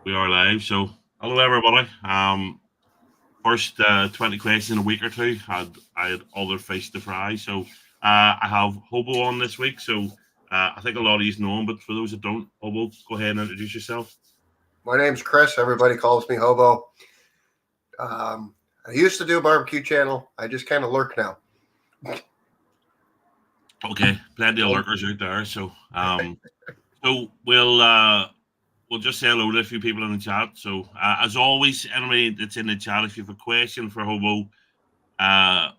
We are live. So, hello everybody. First 20 questions in a week or two. I had other fish to fry. So, I have Hobo on this week. So, I think a lot of you know him, but for those that don't, Hobo, go ahead and introduce yourself. My name's Chris. Everybody calls me Hobo. I used to do a barbecue channel. I just kind of lurk now. Okay, plenty of lurkers out there. So we'll just say hello to a few people in the chat. So, as always, anybody that's in the chat, if you have a question for Hobo, uh,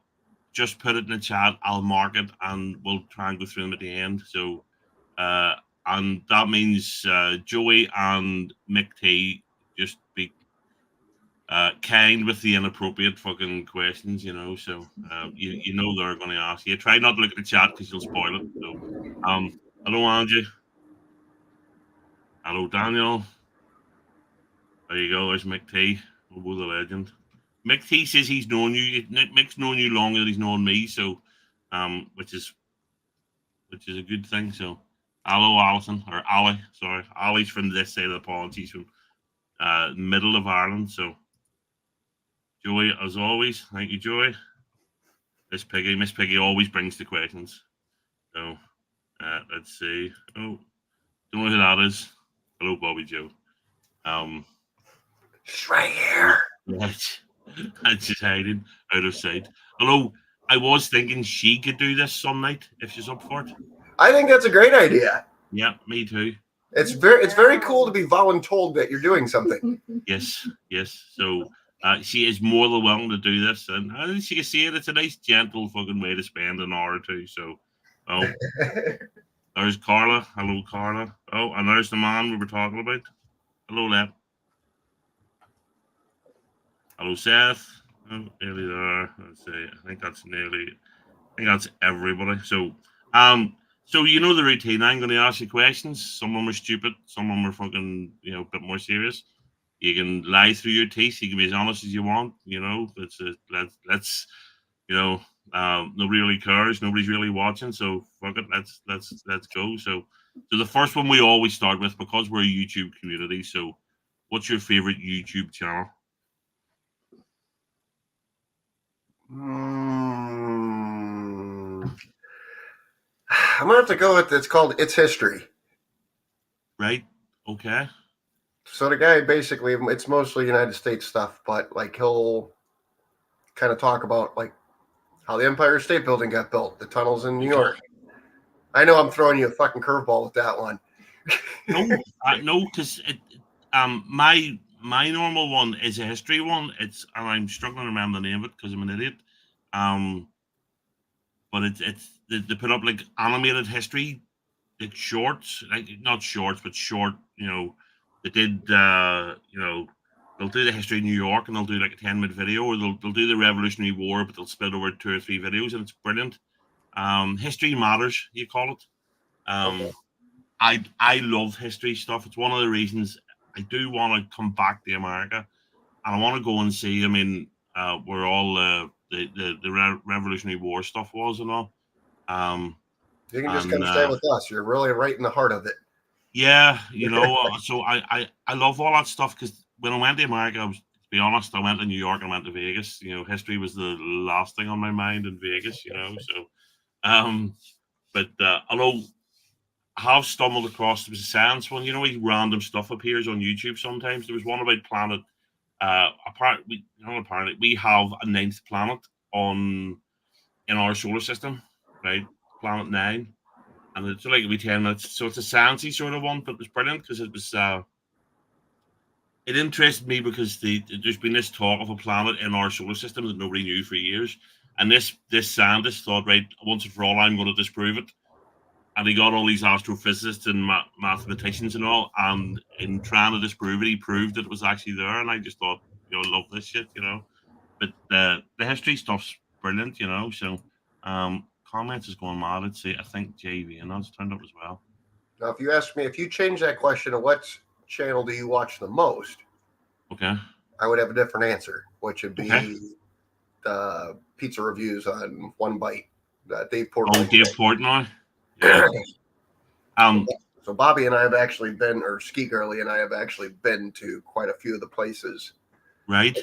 just put it in the chat. I'll mark it, and we'll try and go through them at the end. So, uh, and that means Joey and Mick T just be kind with the inappropriate fucking questions, So you know they're going to ask you. Try not to look at the chat because you'll spoil it. So, hello Angie, hello Daniel. There you go. There's Mick T, Hobo the legend. Mick T says he's known you. Mick's known you longer than he's known me. So, which is a good thing. So, hello, Alison or Ali. Sorry, Ali's from this side of the pond. She's from middle of Ireland. So, Joey, as always, thank you, Joey. Miss Piggy always brings the questions. So, let's see. Oh, don't know who that is. Hello, Bobby Joe. She's right here. Right. That's just hiding out of sight. Although I was thinking she could do this some night if she's up for it. I think that's a great idea. Yeah, me too. It's very cool to be voluntold that you're doing something. Yes. So she is more than willing to do this, and as you can see it, it's a nice, gentle fucking way to spend an hour or two. So, oh, there's Carla. Hello, Carla. Oh, and there's the man we were talking about. Hello, Lep. Hello, Seth. Oh, nearly there. Let's see. I think that's everybody. So you know the routine. I'm going to ask you questions. Some of them are stupid. Some of them are fucking, a bit more serious. You can lie through your teeth. You can be as honest as you want. Let's nobody really cares. Nobody's really watching. So fuck it. Let's go. So the first one we always start with, because we're a YouTube community. So, what's your favorite YouTube channel? I'm gonna have to go with it's called It's History. Right. Okay. So the guy basically, it's mostly United States stuff, but like he'll kind of talk about like how the Empire State Building got built, the tunnels in New York. I know I'm throwing you a fucking curveball with that one. No, because my normal one is a history one. And I'm struggling to remember the name of it because I'm an idiot. But they put up like animated history, like shorts, like not shorts, but short. They did. They'll do the history of New York, and they'll do like a 10-minute video, or they'll do the Revolutionary War, but they'll split over 2 or 3 videos, and it's brilliant. History matters, you call it. Okay. I love history stuff. It's one of the reasons I do want to come back to America, and I want to go and see. I mean, where all the Revolutionary War stuff was and all. You can just come stay with us. You're really right in the heart of it. Yeah, so I love all that stuff, because when I went to America, to be honest, I went to New York and I went to Vegas. History was the last thing on my mind in Vegas. But although I have stumbled across, there was a science one. Random stuff appears on YouTube sometimes. There was one about planet. Apparently we have a ninth planet in our solar system, right? Planet 9, and it's like every 10 minutes. So it's a sciencey sort of one, but it was brilliant because it was. It interested me because there's been this talk of a planet in our solar system that nobody knew for years, and this scientist thought, right, once and for all, I'm going to disprove it. And he got all these astrophysicists and mathematicians and all, and in trying to disprove it, he proved that it was actually there. And I just thought, I love this shit. But the history stuff's brilliant. So comments is going mad. Let's see. I think JV and that's turned up as well. Now, if you ask me, if you change that question to what channel do you watch the most, okay, I would have a different answer, which would be the pizza reviews on One Bite. Dave Portnoy. Oh, Dave Portnoy. Yeah. So Bobby and I have actually been, or Ski Girly and I have actually been to quite a few of the places. Right.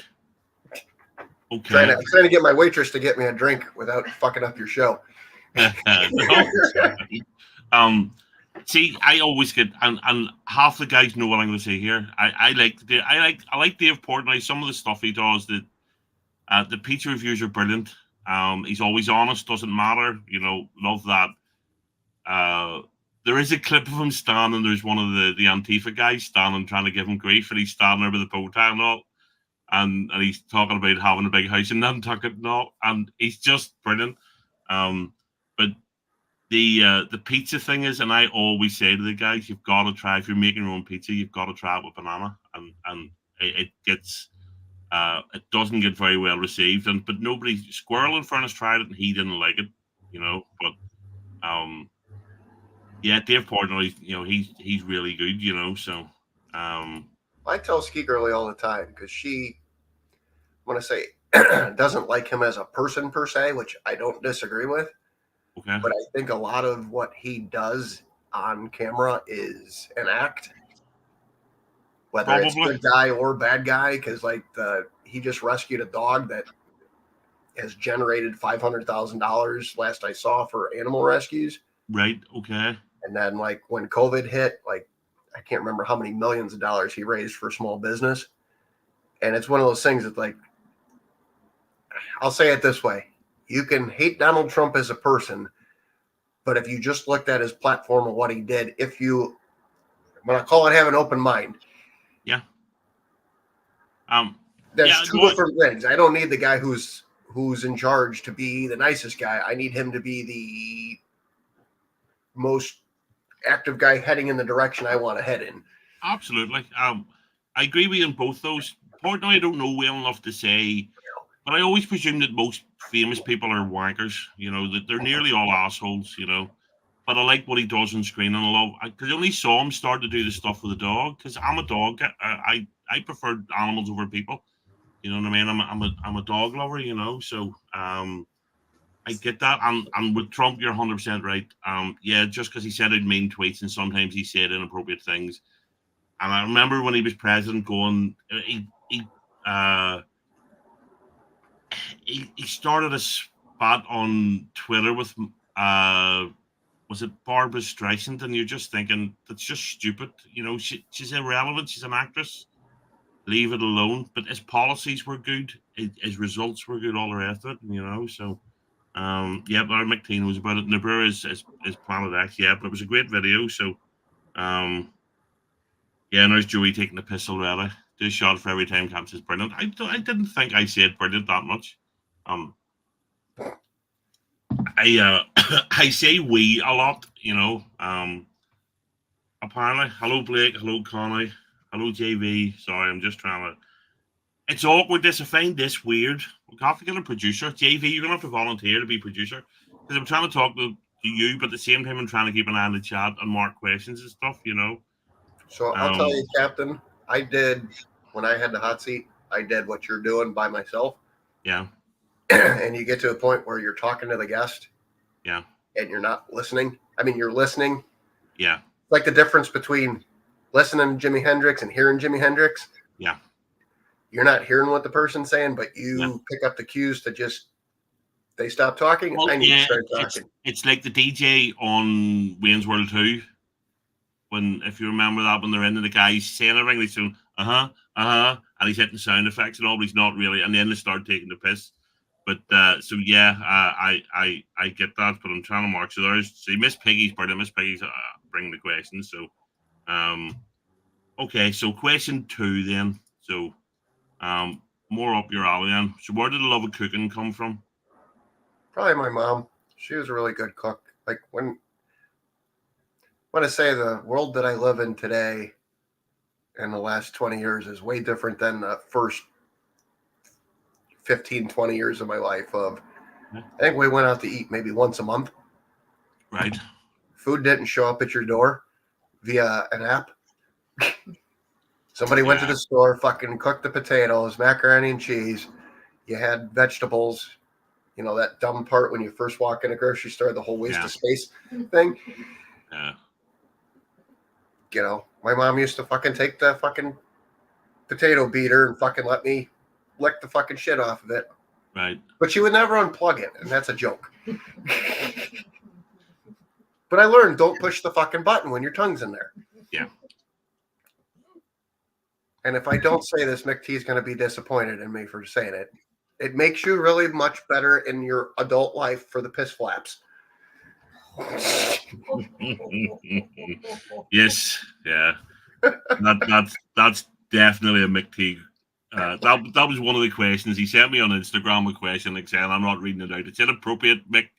Okay. Trying to get my waitress to get me a drink without fucking up your show. No, see, I always get, and half the guys know what I'm going to say here. I like Dave Portnoy. Some of the stuff he does, the pizza reviews are brilliant. He's always honest, doesn't matter. Love that. There is a clip of him standing. There's one of the Antifa guys standing, trying to give him grief, and he's standing there with a bow tie and all, and he's talking about having a big house in Nantucket and all, and he's just brilliant. But the pizza thing is, and I always say to the guys, you've got to try, if you're making your own pizza, you've got to try it with banana, and it gets. It doesn't get very well received, but nobody. Squirrel in Furnace tried it and he didn't like it, But yeah, Dave Portnoy, he's really good, So I tell Ski Girly all the time because she, I want to say, doesn't like him as a person per se, which I don't disagree with. Okay. But I think a lot of what he does on camera is an act. Whether it's good guy or bad guy, because he just rescued a dog that has generated $500,000 last I saw for animal rescues. Right. Okay. And then when COVID hit, I can't remember how many millions of dollars he raised for small business. And it's one of those things that I'll say it this way: you can hate Donald Trump as a person, but if you just looked at his platform and what he did, when I call it have an open mind. Yeah. There's two different things. I don't need the guy who's in charge to be the nicest guy. I need him to be the most active guy heading in the direction I want to head in. Absolutely. I agree with you on both those. Portnoy, I don't know well enough to say, but I always presume that most famous people are wankers. That they're nearly all assholes. But I like what he does on screen, and I love because I only saw him start to do the stuff with the dog. Because I'm a dog. I prefer animals over people. You know what I mean? I'm a dog lover. So I get that. And with Trump, you're 100% right. Yeah, just because he said it mean tweets, and sometimes he said inappropriate things. And I remember when he was president, he started a spot on Twitter with was it Barbara Streisand, and you're just thinking that's just stupid. She's irrelevant. She's an actress. Leave it alone. But his policies were good. His results were good. All the rest of it. So. Yeah, Larry McTeen was about it. Nibiru is Planet X. Yeah, but it was a great video. So, yeah, and there's Joey taking the piss already. Do a shot for every time Camp says brilliant. I didn't think I said brilliant that much. I I say we a lot. Apparently, hello Blake, hello Connie, hello JV. Sorry, I'm just trying to. It's awkward. I find this weird. We have to get a producer. JV, you're gonna have to volunteer to be producer because I'm trying to talk to you, but at the same time I'm trying to keep an eye on the chat and mark questions and stuff. So I'll tell you, Captain. I did when I had the hot seat. I did what you're doing by myself. Yeah. And you get to a point where you're talking to the guest. Yeah. And you're not listening. I mean, you're listening. Yeah. Like the difference between listening to Jimi Hendrix and hearing Jimi Hendrix. Yeah. You're not hearing what the person's saying, but you pick up the cues to they stop talking. Well, I need to start talking. It's like the DJ on Wayne's World 2. If you remember that, when they're in and the guy's saying everything, he's saying, and he's hitting sound effects and all, but he's not really. And then they start taking the piss. But so yeah, I get that, but I'm trying to mark. So Miss Piggy's brilliant. Miss Piggy's bringing the questions. So, okay. So question 2 then. So, more up your alley then. So where did the love of cooking come from? Probably my mom. She was a really good cook. Like when I say the world that I live in today in the last 20 years is way different than the first 15, 20 years of my life I think we went out to eat maybe once a month. Right. Food didn't show up at your door via an app. Somebody went to the store, fucking cooked the potatoes, macaroni and cheese. You had vegetables. That dumb part when you first walk in a grocery store, the whole waste of space thing. Yeah. my mom used to fucking take the fucking potato beater and fucking let me lick the fucking shit off of it. Right. But she would never unplug it, and that's a joke. But I learned, don't push the fucking button when your tongue's in there. Yeah. And if I don't say this, Mick T's going to be disappointed in me for saying it. It makes you really much better in your adult life for the piss flaps. Yes. Yeah. That's definitely a Mick T. That was one of the questions he sent me on Instagram. A question like saying, "I'm not reading it out. It's inappropriate, Mick.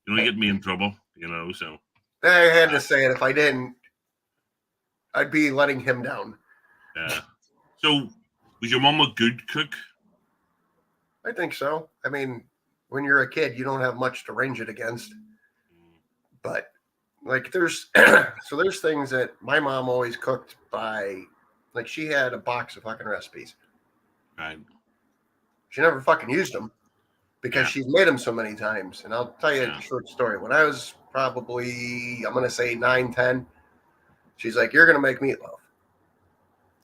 You don't get me in trouble." So I had to say it. If I didn't, I'd be letting him down. Yeah. So, was your mom a good cook? I think so. I mean, when you're a kid, you don't have much to range it against. But like, there's there's things that my mom always cooked by, like, she had a box of fucking recipes. Right. She never fucking used them because she's made them so many times. And I'll tell you a short story. When I was probably, I'm going to say 9, 10, she's like, "You're going to make meatloaf."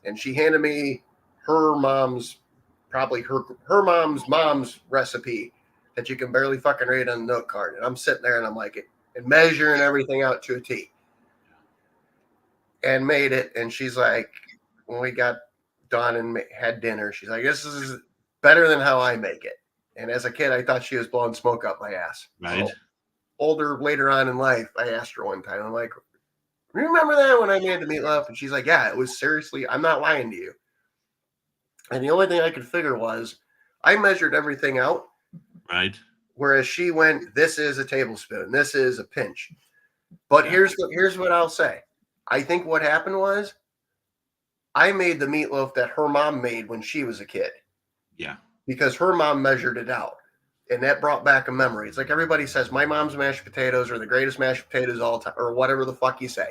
And she handed me her mom's, probably her mom's recipe that you can barely fucking read on the note card. And I'm sitting there and I'm like, and measuring everything out to a T. And made it. And she's like, when we got done and had dinner, she's like, "This is better than how I make it." And as a kid, I thought she was blowing smoke up my ass. Right. So, later on in life, I asked her one time, I'm like, "Remember that when I made the meatloaf?" And she's like, "Yeah, it was seriously, I'm not lying to you." And the only thing I could figure was I measured everything out. Right. Whereas she went, "This is a tablespoon. This is a pinch." But here's what I'll say. I think what happened was I made the meatloaf that her mom made when she was a kid. Yeah. Because her mom measured it out. And that brought back a memory. It's like everybody says, my mom's mashed potatoes are the greatest mashed potatoes all time, or whatever the fuck you say.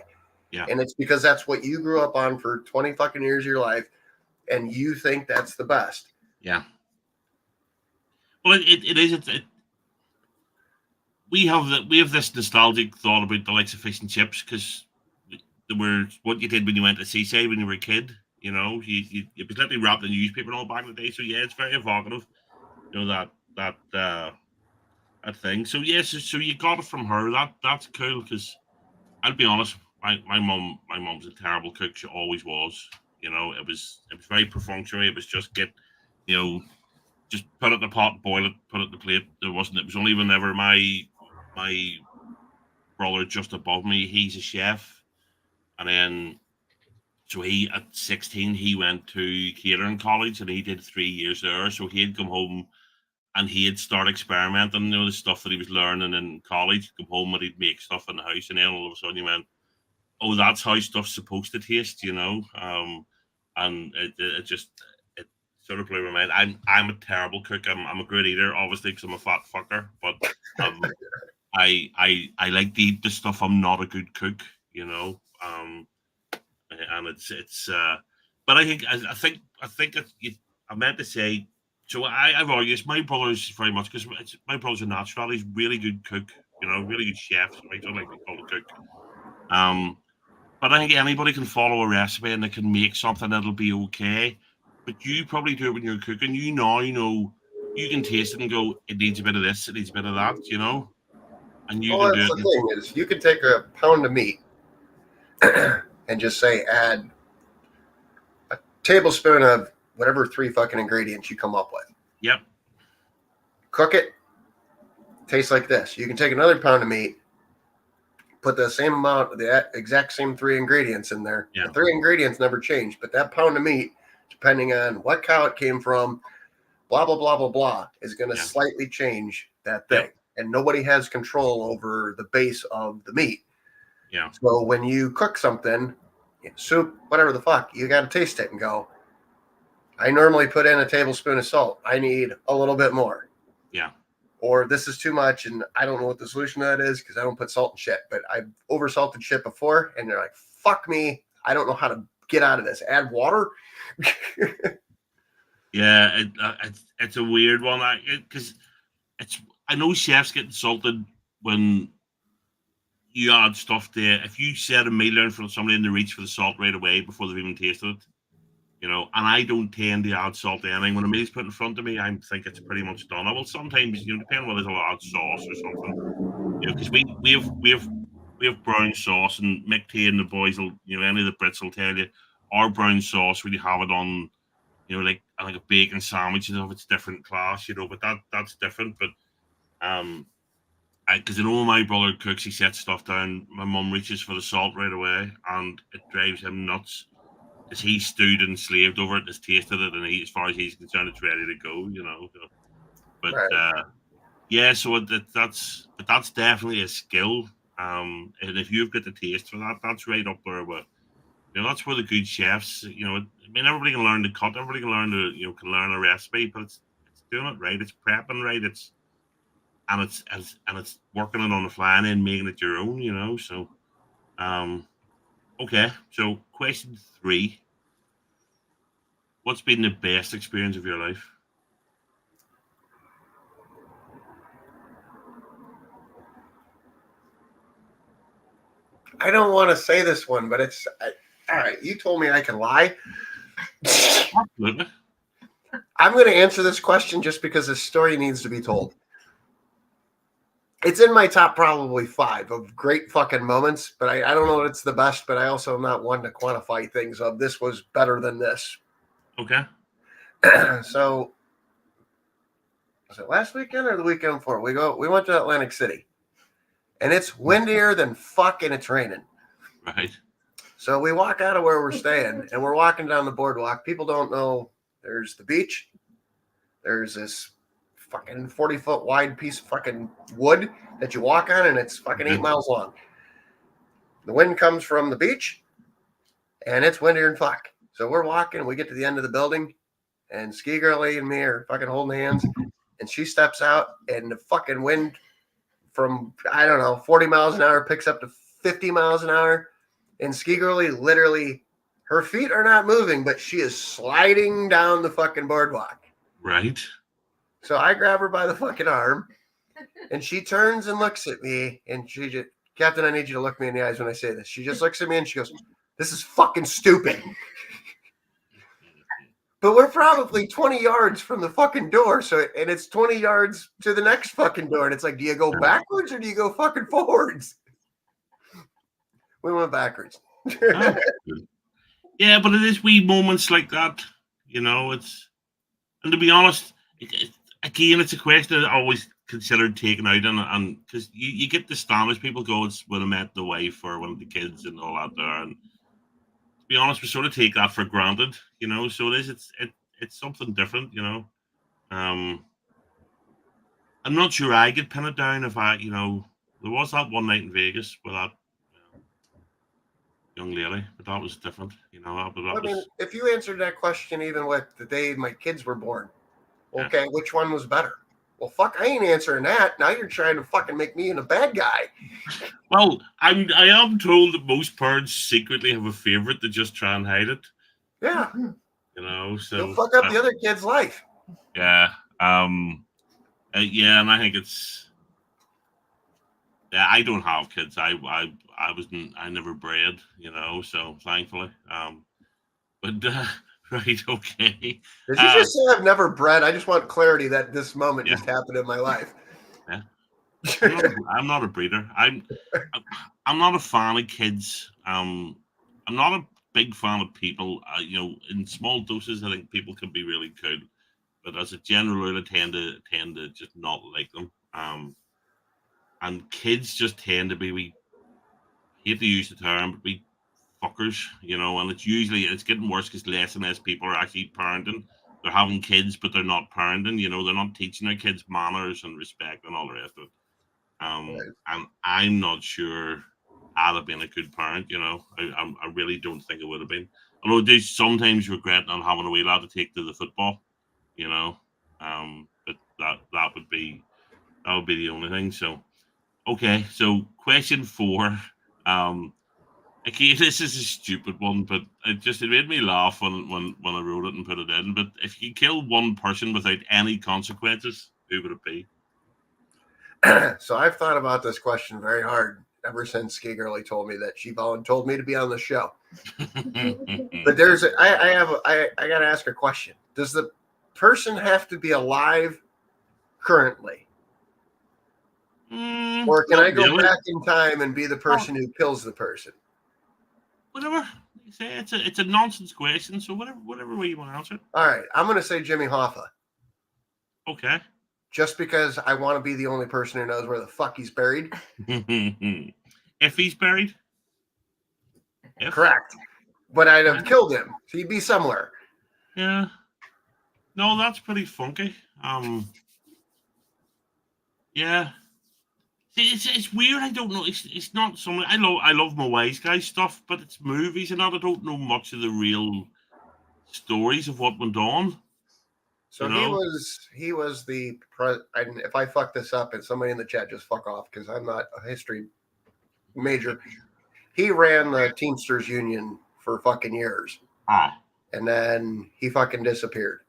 Yeah. And it's because that's what you grew up on for 20 fucking years of your life, and you think that's the best. Yeah. Well, it is. We have this nostalgic thought about the likes of fish and chips because they were what you did when you went to seaside when you were a kid. You was literally wrapped in newspaper and all back in the day. So yeah, it's very evocative. That thing. So yes, so you got it from her. That's cool because I'll be honest, my mom's a terrible cook. She always was. It was very perfunctory. It was just just put it in the pot, boil it, put it in the plate. It was only whenever my brother just above me, he's a chef, and then so he at 16 he went to catering college and he did 3 years there. So he'd come home and he'd start experimenting, the stuff that he was learning in college. He'd come home and he'd make stuff in the house, and then all of a sudden he went, "Oh, that's how stuff's supposed to taste," and it just it sort of blew my mind. I'm a terrible cook. I'm a great eater, obviously, because I'm a fat fucker. But I like to eat the stuff. I'm not a good cook, and it's. But I think I meant to say. So I've argued my brother's very much because my brother's a natural. He's really good cook, really good chef. I don't like to call it cook. But I think anybody can follow a recipe and they can make something that'll be okay. But you probably do it when you're cooking. You know, you can taste it and go, it needs a bit of this, it needs a bit of that, and you can do That's it. The thing is, you can take a pound of meat and just say add a tablespoon of whatever 3 fucking ingredients you come up with. Yep. Cook it. Tastes like this. You can take another pound of meat, put the same amount, the exact same 3 ingredients in there. Yeah. The 3 ingredients never change, but that pound of meat, depending on what cow it came from, blah, blah, blah, blah, blah, is going to slightly change that thing. Yep. And nobody has control over the base of the meat. Yeah. So when you cook something, soup, whatever the fuck, you got to taste it and go, I normally put in a tablespoon of salt. I need a little bit more. Yeah. Or this is too much, and I don't know what the solution to that is because I don't put salt in shit. But I've oversalted shit before, and they're like, fuck me. I don't know how to get out of this. Add water? Yeah, it's a weird one. I know chefs get insulted when you add stuff there. If you set a meal down for somebody in the reach for the salt right away before they've even tasted it, and I don't tend to add salt to anything. When a meal's put in front of me, I think it's pretty much done. I will sometimes, depending on whether there's a lot of sauce or something, because we have brown sauce, and Mick T and the boys will, any of the Brits will tell you, our brown sauce, when you have it on, like a bacon sandwich, it's different class, but that's different. But because when my brother cooks, he sets stuff down. My mum reaches for the salt right away, and it drives him nuts. Because he stewed and slaved over it, has tasted it, and as far as he's concerned, it's ready to go. But Right. yeah, so that's definitely a skill. And if you've got the taste for that, that's right up there. But that's where the good chefs. I mean, everybody can learn to cut. Everybody can learn to can learn a recipe, but it's doing it right. It's prepping right. It's working it on the fly and making it your own. So okay. So question 3: what's been the best experience of your life? I don't want to say this one, but it's all right. You told me I can lie. Absolutely. I'm going to answer this question just because this story needs to be told. It's in my top probably 5 of great fucking moments, but I don't know if it's the best, but I also am not one to quantify things of this was better than this. Okay. So was it last weekend or the weekend before? We went to Atlantic City. And it's windier than fuck and it's raining. Right. So we walk out of where we're staying and we're walking down the boardwalk. People don't know there's the beach. There's this fucking 40-foot wide piece of fucking wood that you walk on and it's fucking 8 miles long. The wind comes from the beach and it's windier than fuck. So we're walking and we get to the end of the building and Ski Girlie and me are fucking holding hands and she steps out and the fucking wind from, I don't know, 40 miles an hour picks up to 50 miles an hour. And Ski Girlie literally, her feet are not moving, but she is sliding down the fucking boardwalk. Right. So I grab her by the fucking arm and she turns and looks at me and she just, Captain, I need you to look me in the eyes when I say this. She just looks at me and she goes, this is fucking stupid. But we're probably 20 yards from the fucking door. And it's 20 yards to the next fucking door. And it's like, do you go backwards or do you go fucking forwards? We went backwards. Yeah, but it is wee moments like that. It's, and to be honest, again, it's a question that I always considered taking out, and because you get the standards, people go, it's when I met the wife or one of the kids and all that there, and to be honest, we sort of take that for granted, So it's something different, I'm not sure I could pin it down if there was that one night in Vegas with that young lady, but that was different, I mean, if you answered that question even with the day my kids were born, okay, yeah. Which one was better? Well, fuck, I ain't answering that. Now you're trying to fucking make me a bad guy. Well, I am told that most parents secretly have a favorite to just try and hide it. Yeah. So you'll fuck up the other kid's life. Yeah. Yeah, and I think it's. Yeah, I don't have kids. I never bred, so thankfully. But right, okay. Did you just say I've never bred? I just want clarity that this moment just happened in my life. Yeah. I'm not a breeder. I'm not a fan of kids. I'm not a big fan of people. In small doses, I think people can be really good, but as a general rule, I tend to just not like them. And kids just tend to be, we hate to use the term, but we fuckers, and it's getting worse because less and less people are actually parenting. They're having kids, but they're not parenting, they're not teaching their kids manners and respect and all the rest of it. And I'm not sure I'd have been a good parent, I really don't think I would have been. Although I do sometimes regret not having a wee lad to take to the football, but that would be the only thing. So okay, so question 4. Okay, this is a stupid one, but it made me laugh when I wrote it and put it in. But if you kill one person without any consequences, who would it be? So I've thought about this question very hard. ever since Ski Girlie told me that she told me to be on the show. But I got to ask a question. Does the person have to be alive currently? Or can I go back in time and be the person who kills the person? Whatever. You say it's a nonsense question, so whatever way you want to answer it. All right, I'm going to say Jimmy Hoffa. Okay. Just because I want to be the only person who knows where the fuck he's buried. If he's buried? Correct. But I'd have killed him. So he'd be somewhere. Yeah. No, that's pretty funky. Yeah. It's weird. I don't know. It's not something I love my wise guy stuff, but it's movies and all. I don't know much of the real stories of what went on. So he was the if I fuck this up and somebody in the chat just fuck off because I'm not a history major. He ran the Teamsters Union for fucking years. And then he fucking disappeared.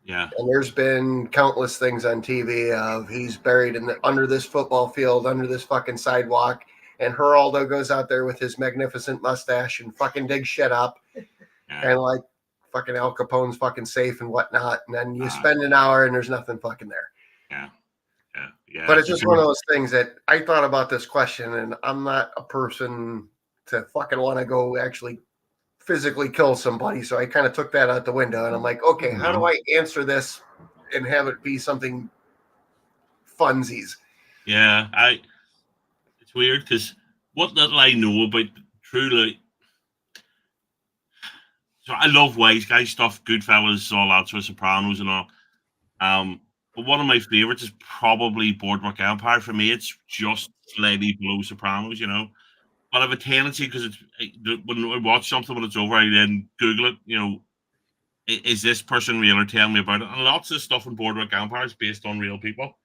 Yeah. And there's been countless things on TV of he's buried under this football field, under this fucking sidewalk, and Geraldo goes out there with his magnificent mustache and fucking digs shit up. Yeah. And like fucking Al Capone's fucking safe and whatnot. And then you spend an hour and there's nothing fucking there. Yeah. Yeah. But it's just one of those things that I thought about this question, and I'm not a person to fucking want to go actually physically kill somebody. So I kind of took that out the window, and I'm like, okay, how do I answer this and have it be something funsies? Yeah, it's weird because what little I know about truly. So I love wise guy stuff, Goodfellas, all that sort of Sopranos and all. But one of my favorites is probably Boardwalk Empire. For me, it's just slightly below Sopranos, But I have a tendency because when I watch something when it's over, I then Google it. Is this person real or tell me about it? And lots of stuff in Boardwalk Empire is based on real people.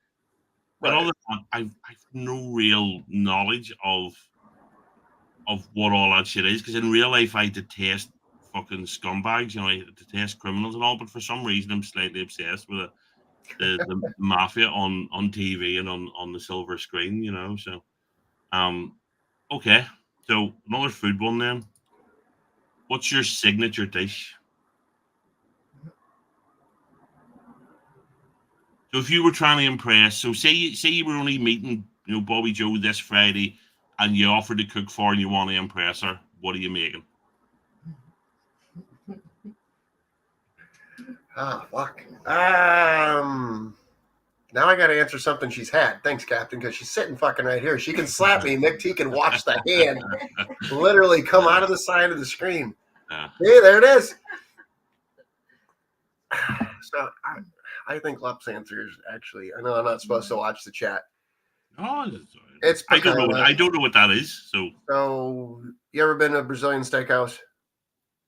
But other than that, I've no real knowledge of what all that shit is. Because in real life, I detest fucking scumbags. I detest criminals and all. But for some reason, I'm slightly obsessed with the mafia on TV and on the silver screen. So okay. So another food one then. What's your signature dish? So if you were trying to impress, so say you were only meeting Bobby Joe this Friday, and you offered to cook for her and you want to impress her, what are you making? Oh fuck. Now I got to answer something she's had. Thanks, Captain, because she's sitting fucking right here. She can slap me. Nick T can watch the hand literally come out of the side of the screen. Hey, there it is. So I think Lep's answer is actually. I know I'm not supposed to watch the chat. Oh, it's I don't know. I don't know what that is. So you ever been to a Brazilian steakhouse?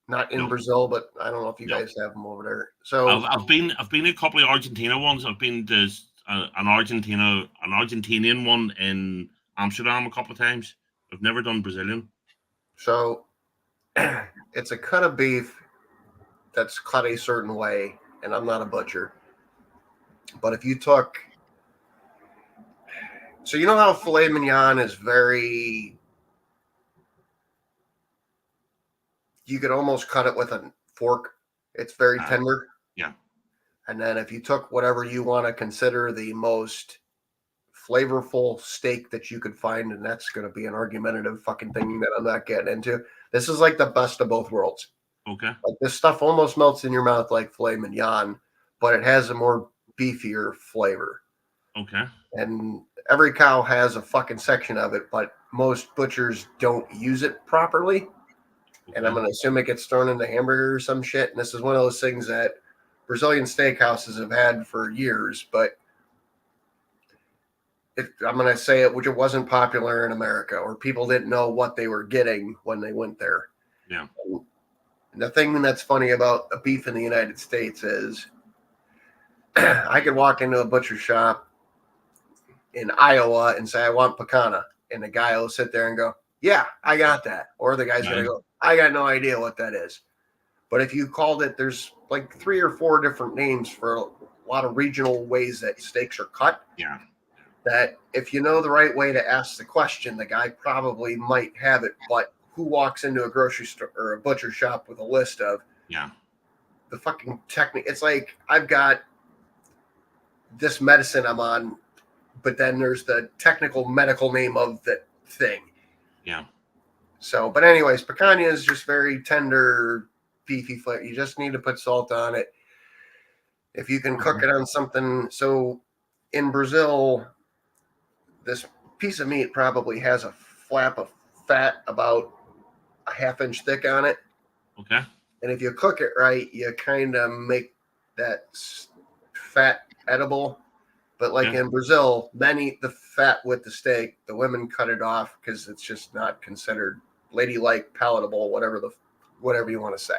Not in Brazil, but I don't know if you guys have them over there. So I've been a couple of Argentina ones. I've been to an Argentinian one in Amsterdam a couple of times. I've never done Brazilian. So it's a cut of beef that's cut a certain way, and I'm not a butcher. But if you took, so you know how filet mignon is very, you could almost cut it with a fork. It's very tender. Yeah. And then if you took whatever you want to consider the most flavorful steak that you could find, and that's going to be an argumentative fucking thing that I'm not getting into. This is like the best of both worlds. Okay. Like this stuff almost melts in your mouth like filet mignon, but it has a more beefier flavor. Okay. And every cow has a fucking section of it, but most butchers don't use it properly. Okay. And I'm going to assume it gets thrown into hamburger or some shit. And this is one of those things that Brazilian steakhouses have had for years, but I'm going to say it, which it wasn't popular in America, or people didn't know what they were getting when they went there. Yeah. And the thing that's funny about a beef in the United States is I could walk into a butcher shop in Iowa and say, I want picanha. And the guy will sit there and go, yeah, I got that. Or the guy's going to go, I got no idea what that is. But if you called it, there's like 3 or 4 different names for a lot of regional ways that steaks are cut. Yeah. that if you know the right way to ask the question, the guy probably might have it. But who walks into a grocery store or a butcher shop with a list of Yeah. the fucking technique? It's like, I've got this medicine I'm on, but then there's the technical medical name of the thing. Yeah. So, but anyways, picanha is just very tender, beefy flavor. You just need to put salt on it. If you can cook it on something. So in Brazil, this piece of meat probably has a flap of fat about a half-inch thick on it. Okay. And if you cook it right, you kind of make that fat edible. But like in Brazil, men eat the fat with the steak. The women cut it off because it's just not considered ladylike, palatable, whatever you want to say.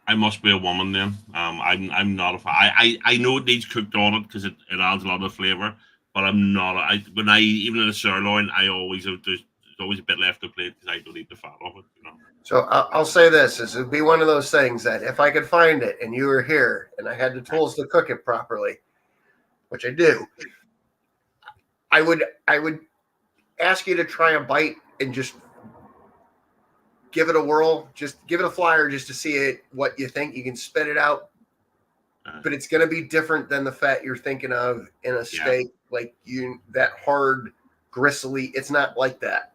I must be a woman then. I'm not a fan. I know it needs cooked on it because it adds a lot of flavor, but I'm not. When I even in a sirloin, I always there's always a bit left to plate because I don't eat the fat of it. You know. So I'll say this: it would be one of those things that if I could find it and you were here and I had the tools to cook it properly, which I do, I would ask you to try a bite and just give it a whirl. Just give it a flyer just to see it, what you think. You can spit it out, but it's going to be different than the fat you're thinking of in a steak. Like that hard, gristly. It's not like that.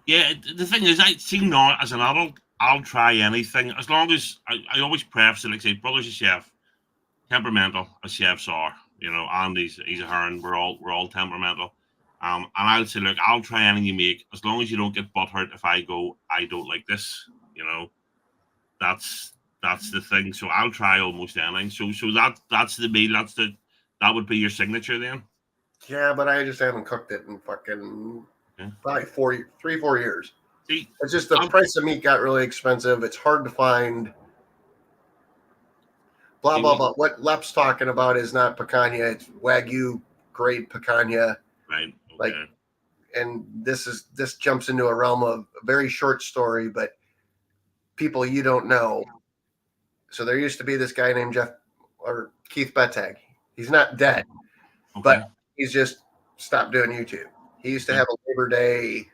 Yeah. The thing is, I see now as an adult, I'll try anything as long as I always preface it like say, brother's a chef, temperamental as chefs are. You know, Andy's he's a Hearn. We're all temperamental. And I'll say, look, I'll try anything you make as long as you don't get butthurt if I go, I don't like this. You know, that's the thing. So I'll try almost anything. So that's the meal. That would be your signature then. Yeah, but I just haven't cooked it in fucking probably 4 years. See, it's just the price of meat got really expensive. It's hard to find. Blah blah blah. What Lep's talking about is not picanha; it's Wagyu grade picanha. Right. Okay. Like, and this jumps into a realm of a very short story, but people you don't know. So there used to be this guy named Keith Bettag. He's not dead, but he's just stopped doing YouTube. He used to have a Labor Day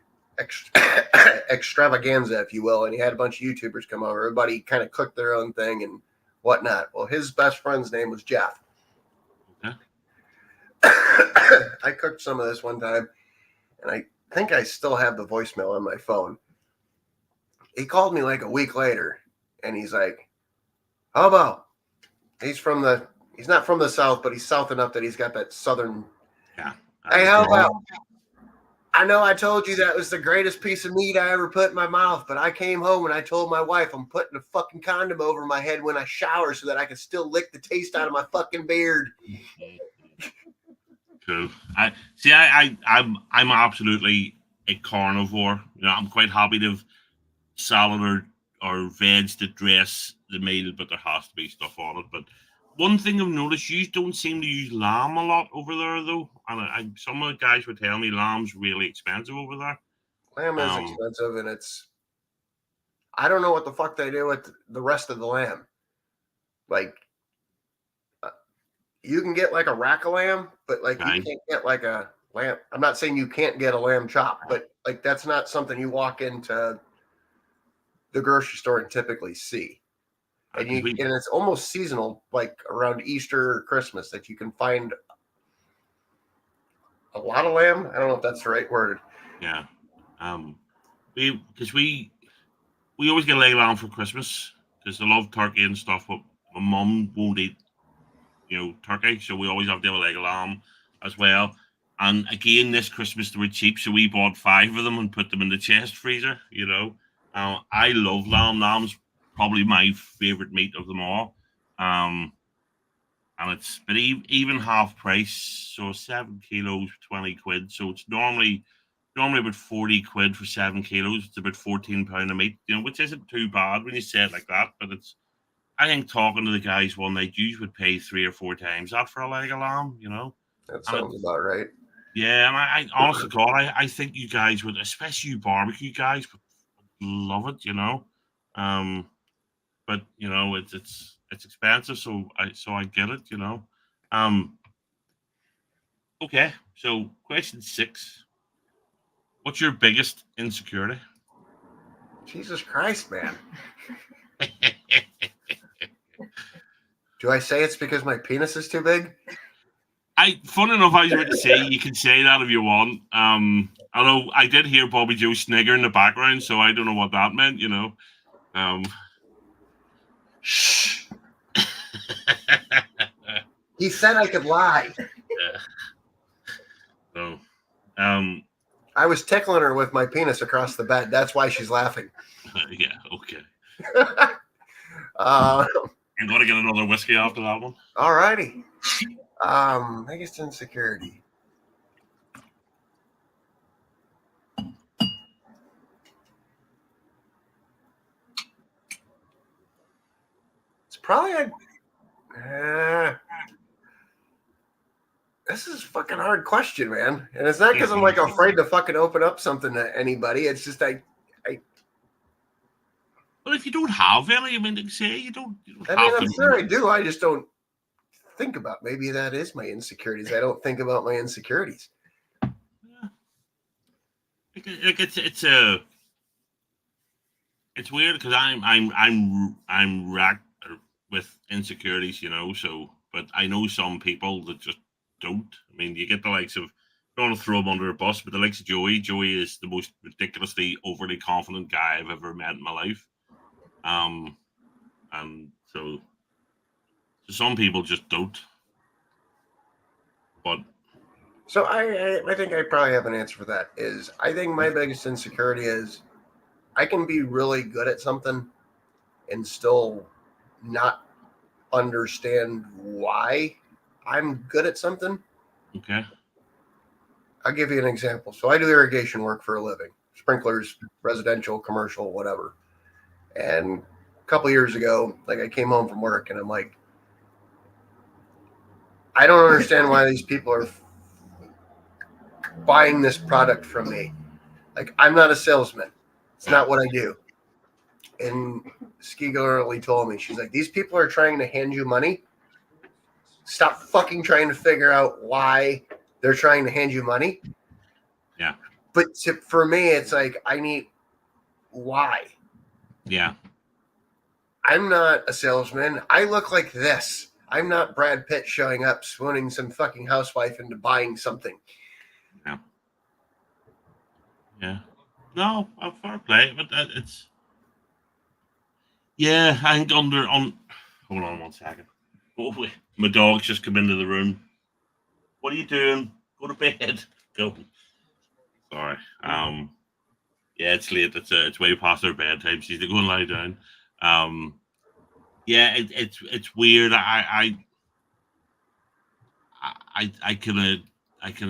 extravaganza, if you will, and he had a bunch of YouTubers come over. Everybody kind of cooked their own thing and whatnot. Well, his best friend's name was Jeff. Okay. I cooked some of this one time, and I think I still have the voicemail on my phone. He called me like a week later, and he's like, Hobo. He's not from the South, but he's South enough that he's got that Southern. Yeah. Hey, Hobo. I know I told you that was the greatest piece of meat I ever put in my mouth, but I came home and I told my wife I'm putting a fucking condom over my head when I shower so that I can still lick the taste out of my fucking beard. Cool. I'm absolutely a carnivore. You know, I'm quite happy to have salad or veg to dress the meal, but there has to be stuff on it. But one thing I've noticed, you don't seem to use lamb a lot over there, though. And some of the guys would tell me lamb's really expensive over there. Lamb is expensive, and I don't know what the fuck they do with the rest of the lamb. Like, you can get like a rack of lamb, but like you can't get like a lamb. I'm not saying you can't get a lamb chop, but like that's not something you walk into the grocery store and typically see. And it's almost seasonal, like around Easter or Christmas, that you can find a lot of lamb. I don't know if that's the right word. Yeah. Because we always get leg lamb for Christmas because I love turkey and stuff, but my mum won't eat, turkey, so we always have to have a leg of lamb as well. And again, this Christmas they were cheap, so we bought 5 of them and put them in the chest freezer. I love lamb. Lamb's probably my favorite meat of them all. And it's but even half price, so 7 kilos, 20 quid. So it's normally about 40 quid for 7 kilos. It's about £14 a meat, which isn't too bad when you say it like that. But I think talking to the guys one night, you would pay 3 or 4 times that for a leg of lamb. That sounds about right. Yeah, and I honestly, God, I think you guys would, especially you barbecue guys, would love it. But it's expensive, so I get it. Okay, so question 6. What's your biggest insecurity? Jesus Christ, man. Do I say it's because my penis is too big? Fun enough, I was about to say you can say that if you want. Although I did hear Bobby Joe snigger in the background, so I don't know what that meant. Shh. He said I could lie. So, I was tickling her with my penis across the bed. That's why she's laughing. yeah, okay. I'm going to get another whiskey after that one. All righty. Biggest insecurity. It's probably this is a fucking hard question, man. And it's not because I'm like afraid to fucking open up something to anybody. It's just Well, if you don't have any, I mean, say you don't I have mean, I'm to. sure I do. I just don't think about. Maybe that is my insecurities. I don't think about my insecurities. Yeah. It's weird because I'm racked with insecurities, So, but I know some people that just don't. I mean, you get the likes of. I don't want to throw him under a bus, but the likes of Joey. Joey is the most ridiculously overly confident guy I've ever met in my life. And so some people just don't. But so I think I probably have an answer for that. Is I think my biggest insecurity is I can be really good at something and still not understand why I'm good at something. okay. I'll give you an example. So I do irrigation work for a living, sprinklers, residential, commercial, whatever. And a couple years ago, like I came home from work and I'm like, I don't understand why these people are buying this product from me. Like I'm not a salesman. It's not what I do. And Ski literally told me, she's like, these people are trying to hand you money. Stop fucking trying to figure out why they're trying to hand you money. Yeah. But for me, it's like, I need why. Yeah. I'm not a salesman. I look like this. I'm not Brad Pitt showing up, swooning some fucking housewife into buying something. Yeah. Yeah. No, fair play, but it's. Yeah, I think on. Hold on 1 second. Oh, wait. My dog's just come into the room. What are you doing? Go to bed. Go. Sorry. Yeah, it's late. It's way past her bedtime. She's to go and lie down. Yeah, it's weird. I can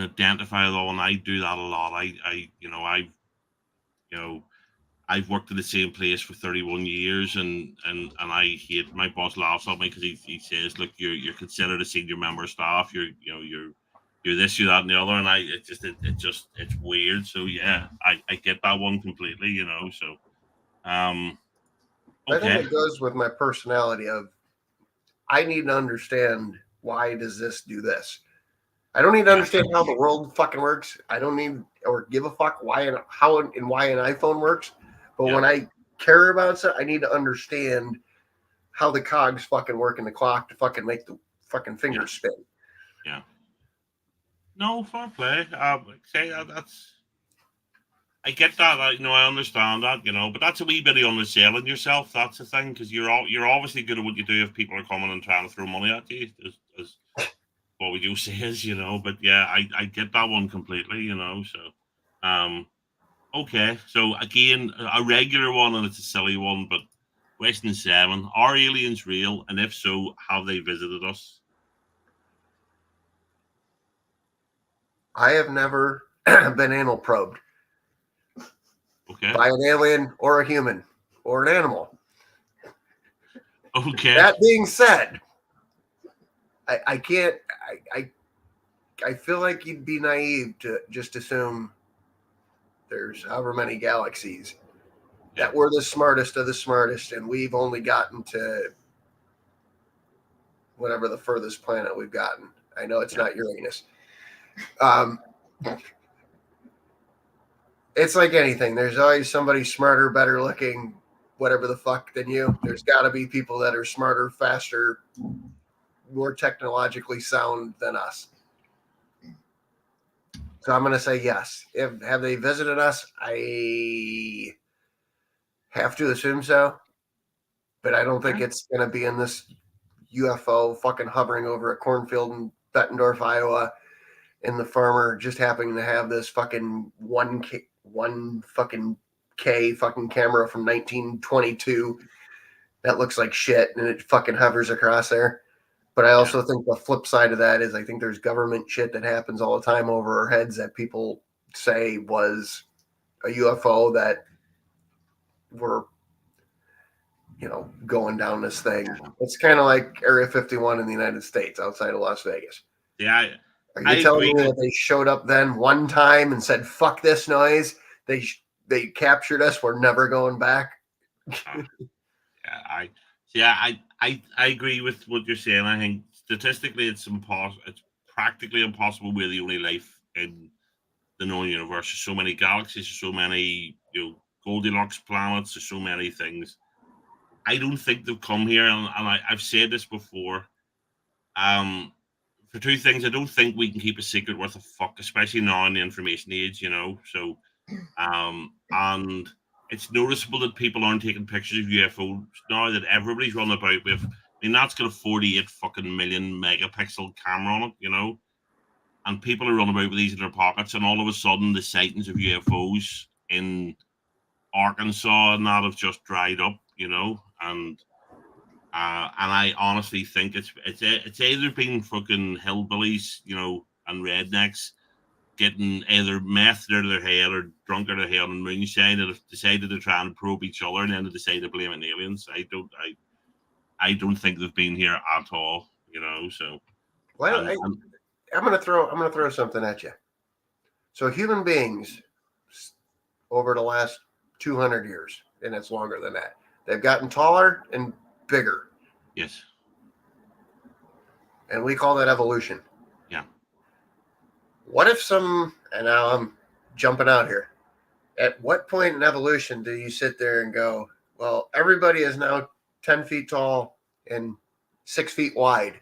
identify with all, and I do that a lot. You know I've worked in the same place for 31 years, and I hate. My boss laughs at me because he says, "Look, you're considered a senior member of staff. You're this, you're that, and the other." And it's weird. So yeah, I get that one completely. So I think okay, it goes with my personality of I need to understand why does this do this. I don't need to yeah, understand how the world fucking works. I don't need or give a fuck why and how and why an iPhone works. But yeah, when I care about stuff, I need to understand how the cogs fucking work in the clock to fucking make the fucking yeah, fingers spin. yeah. No, fair play. Say that's. I get that. I understand that. But that's a wee bit of underselling yourself. That's the thing, because you're obviously good at what you do. If people are coming and trying to throw money at you, as what would you say is, But yeah, I get that one completely. So, okay. So again, a regular one, and it's a silly one, but question 7: Are aliens real? And if so, have they visited us? I have never been anal probed Okay. by an alien or a human or an animal. Okay. That being said, I can't. I feel like you'd be naive to just assume there's however many galaxies that we're the smartest of the smartest, and we've only gotten to whatever the furthest planet we've gotten. I know it's not Uranus. It's like anything. There's always somebody smarter, better looking, whatever the fuck than you. There's got to be people that are smarter, faster, more technologically sound than us. So I'm going to say yes. Have they visited us? I have to assume so, but I don't think it's going to be in this UFO fucking hovering over a cornfield in Bettendorf, Iowa, and the farmer just happening to have this fucking one fucking K fucking camera from 1922 that looks like shit and it fucking hovers across there. But I also think the flip side of that is I think there's government shit that happens all the time over our heads that people say was a UFO that were, going down this thing. It's kind of like Area 51 in the United States outside of Las Vegas. Yeah, Are you telling me that they showed up then one time and said, fuck this noise? They captured us. We're never going back. I agree with what you're saying. I think statistically it's impossible. It's practically impossible. We're the only life in the known universe. There's so many galaxies. There's so many Goldilocks planets. There's so many things. I don't think they've come here, and I've said this before. For two things, I don't think we can keep a secret worth a fuck, especially now in the information age. So, and it's noticeable that people aren't taking pictures of UFOs now. That everybody's running about with. I mean, that's got a 48 fucking million megapixel camera on it, and people are running about with these in their pockets, and all of a sudden, the sightings of UFOs in Arkansas and that have just dried up, and I honestly think it's either been fucking hillbillies, and rednecks getting either meth out of their head or drunk out of their head on moonshine that have decided to try and probe each other and then they decide to blame it on aliens. I don't think they've been here at all, So well, I'm gonna throw something at you. So human beings over the last 200 years, and it's longer than that, they've gotten taller and bigger. Yes. And we call that evolution. Yeah. What if and now I'm jumping out here. At what point in evolution do you sit there and go, well, everybody is now 10 feet tall and 6 feet wide,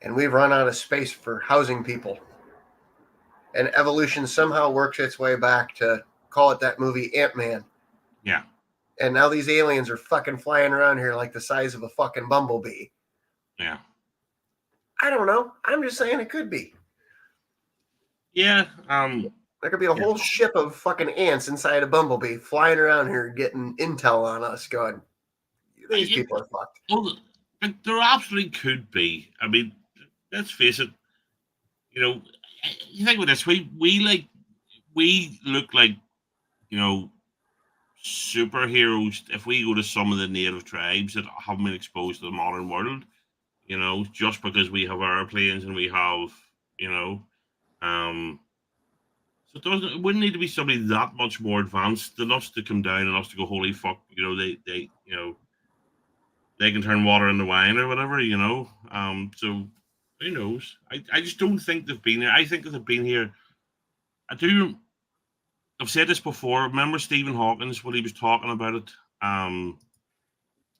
and we've run out of space for housing people? And evolution somehow works its way back to, call it that movie Ant-Man. Yeah. And now these aliens are fucking flying around here like the size of a fucking bumblebee. Yeah. I don't know. I'm just saying it could be. Yeah. There could be a whole ship of fucking ants inside a bumblebee flying around here getting intel on us going, these people are fucked. Well, there absolutely could be. I mean, let's face it. You think about this. We look like, superheroes if we go to some of the native tribes that haven't been exposed to the modern world, just because we have airplanes and we have, so it wouldn't need to be somebody that much more advanced than us to come down and us to go, holy fuck, they can turn water into wine or whatever, so who knows? I just don't think they've been here. I think that they've been here. I've said this before. Remember Stephen Hawkins when he was talking about it? When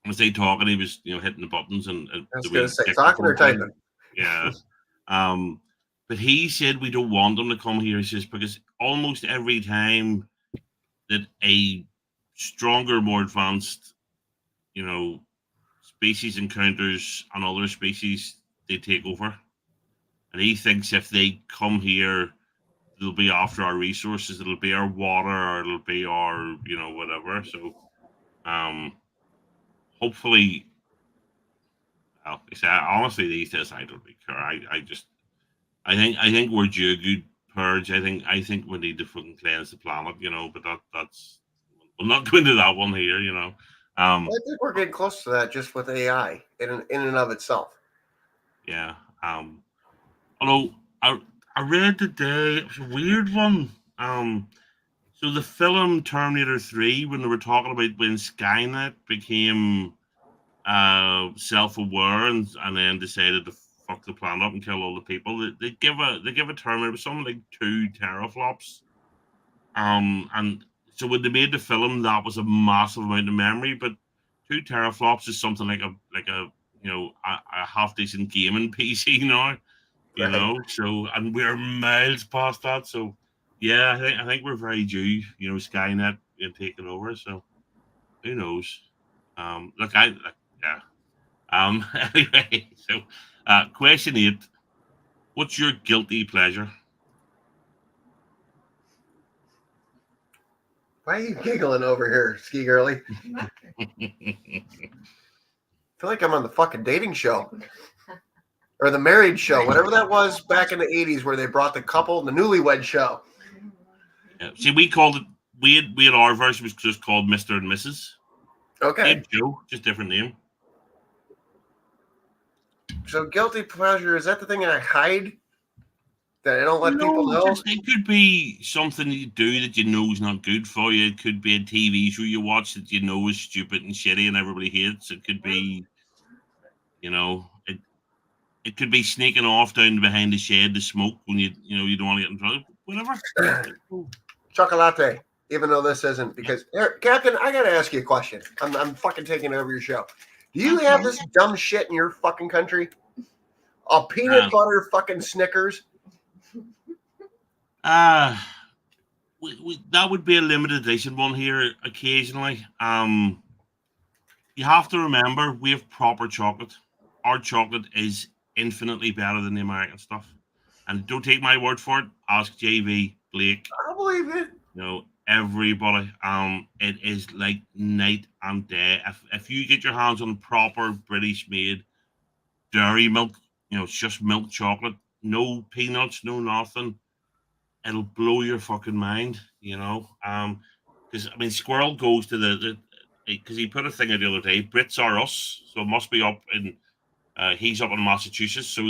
I say talking, he was hitting the buttons and I was going to say talking or typing. Yeah. But he said we don't want them to come here. He says because almost every time that a stronger, more advanced, species encounters another species, they take over. And he thinks if they come here, it'll be after our resources, it'll be our water, or it'll be our, whatever. So, hopefully, well, honestly, these days I don't really care. I think we're due a good purge. I think we need to fucking cleanse the planet, But that's we'll not go into that one here, I think we're getting close to that just with AI in and of itself. Yeah. Although I read today, it was a weird one. So the film Terminator 3, when they were talking about when Skynet became self-aware and then decided to fuck the planet up and kill all the people. They give a term. It was something like 2 teraflops. And so when they made the film, that was a massive amount of memory. But 2 teraflops is something like a half decent gaming PC now. Right. So and we're miles past that. So yeah, I think we're very due. Skynet taking over. So who knows? Look, yeah. Anyway, so question 8: what's your guilty pleasure? Why are you giggling over here, Ski Girly? I feel like I'm on the fucking dating show or the married show, whatever that was back in the 80s where they brought the couple, the newlywed show. Yeah. See, we called it. We had our version was just called Mr. and Mrs. Okay. Same show, just different name. So guilty pleasure, is that the thing I hide that I don't let people No, know? just it could be something you do that you know is not good for you. It could be a TV show you watch that you know is stupid and shitty and everybody hates. It could be, it could be sneaking off down behind the shed to smoke when you don't want to get in trouble. Whatever. Chocolate, even though this isn't, because Captain, I gotta ask you a question. I'm fucking taking over your show. Do you have this dumb shit in your fucking country? A peanut butter fucking Snickers? That would be a limited edition one here occasionally. You have to remember we have proper chocolate. Our chocolate is infinitely better than the American stuff. And don't take my word for it. Ask JV, Blake, I believe it. everybody. It is like night and day. If you get your hands on proper British made dairy milk, it's just milk chocolate, no peanuts, no nothing. It'll blow your fucking mind. Because Squirrel goes to the because he put a thing out the other day. Brits are us, so it must be up in. He's up in Massachusetts, so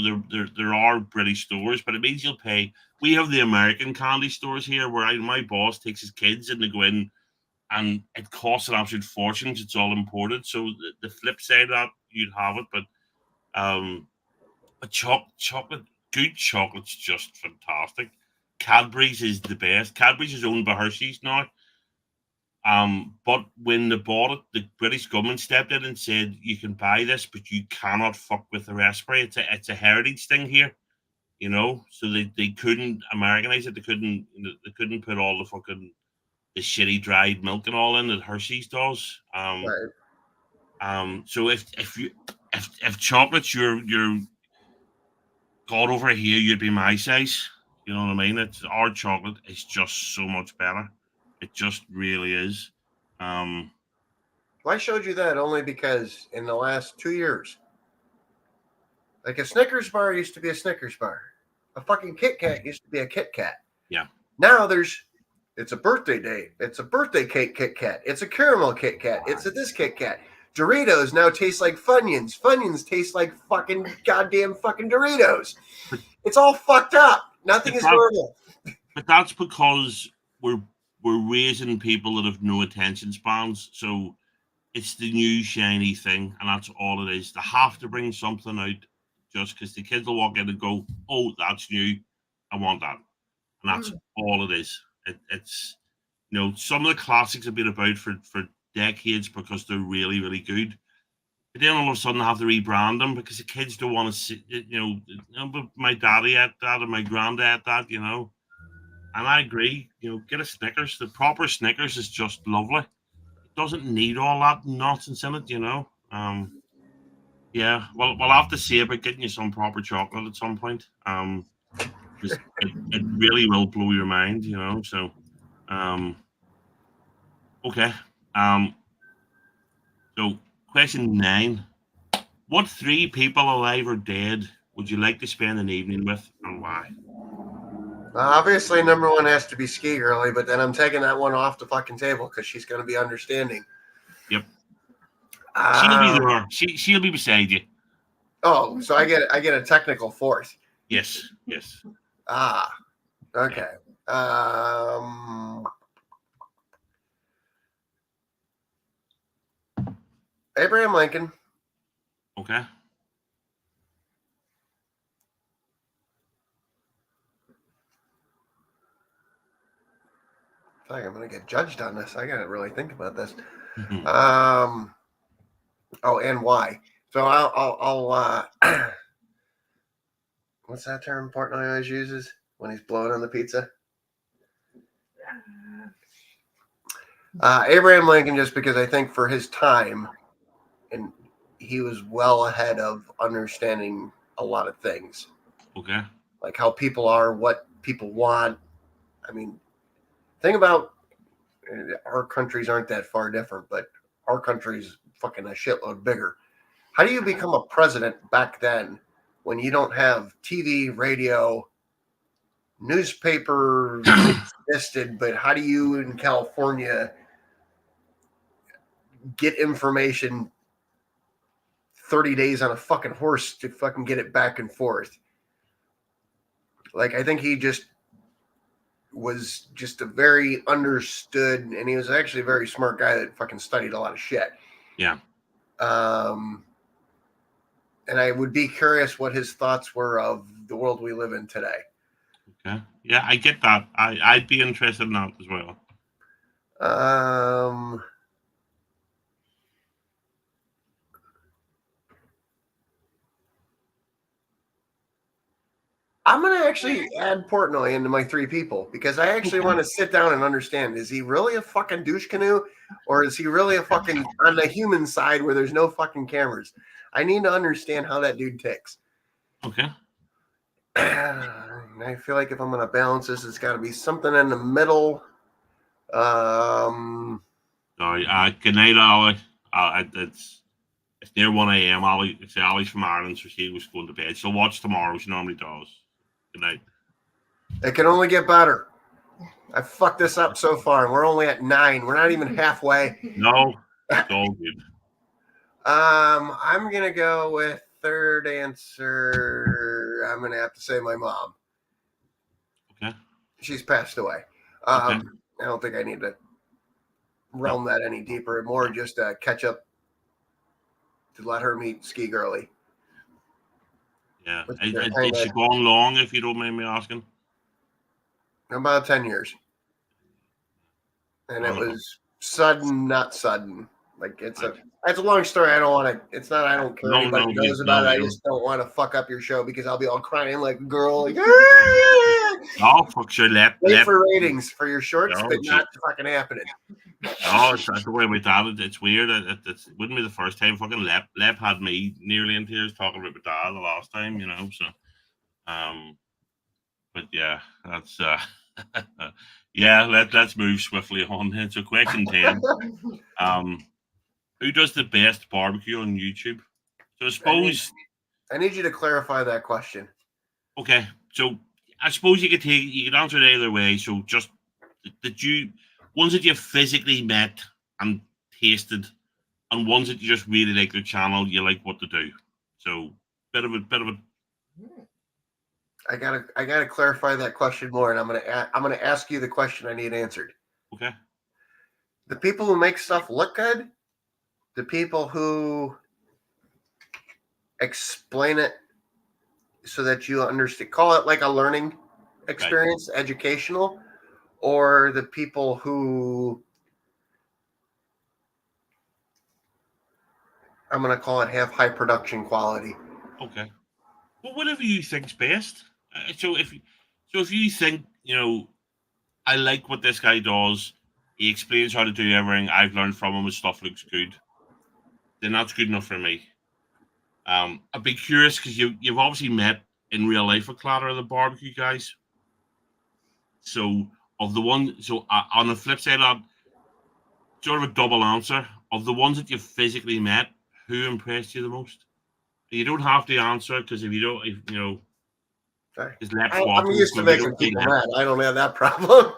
there are British stores, but it means you'll pay. We have the American candy stores here, where my boss takes his kids and they go in, and it costs an absolute fortune. It's all imported. So the flip side of that, you'd have it, but um, chocolate, good chocolate's just fantastic. Cadbury's is the best. Cadbury's is owned by Hershey's now. But when they bought it, the British government stepped in and said you can buy this, but you cannot fuck with the raspberry. It's a heritage thing here, So they couldn't Americanize it. They couldn't put all the shitty dried milk and all in that Hershey's does. Right. So if chocolate's your god over here, you'd be my size. You know what I mean? It's our chocolate is just so much better. It just really is. Well, I showed you that only because in the last 2 years, like a Snickers bar used to be a Snickers bar. A fucking Kit Kat used to be a Kit Kat. Yeah. Now it's a birthday date. It's a birthday cake Kit Kat. It's a caramel Kit Kat. It's a this Kit Kat. Doritos now taste like Funyuns. Funyuns taste like fucking goddamn fucking Doritos. It's all fucked up. Nothing is normal. But that's because we're raising people that have no attention spans. So it's the new shiny thing, and that's all it is. They have to bring something out just because the kids will walk in and go, "Oh, that's new. I want that," and that's all it is. It's some of the classics have been about for decades because they're really really good. But then all of a sudden, I have to rebrand them because the kids don't want to see. But my daddy ate that and my granddad ate that. And I agree. Get a Snickers. The proper Snickers is just lovely. It doesn't need all that nonsense in it. Yeah. Well, we'll have to see about getting you some proper chocolate at some point. Because it really will blow your mind. So, okay. So question 9: what 3 people, alive or dead, would you like to spend an evening with, and why? Obviously, number one has to be Ski Girly, but then I'm taking that one off the fucking table because she's going to be understanding. Yep. She'll be there. She'll be beside you. Oh, so I get a technical fourth. Yes. Yes. Okay. Abraham Lincoln. Okay. I'm going to get judged on this. I got to really think about this. Mhm. Oh, and why? So I'll what's that term Portnoy always uses when he's blowing on the pizza? Abraham Lincoln, just because I think for his time, and he was well ahead of understanding a lot of things, Okay. like how people are, what people want. I mean, think about our countries aren't that far different, but our country's fucking a shitload bigger. How do you become a president back then when you don't have TV, radio, newspaper existed, but how do you in California get information 30 days on a fucking horse to fucking get it back and forth? Like, I think he just was just a very understood, and he was actually a very smart guy that fucking studied a lot of shit. Yeah. And I would be curious what his thoughts were of the world we live in today. Okay. Yeah, I get that. I'd be interested in that as well. I'm going to actually add Portnoy into my three people because I actually want to sit down and understand, is he really a fucking douche canoe, or is he really a fucking on the human side where there's no fucking cameras? I need to understand how that dude ticks. Okay. I feel like if I'm going to balance this, it's got to be something in the middle. Sorry. Good night, Ollie. It's near 1 a.m. Ollie's from Ireland, so she was going to bed. She'll watch tomorrow. She normally does. Good night. It can only get better. I fucked this up so far, and we're only at 9. We're not even halfway. No, it's all good. I'm gonna go with third answer. I'm gonna have to say my mom. Okay. She's passed away. Okay. I don't think I need to realm that any deeper. More just a catch up to let her meet Ski Girly. Yeah. Is she gone long, if you don't mind me asking? About 10 years. And it was sudden, not sudden. Like it's a long story. I don't want to. It's not. I don't care anybody knows about it. I just don't want to fuck up your show because I'll be all crying like a girl. Like, oh, fuck sure, wait for ratings for your shorts, but not fucking happening. Oh, it's the way my dad. It's weird. It wouldn't be the first time. Fucking Lep had me nearly in tears talking about my dad the last time. So, but yeah, that's yeah. Let's move swiftly on. So, question 10. Who does the best barbecue on YouTube? So, I suppose I need you to clarify that question. Okay, so I suppose you could answer it either way. So, just ones that you physically met and tasted, and ones that you just really like their channel, you like what to do. So, bit of a. I gotta clarify that question more, and I'm gonna ask you the question I need answered. Okay. The people who make stuff look good, the people who explain it so that you understand, call it like a learning experience, right. Educational, or the people who I'm going to call it have high production quality. Okay. Well, whatever you think's best. So if you think, I like what this guy does, he explains how to do everything, I've learned from him, his stuff looks good, then that's good enough for me. I'd be curious because you've obviously met in real life with Clatter the barbecue guys. So on the flip side of that, sort of a double answer. Of the ones that you've physically met, who impressed you the most? You don't have to answer because if you don't, I'm used to making people mad. I don't have that problem.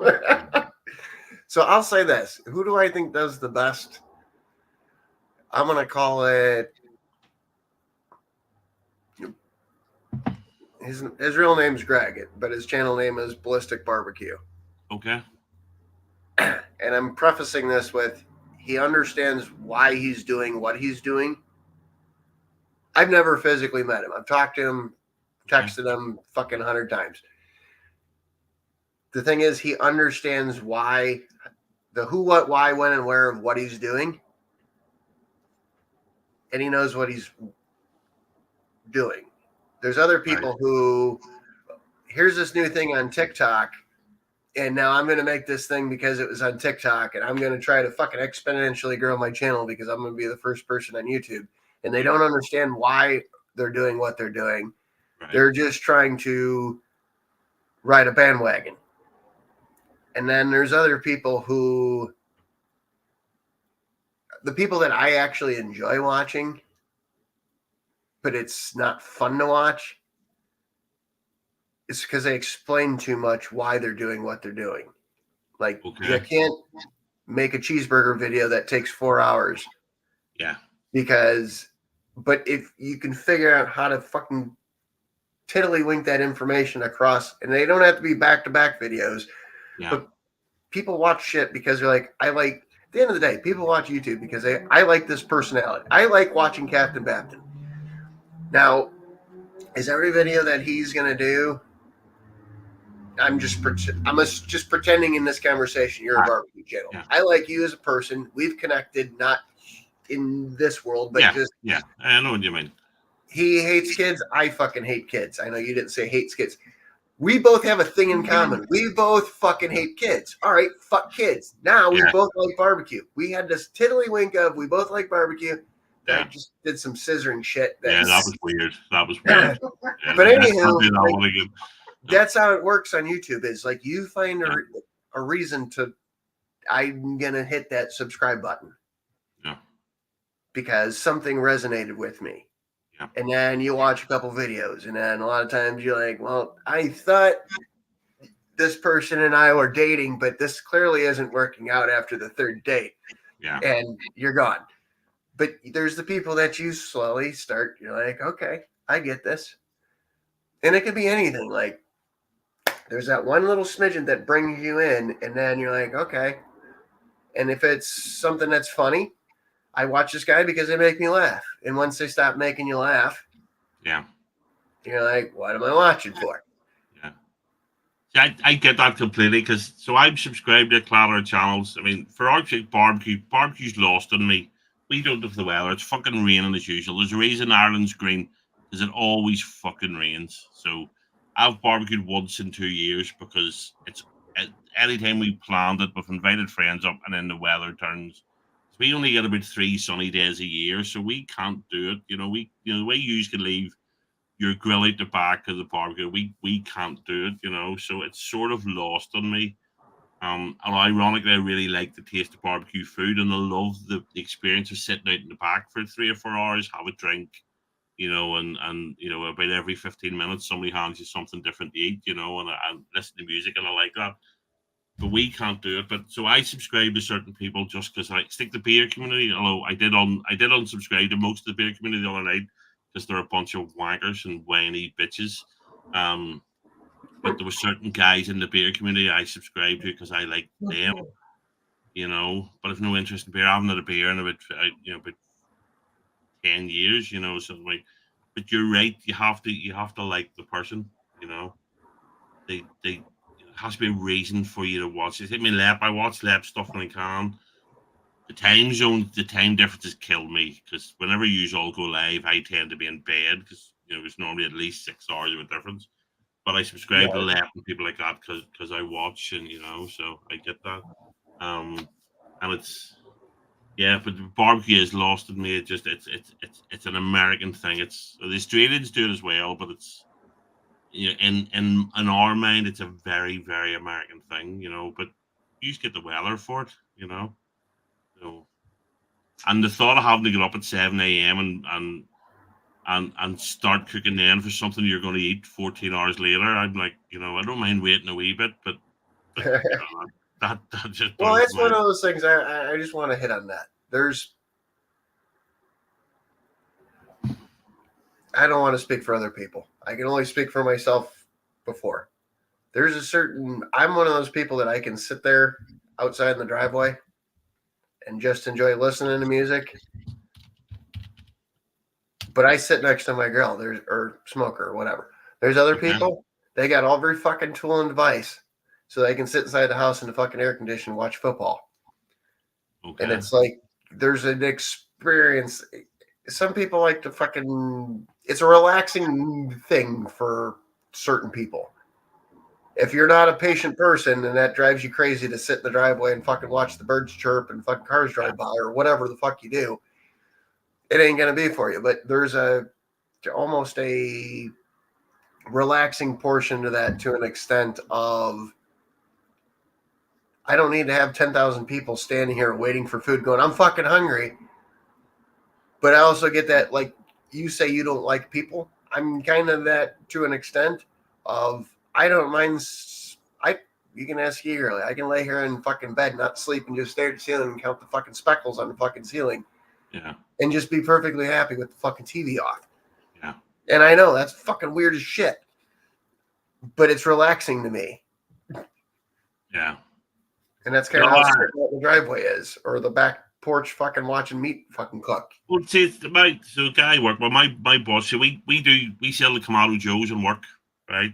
So I'll say this: who do I think does the best? I'm gonna call it. His real name's Greg, but his channel name is Ballistic Barbecue. Okay. And I'm prefacing this with he understands why he's doing what he's doing. I've never physically met him. I've talked to him, texted him fucking 100 times. the thing is, he understands why, the who, what, why, when, and where of what he's doing, and he knows what he's doing. There's other people who, here's this new thing on TikTok, and now I'm going to make this thing because it was on TikTok, and I'm going to try to fucking exponentially grow my channel because I'm going to be the first person on YouTube. And they don't understand why they're doing what they're doing. Right. They're just trying to ride a bandwagon. And then there's other people who, the people that I actually enjoy watching, but it's not fun to watch, it's because they explain too much why they're doing what they're doing. Like, you can't make a cheeseburger video that takes 4 hours. Yeah. But if you can figure out how to fucking tiddlywink that information across, and they don't have to be back-to-back videos, but people watch shit because they're like, at the end of the day, people watch YouTube because I like this personality. I like watching Captain Bapton. Now, is every video that he's going to do, I'm just pretending in this conversation you're a barbecue channel. Yeah. I like you as a person. We've connected, not in this world, but I know what you mean. He hates kids. I fucking hate kids. I know you didn't say hates kids. We both have a thing in common. We both fucking hate kids. All right, fuck kids. Now we both like barbecue. We had this tiddlywink of we both like barbecue. I just did some scissoring shit. That was weird. That was weird. But anywho, that's how it works on YouTube. Is like you find a reason to, I'm gonna hit that subscribe button. Yeah. Because something resonated with me. Yeah. And then you watch a couple videos, and then a lot of times you're like, well, I thought this person and I were dating, but this clearly isn't working out after the third date. Yeah. And you're gone. But there's the people that you slowly start, you're like, okay, I get this. And it could be anything. Like, there's that one little smidgen that brings you in, and then you're like, okay. And if it's something that's funny, I watch this guy because they make me laugh. And once they stop making you laugh, you're like, what am I watching for? Yeah. I get that completely because I'm subscribed to a lot of channels. I mean, for our sake, barbecue's lost on me. We don't have the weather. It's fucking raining as usual. There's a reason Ireland's green because it always fucking rains. So I've barbecued once in 2 years because it's anytime we planned it, we've invited friends up and then the weather turns. So we only get about 3 sunny days a year, so we can't do it. The way you can leave your grill out the back of the barbecue, we can't do it. So it's sort of lost on me. And ironically, I really like the taste of barbecue food, and I love the experience of sitting out in the back for 3 or 4 hours, have a drink, and about every 15 minutes somebody hands you something different to eat, and listen to music, and I like that. But we can't do it. But so I subscribe to certain people just because I stick the beer community. Although I did unsubscribe to most of the beer community the other night because they're a bunch of wankers and whiny bitches. But there were certain guys in the beer community I subscribed to because I like them, But I've no interest in beer. I haven't had a beer in about 10 years, So like, but you're right. You have to like the person, They it has to be a reason for you to watch it. I watch Lep stuff when I can. The time zone, the time differences kill me because whenever you all go live, I tend to be in bed because it's normally at least 6 hours of a difference. But I subscribe to Lep and people like that because I watch and so I get that. And it's but the barbecue is lost in me. It's an American thing. It's the Australians do it as well, but it's in our mind, it's a very, very American thing, but you just get the weather for it, So, and the thought of having to get up at 7 a.m. and start cooking then for something you're going to eat 14 hours later, I'm like, I don't mind waiting a wee bit, but that just well, that's one of those things I just want to hit on that. I don't want to speak for other people. I can only speak for myself before. I'm one of those people that I can sit there outside in the driveway and just enjoy listening to music. But I sit next to my grill, or smoker or whatever. There's other people, they got every fucking tool and device. so they can sit inside the house in the fucking air condition and watch football. Okay. And it's like there's an experience. Some people like to fucking. It's a relaxing thing for certain people. If you're not a patient person and that drives you crazy to sit in the driveway and fucking watch the birds chirp and fucking cars drive by or whatever the fuck you do, it ain't gonna be for you. But there's almost a relaxing portion to that to an extent of I don't need to have 10,000 people standing here waiting for food going, I'm fucking hungry. But I also get that, like you say, you don't like people. I'm kind of that to an extent of I don't mind. You can ask eagerly. I can lay here in fucking bed, not sleep, and just stare at the ceiling and count the fucking speckles on the fucking ceiling. Yeah. And just be perfectly happy with the fucking TV off. Yeah. And I know that's fucking weird as shit. But it's relaxing to me. Yeah. And that's kind of how the driveway is. Or the back porch fucking watching meat fucking cook. Well, see, so guy work. Well, my boss. So we sell the Kamado Joes and work, right?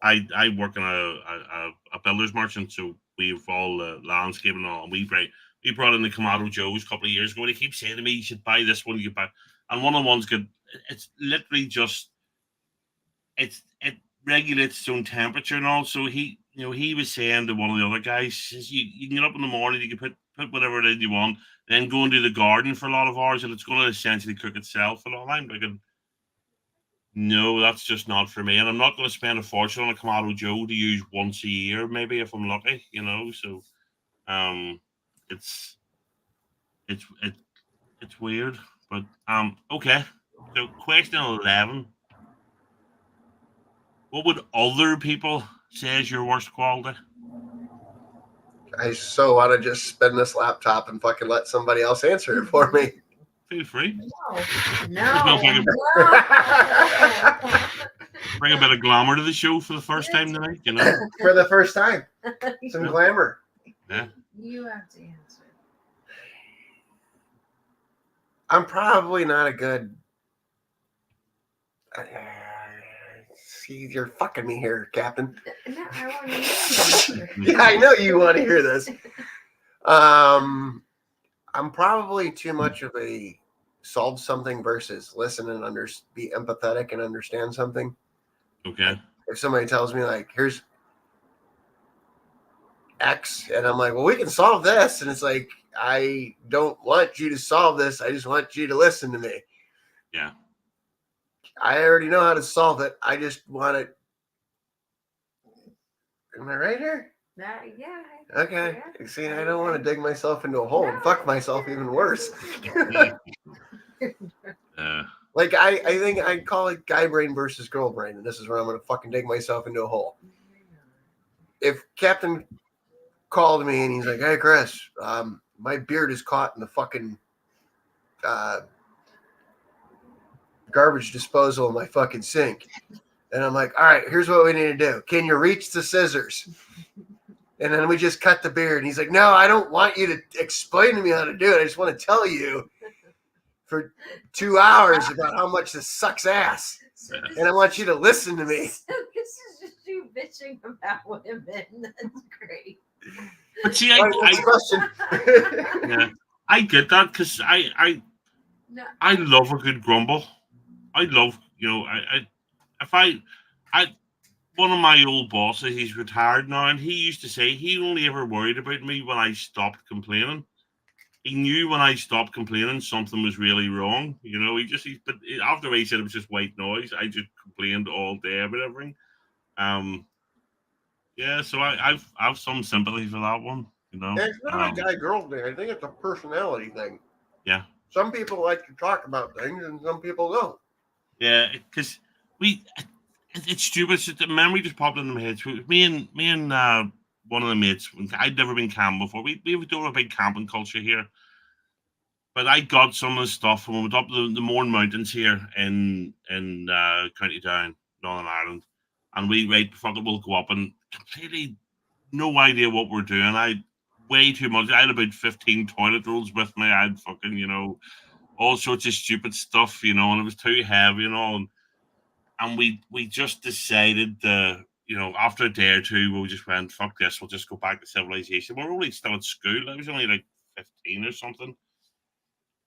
I work in a builder's merchant, so we've all landscaping and all. And we brought in the Kamado Joes a couple of years ago. And he keeps saying to me, "You should buy this one. You buy." And one of the ones good. It's literally just it regulates its own temperature and all. So he was saying to one of the other guys, says you can get up in the morning, you can put whatever it is you want, then go and do the garden for a lot of hours, and it's going to essentially cook itself and all. I'm thinking, no, that's just not for me, and I'm not going to spend a fortune on a Kamado Joe to use once a year, maybe if I'm lucky, So, it's weird, but okay. So, question 11. What would other people say is your worst quality? I so want to just spin this laptop and fucking let somebody else answer it for me. Feel free. No. Bring a bit of glamour to the show for the first time tonight, For the first time. Some glamour. Yeah. You have to answer. I'm probably not a good... See, you're fucking me here, Captain. No, I want to answer. Yeah, I know you want to hear this. I'm probably too much of a solve something versus listen and be empathetic and understand something. Okay. Like, if somebody tells me, like, here's X, and I'm like, well, we can solve this. And it's like, I don't want you to solve this. I just want you to listen to me. Yeah. I already know how to solve it. I just want it. Am I right here? Yeah. Okay. See, I don't want to dig myself into a hole and fuck myself even worse. Like, I think I'd call it guy brain versus girl brain, and this is where I'm going to fucking dig myself into a hole. If Captain called me and he's like, hey, Chris, my beard is caught in the fucking garbage disposal in my fucking sink. And I'm like, all right, here's what we need to do. Can you reach the scissors? And then we just cut the beard. And he's like, no, I don't want you to explain to me how to do it. I just want to tell you for 2 hours about how much this sucks ass. And I want you to listen to me. So this is just you bitching about women. That's great. But see, question. Yeah, I get that because I love a good grumble. I love, one of my old bosses, he's retired now, and he used to say he only ever worried about me when I stopped complaining. He knew when I stopped complaining, something was really wrong. But after he said it was just white noise, I just complained all day about everything. Yeah, so I've some sympathy for that one. It's not a guy-girl thing. I think it's a personality thing. Yeah. Some people like to talk about things, and some people don't. Yeah, because it's stupid. The memory just popped into my head. So me and one of the mates. I'd never been camping before. We do a big camping culture here. But I got some of the stuff when we went up the Mourne Mountains here in County Down, Northern Ireland, and we'll go up and completely no idea what we're doing. I way too much. I had about 15 toilet rolls with me. I had fucking all sorts of stupid stuff, and it was too heavy and all. And we just decided to after a day or two, we just went, fuck this, we'll just go back to civilization. We were only still at school. I was only like 15 or something.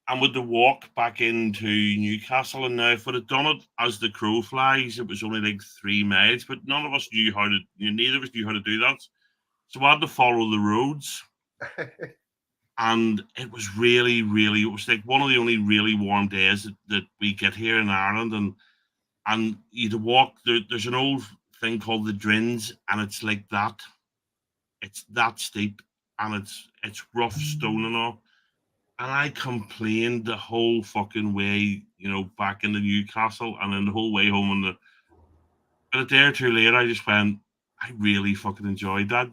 And with the walk back into Newcastle, and now if we'd have done it as the crow flies, it was only like 3 miles, but none of us knew how to, neither of us knew how to do that. So we had to follow the roads. And it was really, really, it was like one of the only really warm days that we get here in Ireland. And you'd walk, there's an old thing called the Drins, and it's like that. It's that steep, and it's rough stone and all. And I complained the whole fucking way, back into Newcastle, and then the whole way home. But a day or two later, I just went, I really fucking enjoyed that.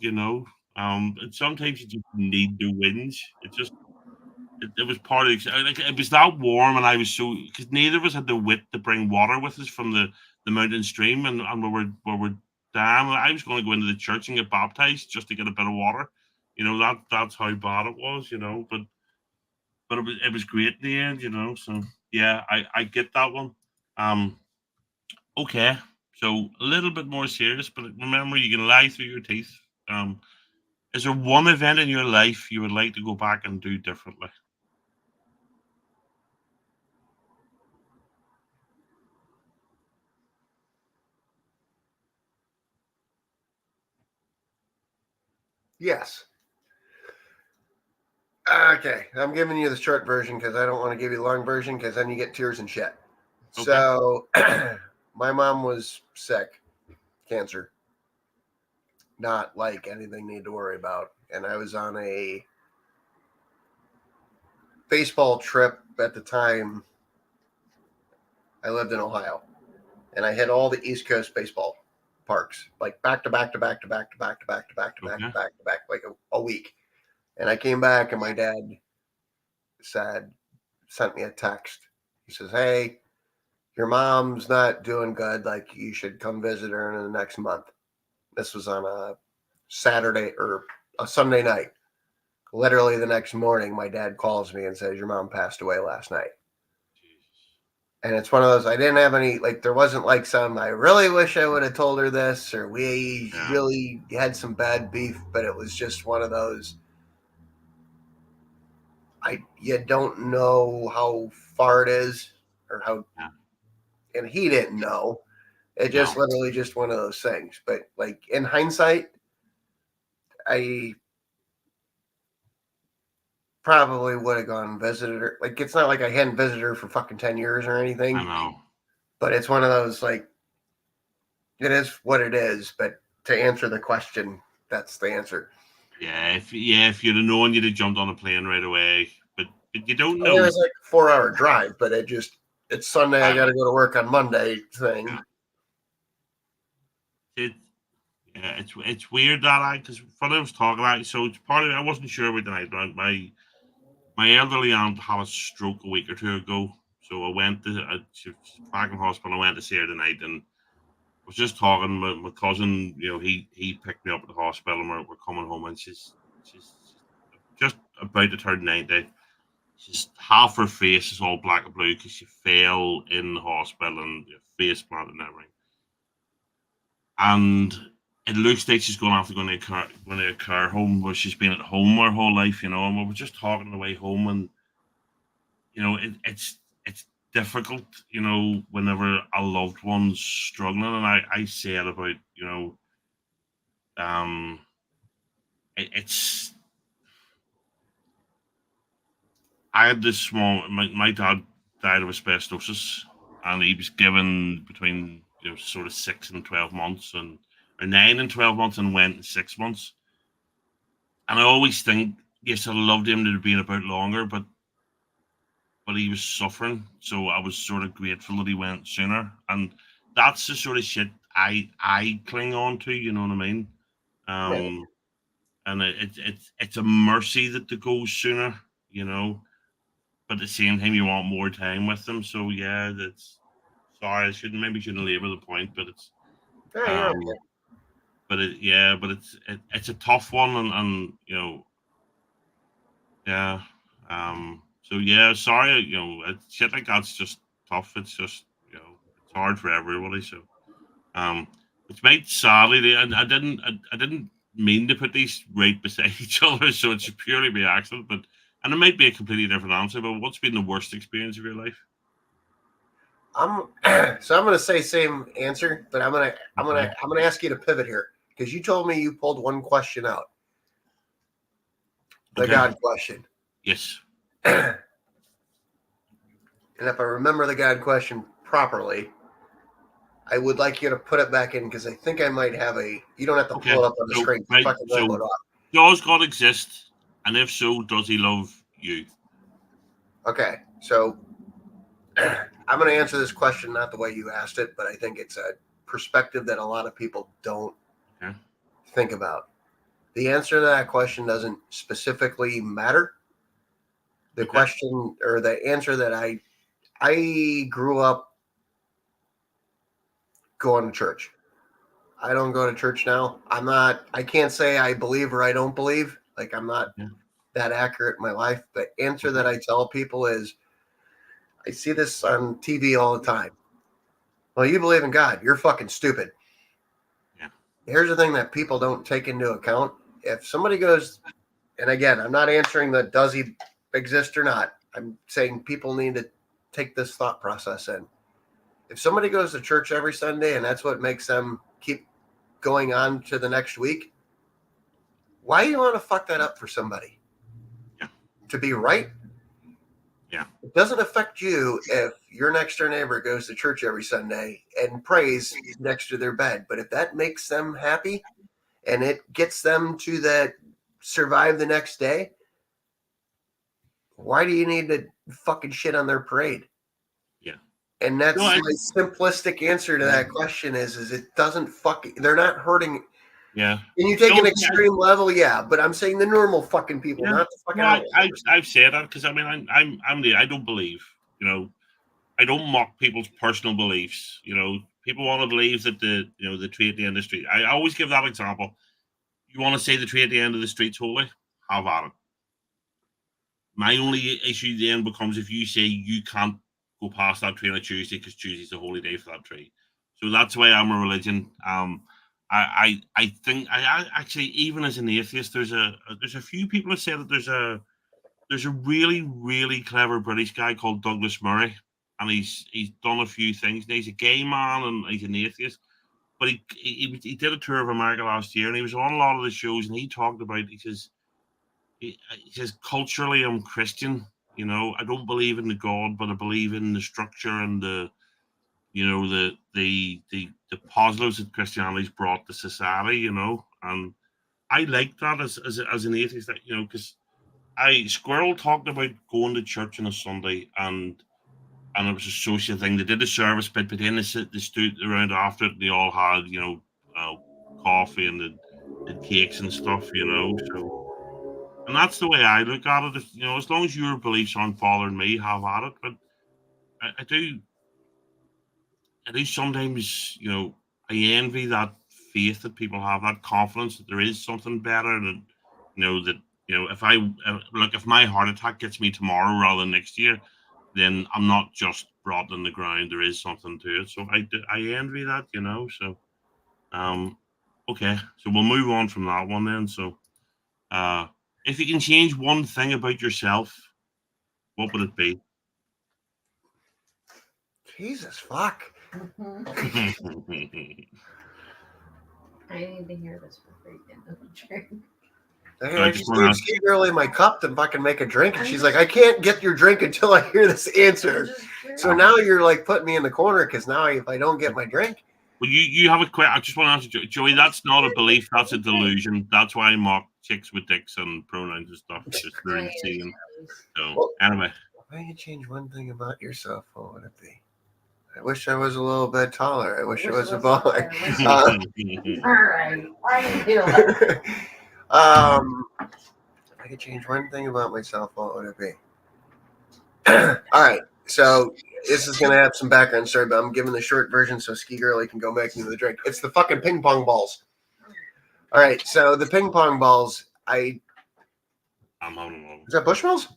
And sometimes you just need the whinge. It was part of like it was that warm, and I was so because neither of us had the wit to bring water with us from the mountain stream, and we were down. I was going to go into the church and get baptized just to get a bit of water. That's how bad it was. But it was great in the end. So yeah, I get that one. Um, okay, so a little bit more serious, but remember, you can lie through your teeth. Um, is there one event in your life you would like to go back and do differently? Yes. Okay, I'm giving you the short version because I don't want to give you the long version because then you get tears and shit. Okay. So, my mom was sick, cancer, not like anything you need to worry about. And I was on a baseball trip at the time. I lived in Ohio, and I hit all the East Coast baseball parks, like back to back to back to back to back to back to back to back to back to back, like a week. And I came back, and my dad sent me a text. He says, "Hey, your mom's not doing good. Like, you should come visit her in the next month." This was on a Saturday or a Sunday night. Literally the next morning, my dad calls me and says, "Your mom passed away last night." And it's one of those, I didn't have any, like, there wasn't like some, I really wish I would have told her this, or we really had some bad beef, but it was just one of those, you don't know how far it is or how, and he didn't know. It just literally just one of those things. But like in hindsight, I probably would have gone and visited her. Like, it's not like I hadn't visited her for fucking 10 years or anything. I know. But it's one of those, like, it is what it is. But to answer the question, that's the answer. Yeah, if you'd have known, you'd have jumped on a plane right away. But you don't know. It was like a 4-hour drive, but it's Sunday. I got to go to work on Monday thing. It's weird that because what I was talking about. So it's part of it. I wasn't sure about tonight. My elderly aunt had a stroke a week or two ago, so I went to she was back in hospital. I went to see her tonight, and I was just talking. My cousin, he picked me up at the hospital, and we're coming home, and she's just about to turn 90. She's half her face is all black and blue because she fell in the hospital and face planted and everything. And it looks like she's going to have to go into a care home where she's been at home her whole life, and we were just talking on the way home, and it's difficult, whenever a loved one's struggling, and I say it about, um, it's. I had this small. My dad died of asbestosis, and he was given between sort of 6 and 12 months, or 9 and 12 months, and went in 6 months. And I always think, yes, I loved him to have been about longer, but he was suffering, so I was sort of grateful that he went sooner. And that's the sort of shit I cling on to. You know what I mean? Right. And it's a mercy that they go sooner. But at the same time, you want more time with them. So yeah, that's sorry. I shouldn't labor the point, but it's Yeah, you're um, okay. but it's a tough one, and yeah. So yeah, sorry. Shit like that's just tough. It's just it's hard for everybody. So um, Which might sadly, I didn't mean to put these right beside each other, so it's purely by accident. But and it might be a completely different answer. But what's been the worst experience of your life? I'm gonna say same answer, but I'm gonna ask you to pivot here because you told me you pulled one question out, the God question. Yes. And if I remember the God question properly, I would like you to put it back in because I think I might have a. You don't have to pull it up on the screen. Right. Fucking So, it off. does God exist? And if so, does He love you? Okay, so I'm going to answer this question not the way you asked it, but I think it's a perspective that a lot of people don't think about. The answer to that question doesn't specifically matter. The question or the answer that I grew up going to church. I don't go to church now. I can't say I believe or I don't believe. Like I'm not that accurate in my life. The answer that I tell people is I see this on TV all the time. Well, you believe in God. You're fucking stupid. Yeah. Here's the thing that people don't take into account. If somebody goes, and again, I'm not answering the does he exist or not. I'm saying people need to take this thought process in. If somebody goes to church every Sunday and that's what makes them keep going on to the next week, why do you want to fuck that up for somebody? Yeah. To be right? Yeah. It doesn't affect you if your next door neighbor goes to church every Sunday and prays next to their bed. But if that makes them happy and it gets them to that survive the next day, why do you need to fucking shit on their parade? Yeah. And that's my simplistic answer to that question is it doesn't fucking, they're not hurting. Yeah. Can you take an extreme level? Yeah, but I'm saying the normal fucking people, not the fucking outliers. I've said that because I mean I don't believe, I don't mock people's personal beliefs. People want to believe that the tree at the end of the street. I always give that example. You want to say the tree at the end of the street's holy? Have at it. My only issue then becomes if you say you can't go past that tree on a Tuesday because Tuesday's a holy day for that tree. So that's why I'm a religion. I think I actually, even as an atheist, there's a few people have said that there's a really, really clever British guy called Douglas Murray, and he's done a few things. He's a gay man and he's an atheist, but he did a tour of America last year, and he was on a lot of the shows, and he talked about he says culturally I'm Christian. I don't believe in the God, but I believe in the structure and the positives that Christianity's brought to society. And I like that as an atheist, that because Squirrel talked about going to church on a Sunday, and it was a social thing. They did a service bit, but then they stood around after it, and they all had coffee and the cakes and stuff. So. And that's the way I look at it. As long as your beliefs aren't bothering me, have at it. But I do sometimes, I envy that faith that people have, that confidence that there is something better, that if my heart attack gets me tomorrow rather than next year, then I'm not just brought in the ground. There is something to it. So I envy that, So, okay. So we'll move on from that one then. So, if you can change one thing about yourself, what would it be? Jesus fuck. I need to hear this before you get another drink. I just gave Ski Girl in my cup to fucking make a drink, and she's like, I can't get your drink until I hear this answer. So now you're like putting me in the corner because now if I don't get my drink. Well, you have a question. I just want to answer, Joey. That's not a belief. That's a delusion. That's why I mock chicks with dicks and pronouns and stuff. Just they're insane. So anyway, if I could change one thing about yourself, what would it be? I wish I was a little bit taller. I wish it was a boy. All right, I feel it. If I could change one thing about myself, what would it be? All right, so this is gonna have some background story, but I'm giving the short version so Ski Girlie can go make me the drink. It's the fucking ping pong balls. All right, so the ping pong balls. I'm having one. Is that Bushmills?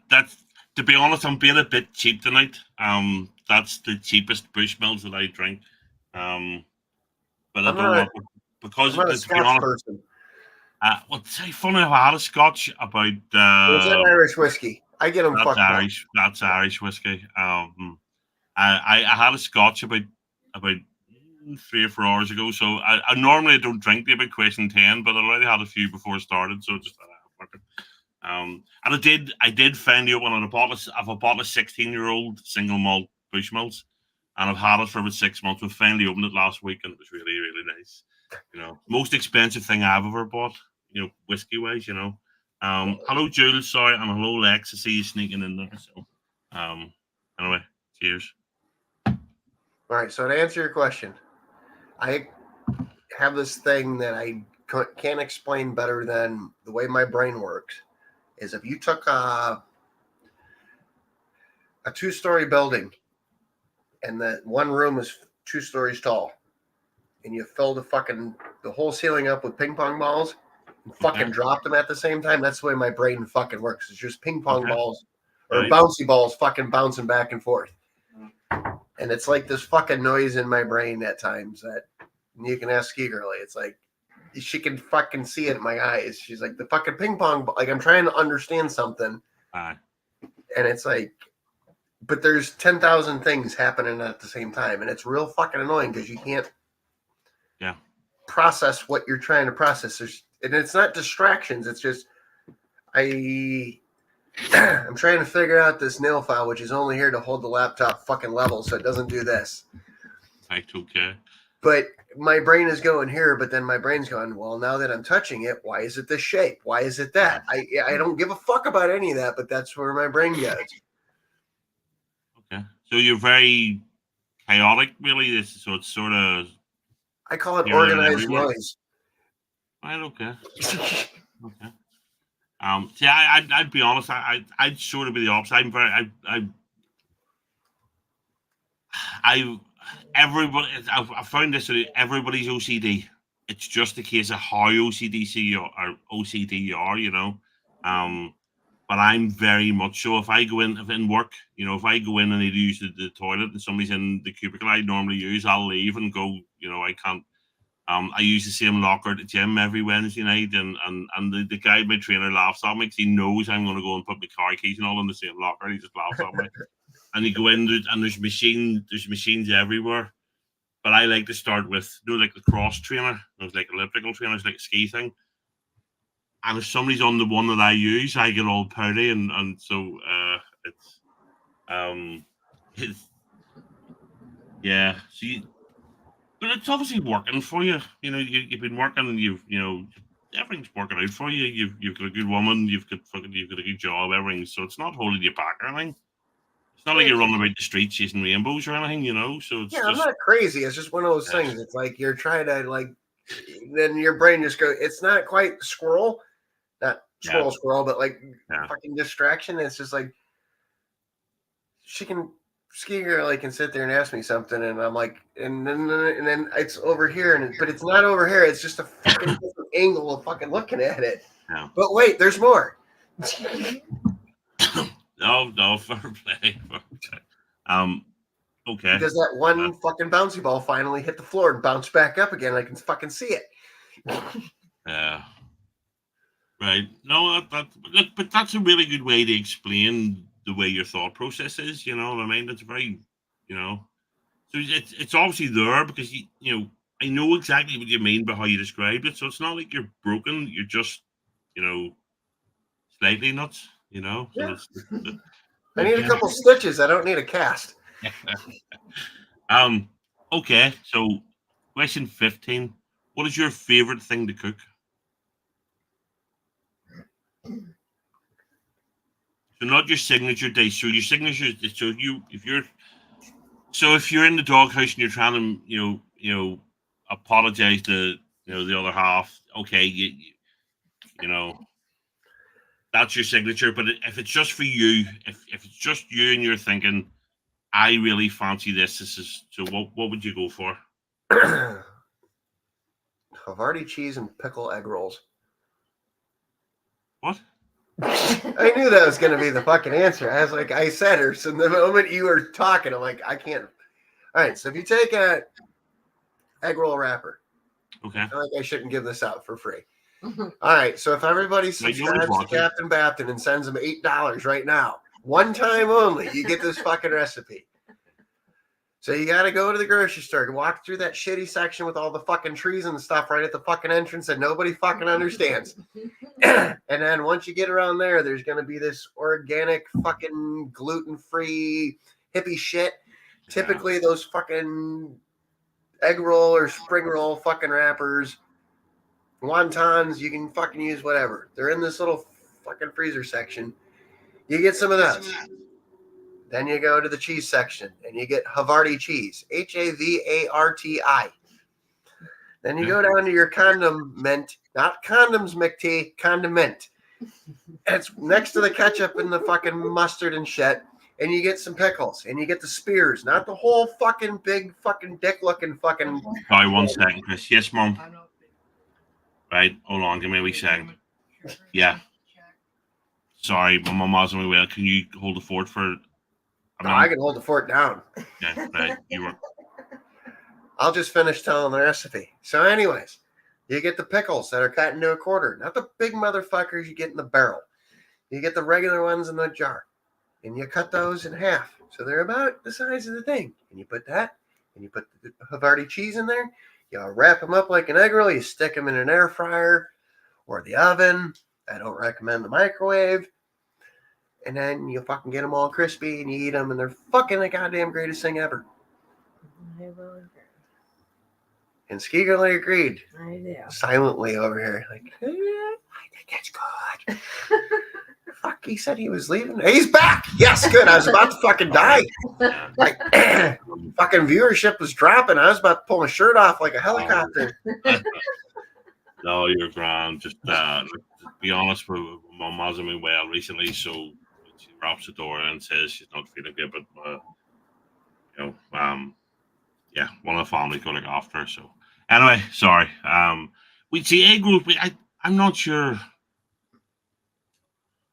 That's to be honest, I'm being a bit cheap tonight. That's the cheapest Bushmills that I drink. but I I'm don't not. know because I'm not a to be Scotch honest, person. well, say funny enough, I had a Scotch about Or is that Irish whiskey? I get them that's fucked up. Irish. That's Irish whiskey. I had a Scotch about 3 or 4 hours ago. So I normally don't drink the about question 10, but I already had a few before it started. So just fuck it. And I did finally open on a bottle. I've a bottle of 16-year-old single malt Bushmills, and I've had it for about 6 months. We finally opened it last week, and it was really really nice. Most expensive thing I've ever bought. Whiskey wise. Hello Jules, sorry, and hello Lex. I see you sneaking in there. So, anyway, cheers. All right. So to answer your question, I have this thing that I can't explain better than the way my brain works. Is if you took a 2-story building and that one room is 2 stories tall, and you fill the whole ceiling up with ping pong balls and fucking Okay. drop them at the same time. That's the way my brain fucking works. It's just ping pong Okay. balls or Right. bouncy balls fucking bouncing back and forth. And it's like this fucking noise in my brain at times that you can ask Ski Girlie. It's like she can fucking see it in my eyes. She's like, the fucking ping pong, like I'm trying to understand something. Aye. And it's like, but there's 10,000 things happening at the same time. And it's real fucking annoying because you can't process what you're trying to process. And it's not distractions. It's just, I'm trying to figure out this nail file, which is only here to hold the laptop fucking level so it doesn't do this. Right, okay. But my brain is going here, but then my brain's going, well, now that I'm touching it, why is it this shape? Why is it that? I don't give a fuck about any of that, but that's where my brain goes. Okay. So you're very chaotic, really. So it's sort of. I call it Here, there, and organized everywhere. noise. Right. Okay. Okay. See, I'd be honest. I'd sort of be the opposite. I'm very. I found this. Everybody's OCD. It's just a case of how OCD you are. But I'm very much so. If I go in work, if I go in and need to use the toilet and somebody's in the cubicle I normally use, I'll leave and go. I can't. I use the same locker at the gym every Wednesday night, and the guy, my trainer, laughs at me because he knows I'm going to go and put my car keys and all in the same locker. And he just laughs at me. And you go in and there's machines everywhere. But I like to start with like the cross trainer. There's like elliptical trainers, like a ski thing. And if somebody's on the one that I use, I get all pouty, and so it's yeah. So but it's obviously working for you. You've been working, and everything's working out for you. You've got a good woman. You've got a good job. Everything. So it's not holding you back or anything. It's not like you're running about the streets chasing rainbows or anything, So it's I'm not crazy. It's just one of those things. It's like you're trying to then your brain just goes. It's not quite squirrel, not squirrel, but fucking distraction. It's just like Ski Girlie can sit there and ask me something, and I'm like, and then it's over here, but it's not over here. It's just a fucking different angle of fucking looking at it. Yeah. But wait, there's more. No, fair play. Okay. Because that one fucking bouncy ball finally hit the floor and bounced back up again. I can fucking see it. Yeah. Right. No, but that's a really good way to explain the way your thought process is. You know what I mean? It's very, So it's obviously there because I know exactly what you mean by how you described it. So it's not like you're broken. You're just, slightly nuts. So yeah. I need a couple stitches. I don't need a cast. Okay. So, question 15. What is your favorite thing to cook? So not your signature dish. So your signature. If you're in the doghouse and you're trying to apologize to the other half. Okay, that's your signature. But if it's just for you, if it's just you and you're thinking, I really fancy this. This is so. What would you go for? Havarti cheese and pickle egg rolls. What? I knew that was going to be the fucking answer. I said her. So the moment you were talking, I'm like, I can't. All right. So if you take egg roll wrapper. Okay. I feel like I shouldn't give this out for free. All right, so if everybody subscribes to Captain Bapton and sends them $8 right now, one time only, you get this fucking recipe. So you got to go to the grocery store, walk through that shitty section with all the fucking trees and stuff right at the fucking entrance that nobody fucking understands. And then once you get around there, there's going to be this organic fucking gluten-free hippie shit. Yeah. Typically those fucking egg roll or spring roll fucking wrappers, wontons, you can fucking use whatever. They're in this little fucking freezer section. You get some of those. Then you go to the cheese section and you get Havarti cheese, Havarti. Then you go down to your condiment, not condoms, McT, condiment. It's next to the ketchup and the fucking mustard and shit. And you get some pickles and you get the spears, not the whole fucking big fucking dick looking fucking. Sorry, 1 second, Chris. Yes, Mom. Right, hold on, give me a wee second. Yeah. Sorry, my mum wasn't well. Can you hold the fort for? No, I can hold the fort down. Yeah, right. You were. I'll just finish telling the recipe. So, anyways, you get the pickles that are cut into a quarter, not the big motherfuckers you get in the barrel. You get the regular ones in the jar, and you cut those in half, so they're about the size of the thing. And you put that, and you put the Havarti cheese in there. You wrap them up like an egg roll. You stick them in an air fryer or the oven. I don't recommend the microwave. And then you fucking get them all crispy and you eat them, and they're fucking the goddamn greatest thing ever. I will agree. And Skeegerly agreed. I do. Silently over here. Like, I think it's good. Fuck, he said he was leaving. He's back. Yes, good. I was about to fucking die. Like, fucking viewership was dropping. I was about to pull my shirt off like a helicopter. No, you're grand. Just be honest, my mum hasn't been well recently, so she wraps the door and says she's not feeling good, but yeah, one of the family go look after her. So anyway, sorry. We see egg rolls. I'm not sure.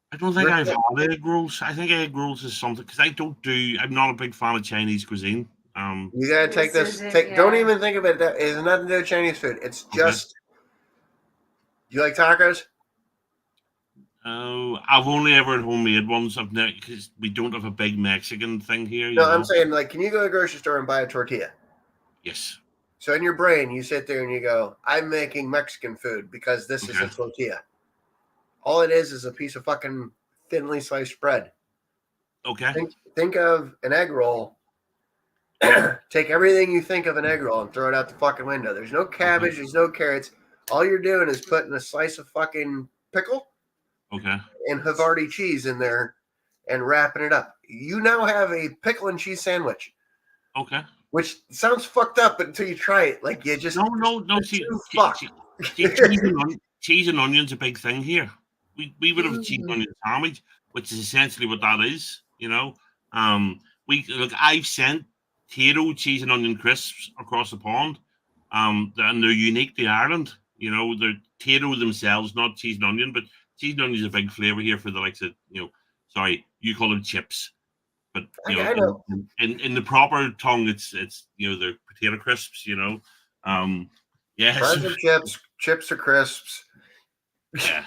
I don't think I've had egg rolls. I think egg rolls is something because I'm not a big fan of Chinese cuisine. You gotta take this. Don't even think of it. That is nothing to do with Chinese food. It's just. Do you like tacos? I've only ever had homemade ones. I've never because we don't have a big Mexican thing here. No, I'm saying like, can you go to the grocery store and buy a tortilla? Yes. So in your brain, you sit there and you go, "I'm making Mexican food because this is a tortilla." All it is a piece of fucking thinly sliced bread. Okay. Think of an egg roll. Take everything you think of an egg roll and throw it out the fucking window. There's no cabbage. There's no carrots. All you're doing is putting a slice of fucking pickle. Okay. And Havarti cheese in there and wrapping it up. You now have a pickle and cheese sandwich. Okay. Which sounds fucked up, but until you try it, like you just no. Cheese and onions a big thing here. We would have a cheese and onion sandwich, which is essentially what that is. You know, I've sent potato, cheese and onion crisps across the pond, and they're unique to Ireland. You know, they're potato themselves, not cheese and onion, but cheese and onion is a big flavor here for the likes of sorry, you call them chips. But in the proper tongue, it's they're potato crisps. Fries or chips or crisps. Yeah,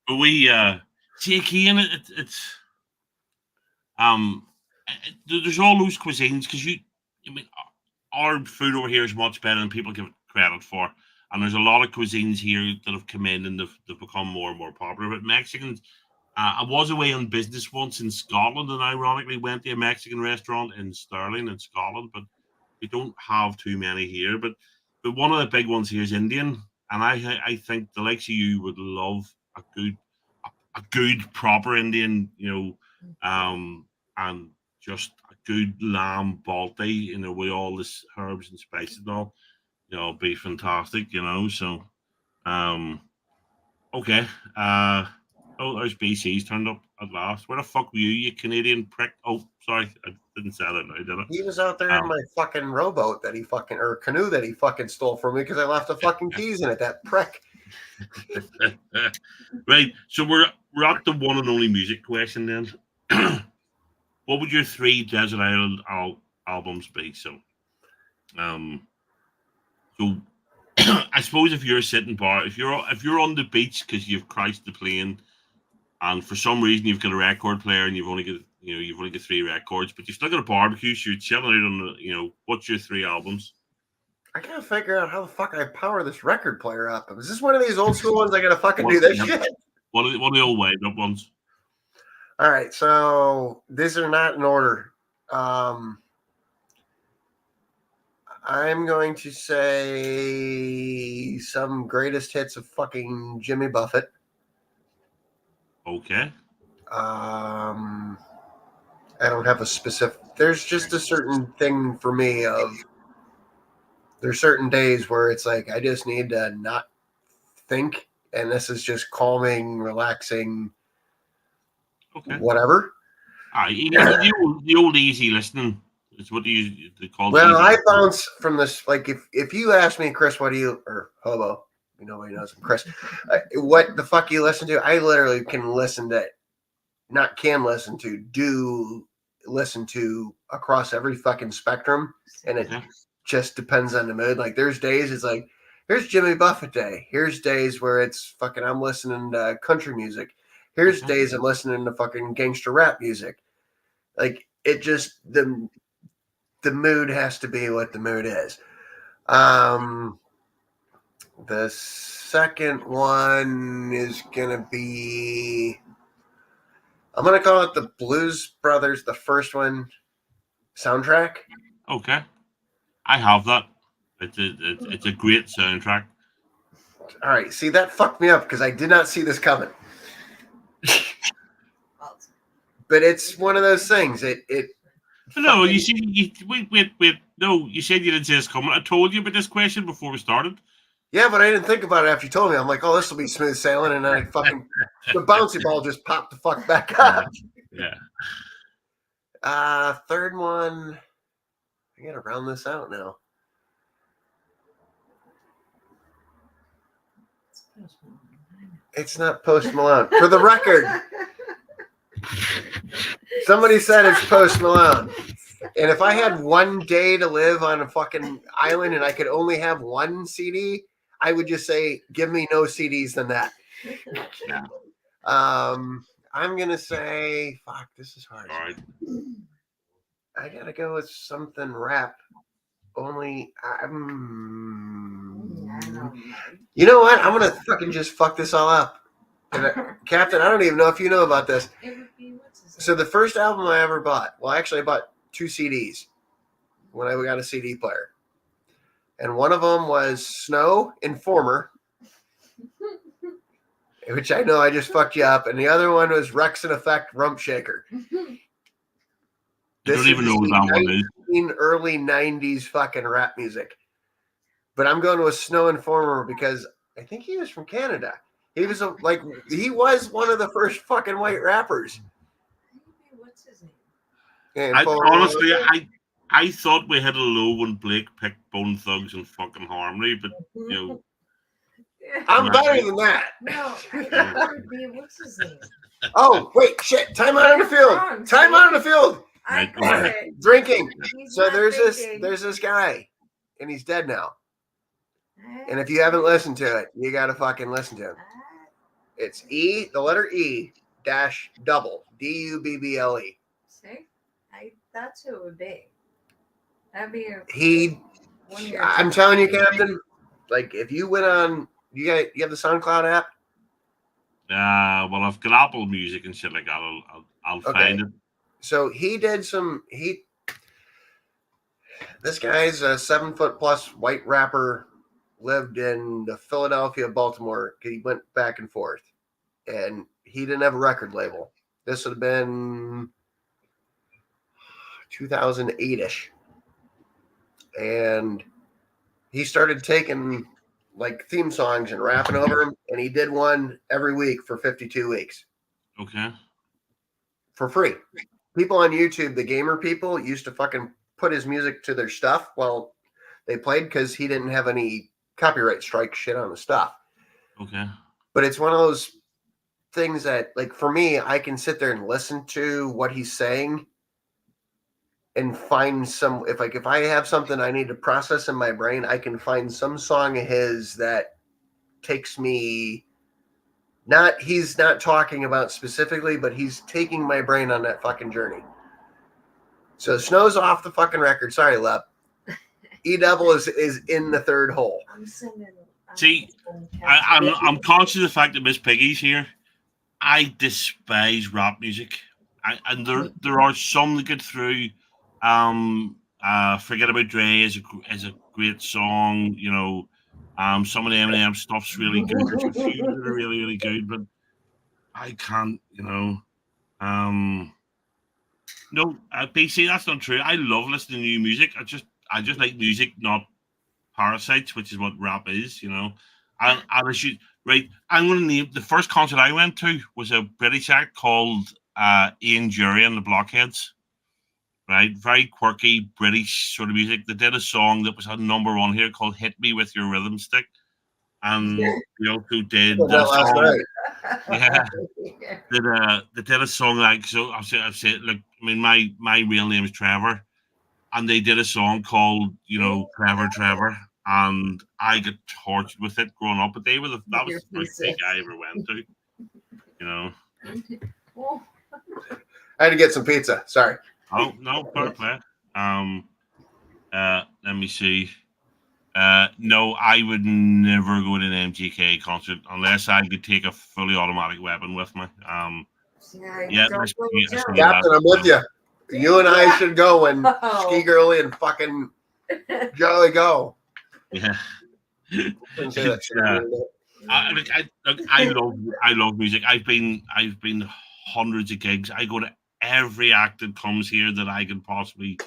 but we see again. It's there's all those cuisines because our food over here is much better than people give it credit for, and there's a lot of cuisines here that have come in and they've become more and more popular. But Mexicans. I was away on business once in Scotland and ironically went to a Mexican restaurant in Stirling in Scotland, but we don't have too many here. But one of the big ones here is Indian, and I think the likes of you would love a good proper Indian, and just a good lamb balti, with all this herbs and spices and all, it'd be fantastic, So, okay. Oh, there's BC's turned up at last. Where the fuck were you Canadian prick? Oh, sorry, I didn't say that now, did I? He was out there in my fucking rowboat that he fucking, or canoe that he fucking stole from me because I left the fucking keys in it, that prick. Right, so we're at the one and only music question then. What would your 3 Desert Island albums be? So, So I suppose if you're sitting bar, if you're on the beach because you've crashed the plane, and for some reason you've got a record player and you've only got 3 records, but you've still got a barbecue, so you're chilling out on the, what's your 3 albums? I gotta figure out how the fuck I power this record player up. Is this one of these old school ones? I gotta fucking do this shit. One of the old wind up ones. All right, so these are not in order. I'm going to say some greatest hits of fucking Jimmy Buffett. Okay. I don't have a specific. There's just a certain thing for me of. There's certain days where it's like I just need to not think, and this is just calming, relaxing. Okay. Whatever. The old easy listening. It's what they call. Well, I bounce from this. Like if you ask me, Chris, what do you or Hobo? Nobody knows I'm Chris. What the fuck you listen to? I literally can listen to, not can listen to, do listen to across every fucking spectrum, and it just depends on the mood. Like there's days it's like, here's Jimmy Buffett day. Here's days where it's fucking I'm listening to country music. Here's days I'm listening to fucking gangster rap music. Like it just the mood has to be what the mood is. The second one is gonna be, I'm gonna call it the Blues Brothers, the first one soundtrack. Okay, I have that. It's a great soundtrack. All right, see that fucked me up because I did not see this coming. But it's one of those things. No, you see, wait. No, you said you didn't see this coming. I told you about this question before we started. Yeah, but I didn't think about it after you told me. I'm like, oh, this will be smooth sailing, and then I fucking the bouncy ball just popped the fuck back up. Yeah. Third one, I gotta round this out now. It's not Post Malone. For the record, somebody said it's Post Malone. And if I had one day to live on a fucking island and I could only have one CD, I would just say, give me no CDs than that. Yeah. I'm gonna say, fuck, this is hard. All right. I gotta go with something rap. Only you know what? I'm gonna fucking just fuck this all up. Captain, I don't even know if you know about this. So the first album I ever bought, well, actually I bought 2 CDs when I got a CD player. And one of them was Snow Informer, which I know I just fucked you up. And the other one was Rex and Effect Rump Shaker. I don't even know what that one is. Early 90s fucking rap music. But I'm going to a Snow Informer because I think he was from Canada. He was he was one of the first fucking white rappers. What's his name? Honestly, I thought we had a low when Blake picked Bone Thugs and fucking Harmony, but I'm better than that. No, what's his name? Oh wait, shit! Time out on the field. Time out on the field. I got it. Drinking. He's So not there's thinking. this guy, and he's dead now. And if you haven't listened to it, you gotta fucking listen to him. It's the letter E dash double Dubble. See, that's who it would be. That'd be I'm telling you, Captain. Like if you went on, you have the SoundCloud app. Well, I've got Apple Music and shit like that. I'll find it. So he did some. This guy's a 7-foot+ white rapper. Lived in the Philadelphia, Baltimore. He went back and forth, and he didn't have a record label. This would have been 2008ish, and he started taking like theme songs and rapping over them, and he did one every week for 52 weeks. Okay. For free. People on YouTube, the gamer people, used to fucking put his music to their stuff while they played because he didn't have any copyright strike shit on the stuff. Okay. But it's one of those things that, like, for me, I can sit there and listen to what he's saying and find some. If I have something I need to process in my brain, I can find some song of his that takes me. He's not talking about specifically, but he's taking my brain on that fucking journey. So Snow's off the fucking record. Sorry, Lep. E-Devil is in the third hole. See, I'm conscious of the fact that Miss Piggy's here. I despise rap music, and there are some that get through. Forget About Dre is a great song. You know, some of the Eminem stuff's really good. There's a few that are really really good, but I can't. You know, no, PC. That's not true. I love listening to new music. I just like music, not parasites, which is what rap is. You know, and I should right. I'm going to name the first concert I went to was a British act called Ian Jury and the Blockheads. Right, very quirky British sort of music. They did a song that was at number one here called "Hit Me with Your Rhythm Stick," and they also did that last night. Yeah, they did a song like so. I've said like I mean my real name is Trevor, and they did a song called Clever Trevor, and I got tortured with it growing up. But that was the first gig I ever went to. You know. I had to get some pizza. Sorry. Oh no, fair play. Let me see. No, I would never go to an MGK concert unless I could take a fully automatic weapon with me. Yeah, Captain, I'm with you. You and I should go and Ski Girly and fucking Jolly go. Yeah. I love music. I've been hundreds of gigs. I go to every act that comes here that I can possibly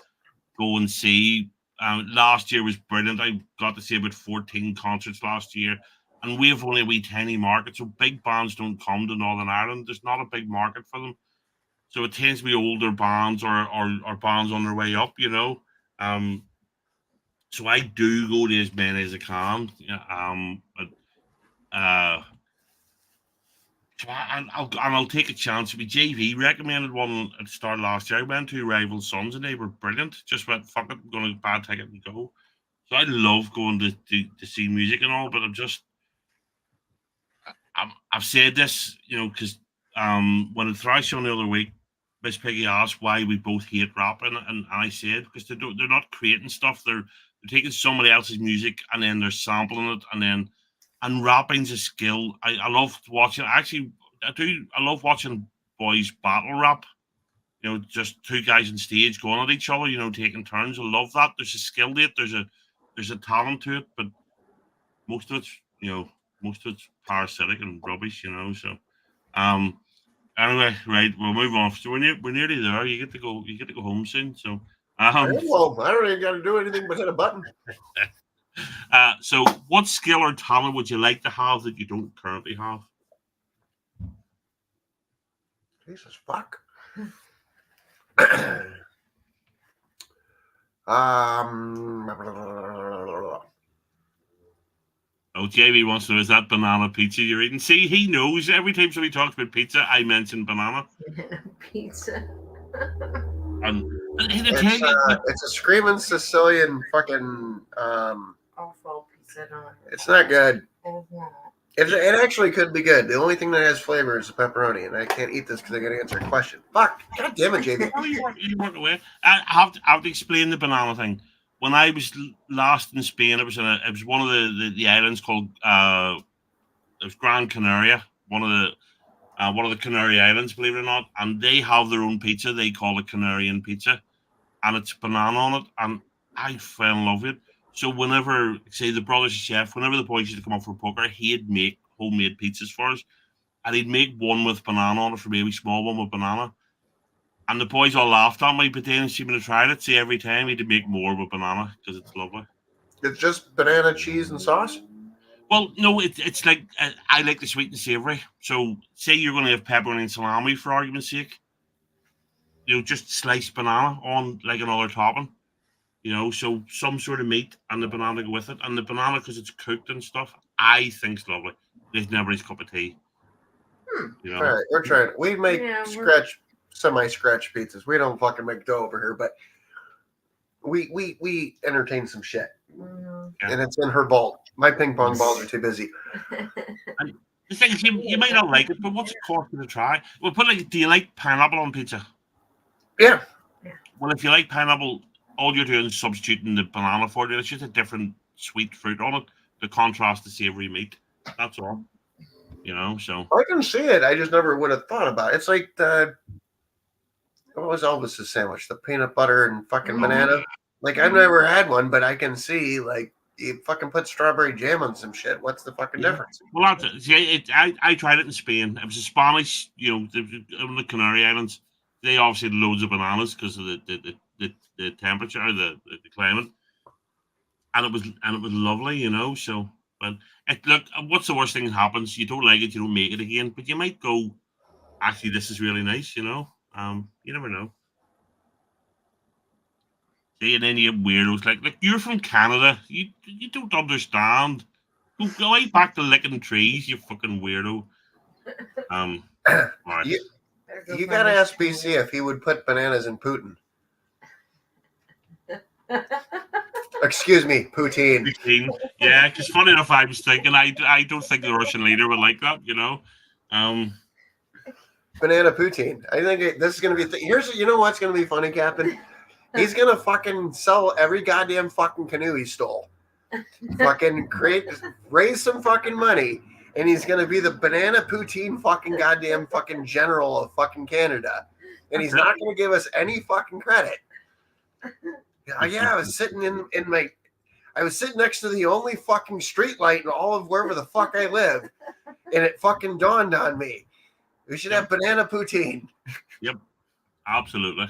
go and see. Last year was brilliant. I got to see about 14 concerts last year, and we have only a wee tiny market, so big bands don't come to Northern Ireland. There's not a big market for them, so it tends to be older bands or bands on their way up. So I do go to as many as I can. But I'll take a chance. JV recommended one at the start of last year. I went to Rival Sons and they were brilliant. Just went, fuck it, I'm going to buy a ticket and go. So I love going to see music and all, but I've said this, because when the Thrash on the other week, Miss Piggy asked why we both hate rap, and I said because they're not creating stuff. They're taking somebody else's music and then they're sampling it, and rapping's a skill. I love watching. Actually, I love watching boys battle rap. Just two guys on stage going at each other. Taking turns. I love that. There's a skill to it. There's a talent to it, but most of it's parasitic and rubbish. So anyway, right, we'll move on. So we're nearly there. You get to go home soon. So well, I don't even got to do anything but hit a button. So what skill or talent would you like to have that you don't currently have? Jesus fuck. Oh, JB wants to know, is that banana pizza you're eating? See, he knows. Every time somebody talks about pizza, I mention banana. Pizza. And it's a screaming Sicilian fucking awful pizza. It's not good. It's not. It actually could be good. The only thing that has flavor is the pepperoni, and I can't eat this because I got to answer a question. Fuck! God damn it, JB. You work away. I have to explain the banana thing. When I was last in Spain, it was one of the islands called it was Gran Canaria, one of the Canary Islands, believe it or not, and they have their own pizza. They call it Canarian pizza, and it's banana on it, and I fell in love with it. So whenever, say, the brother's a chef, whenever the boys used to come up for poker, he'd make homemade pizzas for us, and he'd make one with banana on it for me, a small one with banana. And the boys all laughed at me, but then when I tried it, see, every time he'd make more with banana because it's lovely. It's just banana, cheese, and sauce? Well, no, it's like, I like the sweet and savoury. So, say you're going to have pepperoni and salami for argument's sake. Just slice banana on like another topping. So some sort of meat and the banana go with it. And the banana, because it's cooked and stuff, I think's lovely. It's never his cup of tea. All right, we're trying. We make semi-scratch pizzas. We don't fucking make dough over here, but we entertain some shit, Mhm. Yeah. and it's in her bowl. My ping pong balls are too busy. And the thing is, you might not like it, but what's it costing to try? Well, put like, do you like pineapple on pizza? Yeah, Well, if you like pineapple, all you're doing is substituting the banana for it. It's just a different sweet fruit on it to contrast the savory meat. That's all. So I can see it. I just never would have thought about it. It's like what was Elvis's sandwich? The peanut butter and fucking banana. Like I've never had one, but I can see like you fucking put strawberry jam on some shit. What's the fucking yeah. difference? Well, that's it. See, I tried it in Spain. It was a Spanish, on the Canary Islands. They obviously had loads of bananas because of the temperature, the climate, and it was lovely, So, but look, what's the worst thing that happens? You don't like it, you don't make it again, but you might go. Actually, this is really nice, You never know. See, and then you get weirdos like you're from Canada. You don't understand. Go right back to licking trees, you fucking weirdo. All right. You, you gotta ask BC if he would put bananas in Putin. Excuse me, poutine. Yeah, because funny enough, I was thinking I don't think the Russian leader would like that, Banana poutine. I think this is gonna be. You know what's gonna be funny, Captain? He's gonna fucking sell every goddamn fucking canoe he stole. Fucking raise some fucking money, and he's gonna be the banana poutine fucking goddamn fucking general of fucking Canada, and he's not gonna give us any fucking credit. Yeah, I was sitting I was sitting next to the only fucking street light in all of wherever the fuck I live, and it fucking dawned on me. We should have banana poutine. Yep, absolutely.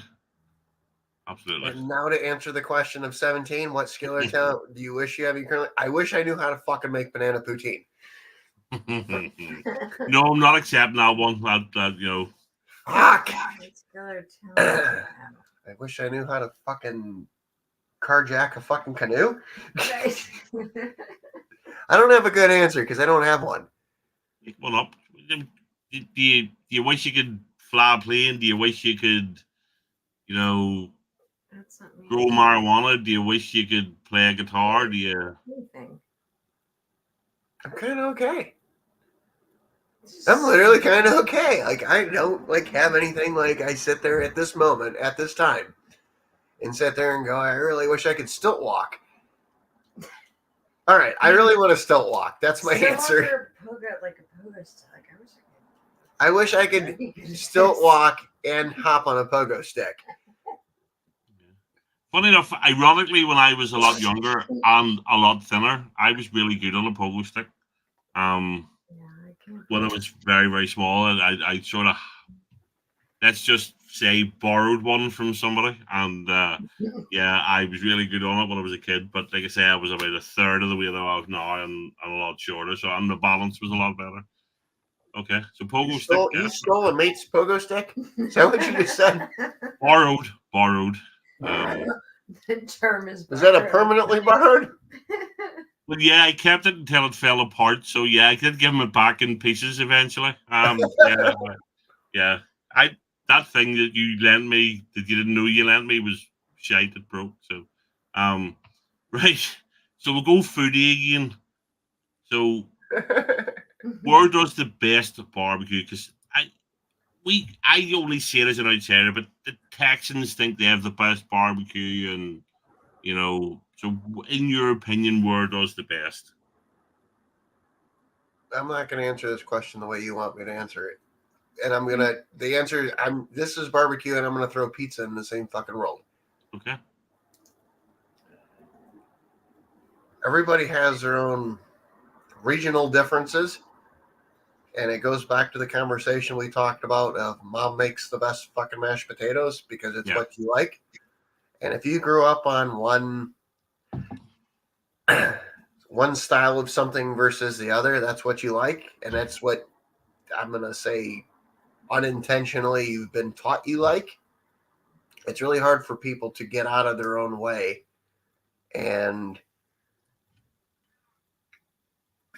And now to answer the question of 17, what skill or talent do you wish you have currently? I wish I knew how to fucking make banana poutine. No, I'm not accepting that one. Fuck. Skill or talent. I wish I knew how to fucking carjack a fucking canoe. I don't have a good answer because I don't have one. Pick one up. Do you wish you could fly a plane? Do you wish you could, grow marijuana? Do you wish you could play a guitar? Do you? Anything. I'm kind of okay. I'm literally kind of okay. Like I don't have anything. Like I sit there at this moment, at this time, and sit there and go, I really wish I could stilt walk. All right, I really want to stilt walk. That's my answer. Like a pogo stick. I wish I could stilt walk and hop on a pogo stick. Funny enough, ironically, when I was a lot younger and a lot thinner, I was really good on a pogo stick. When I was very, very small, I sort of, let's just say, borrowed one from somebody, and I was really good on it when I was a kid. But like I say, I was about a third of the way that I was now, and a lot shorter, and the balance was a lot better. Okay, so pogo stick. You stole a mate's pogo stick? Is that what you just said? Borrowed. The term is. Is that a permanently borrowed? Well, yeah, I kept it until it fell apart. So yeah, I did give him it back in pieces eventually. Yeah. That thing that you lent me that you didn't know you lent me was shite. It broke. So, right. So we'll go foodie again. So, where does the best barbecue? Because I only see it as an outsider, but the Texans think they have the best barbecue, and So, in your opinion, where does the best? I'm not going to answer this question the way you want me to answer it, and this is barbecue, and I'm going to throw pizza in the same fucking roll. Okay. Everybody has their own regional differences. And it goes back to the conversation we talked about of mom makes the best fucking mashed potatoes because it's what you like. And if you grew up on one style of something versus the other, that's what you like. And that's what I'm going to say unintentionally you've been taught you like. It's really hard for people to get out of their own way and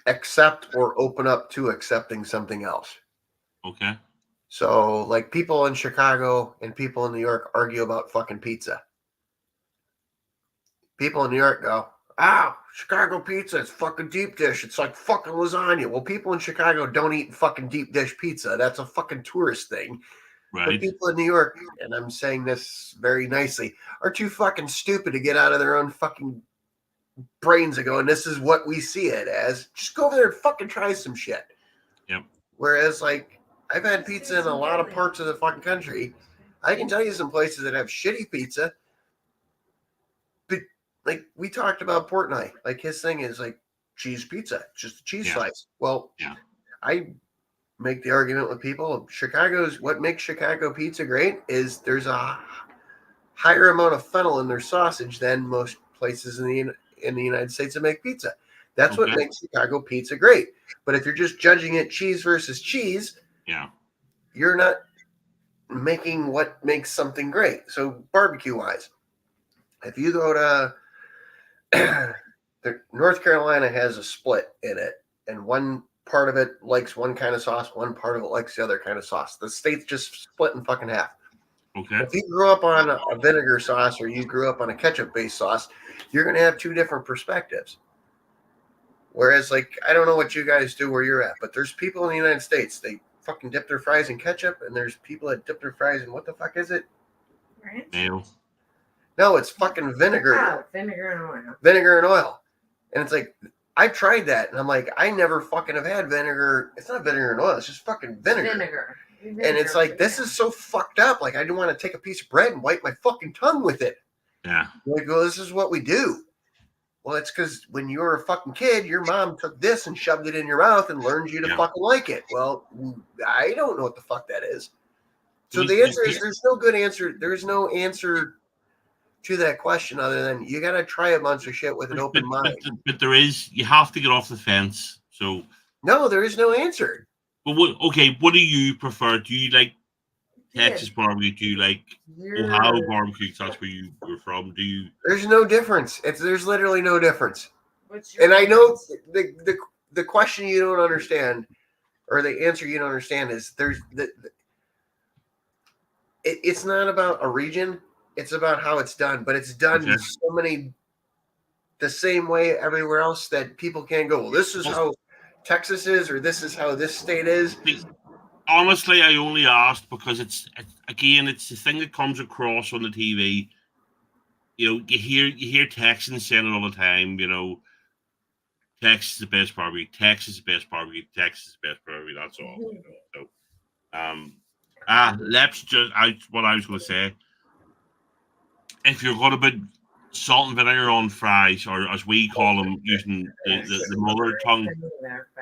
accept or open up to accepting something else. Okay. So, like, people in Chicago and people in New York argue about fucking pizza. people in New York go, "Oh, Chicago pizza, it's fucking deep dish. It's like fucking lasagna." Well, people in Chicago don't eat fucking deep dish pizza. That's a fucking tourist thing. But Right. people in New York, and I'm saying this very nicely, are too fucking stupid to get out of their own fucking brains and go, and this is what we see it as. Just go over there and fucking try some shit. Yep. Whereas, like, I've had pizza in a lot of parts of the fucking country. I can tell you some places that have shitty pizza. But, like, we talked about Portnoy. Like, his thing is, like, cheese pizza. It's just a cheese slice. Well, I make the argument with people. What makes Chicago pizza great is there's a higher amount of fennel in their sausage than most places in the United States that make pizza. That's what makes Chicago pizza great. But if you're just judging it cheese versus cheese, you're not making what makes something great. So barbecue wise, if you go to North Carolina has a split in it, and one part of it likes one kind of sauce, one part of it likes the other kind of sauce. The state's just split in fucking half. Okay. If you grew up on a vinegar sauce or you grew up on a ketchup-based sauce, you're going to have two different perspectives. Whereas, like, I don't know what you guys do where you're at, but there's people in the United States, they fucking dip their fries in ketchup, and there's people that dip their fries in, what the fuck is it? Mayo. No, it's fucking vinegar. Oh, vinegar and oil. Vinegar and oil. And it's like, I've tried that, and I'm like, I never fucking have had vinegar. It's not vinegar and oil, it's just fucking vinegar. And it's like, this is so fucked up. Like, I don't want to take a piece of bread and wipe my fucking tongue with it. Yeah. Like, well, this is what we do. Well, it's because when you were a fucking kid, your mom took this and shoved it in your mouth and learned you to fucking like it. Well, I don't know what the fuck that is. So the answer is there's no good answer. There's no answer to that question other than you got to try a bunch of shit with an open mind. But there is, you have to get off the fence. So no, there is no answer. But what do you prefer? Do you like Texas barbecue? Do you like Ohio barbecue? That's where you were from. Do you? There's no difference. There's literally no difference. And I know the question you don't understand, or the answer you don't understand is it's not about a region. It's about how it's done, but it's done the same way everywhere else that people can't go, well, this is how Texas is, or this is how this state is. Honestly, I only asked because it's the thing that comes across on the TV. You know, you hear Texans saying it all the time. You know, Texas is the best barbecue. Texas is the best barbecue. Texas is the best barbecue. That's all. So, let's just. What I was going to say. If you're going to put salt and vinegar on fries, or as we call them, using the mother tongue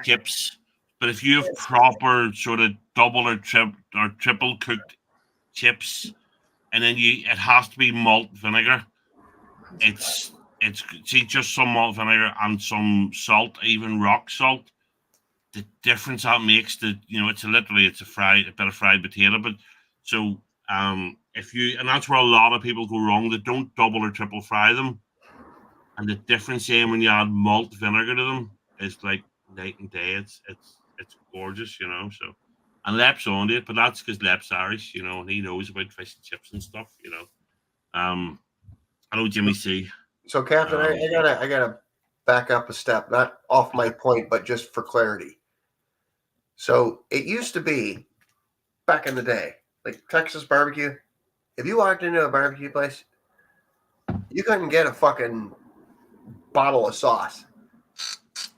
chips, but if you have proper sort of double or triple cooked chips, and then it has to be malt vinegar. It's just some malt vinegar and some salt, even rock salt. The difference that makes it's a bit of fried potato, but so. And that's where a lot of people go wrong. They don't double or triple fry them, and the difference in when you add malt vinegar to them is like night and day. It's gorgeous, you know. So, and Lep's on it, but that's because Lep's Irish, you know, and he knows about fish and chips and stuff, you know. I know Jimmy C. So, Captain, I gotta back up a step, not off my point, but just for clarity. So it used to be back in the day. Like Texas barbecue, if you walked into a barbecue place, you couldn't get a fucking bottle of sauce.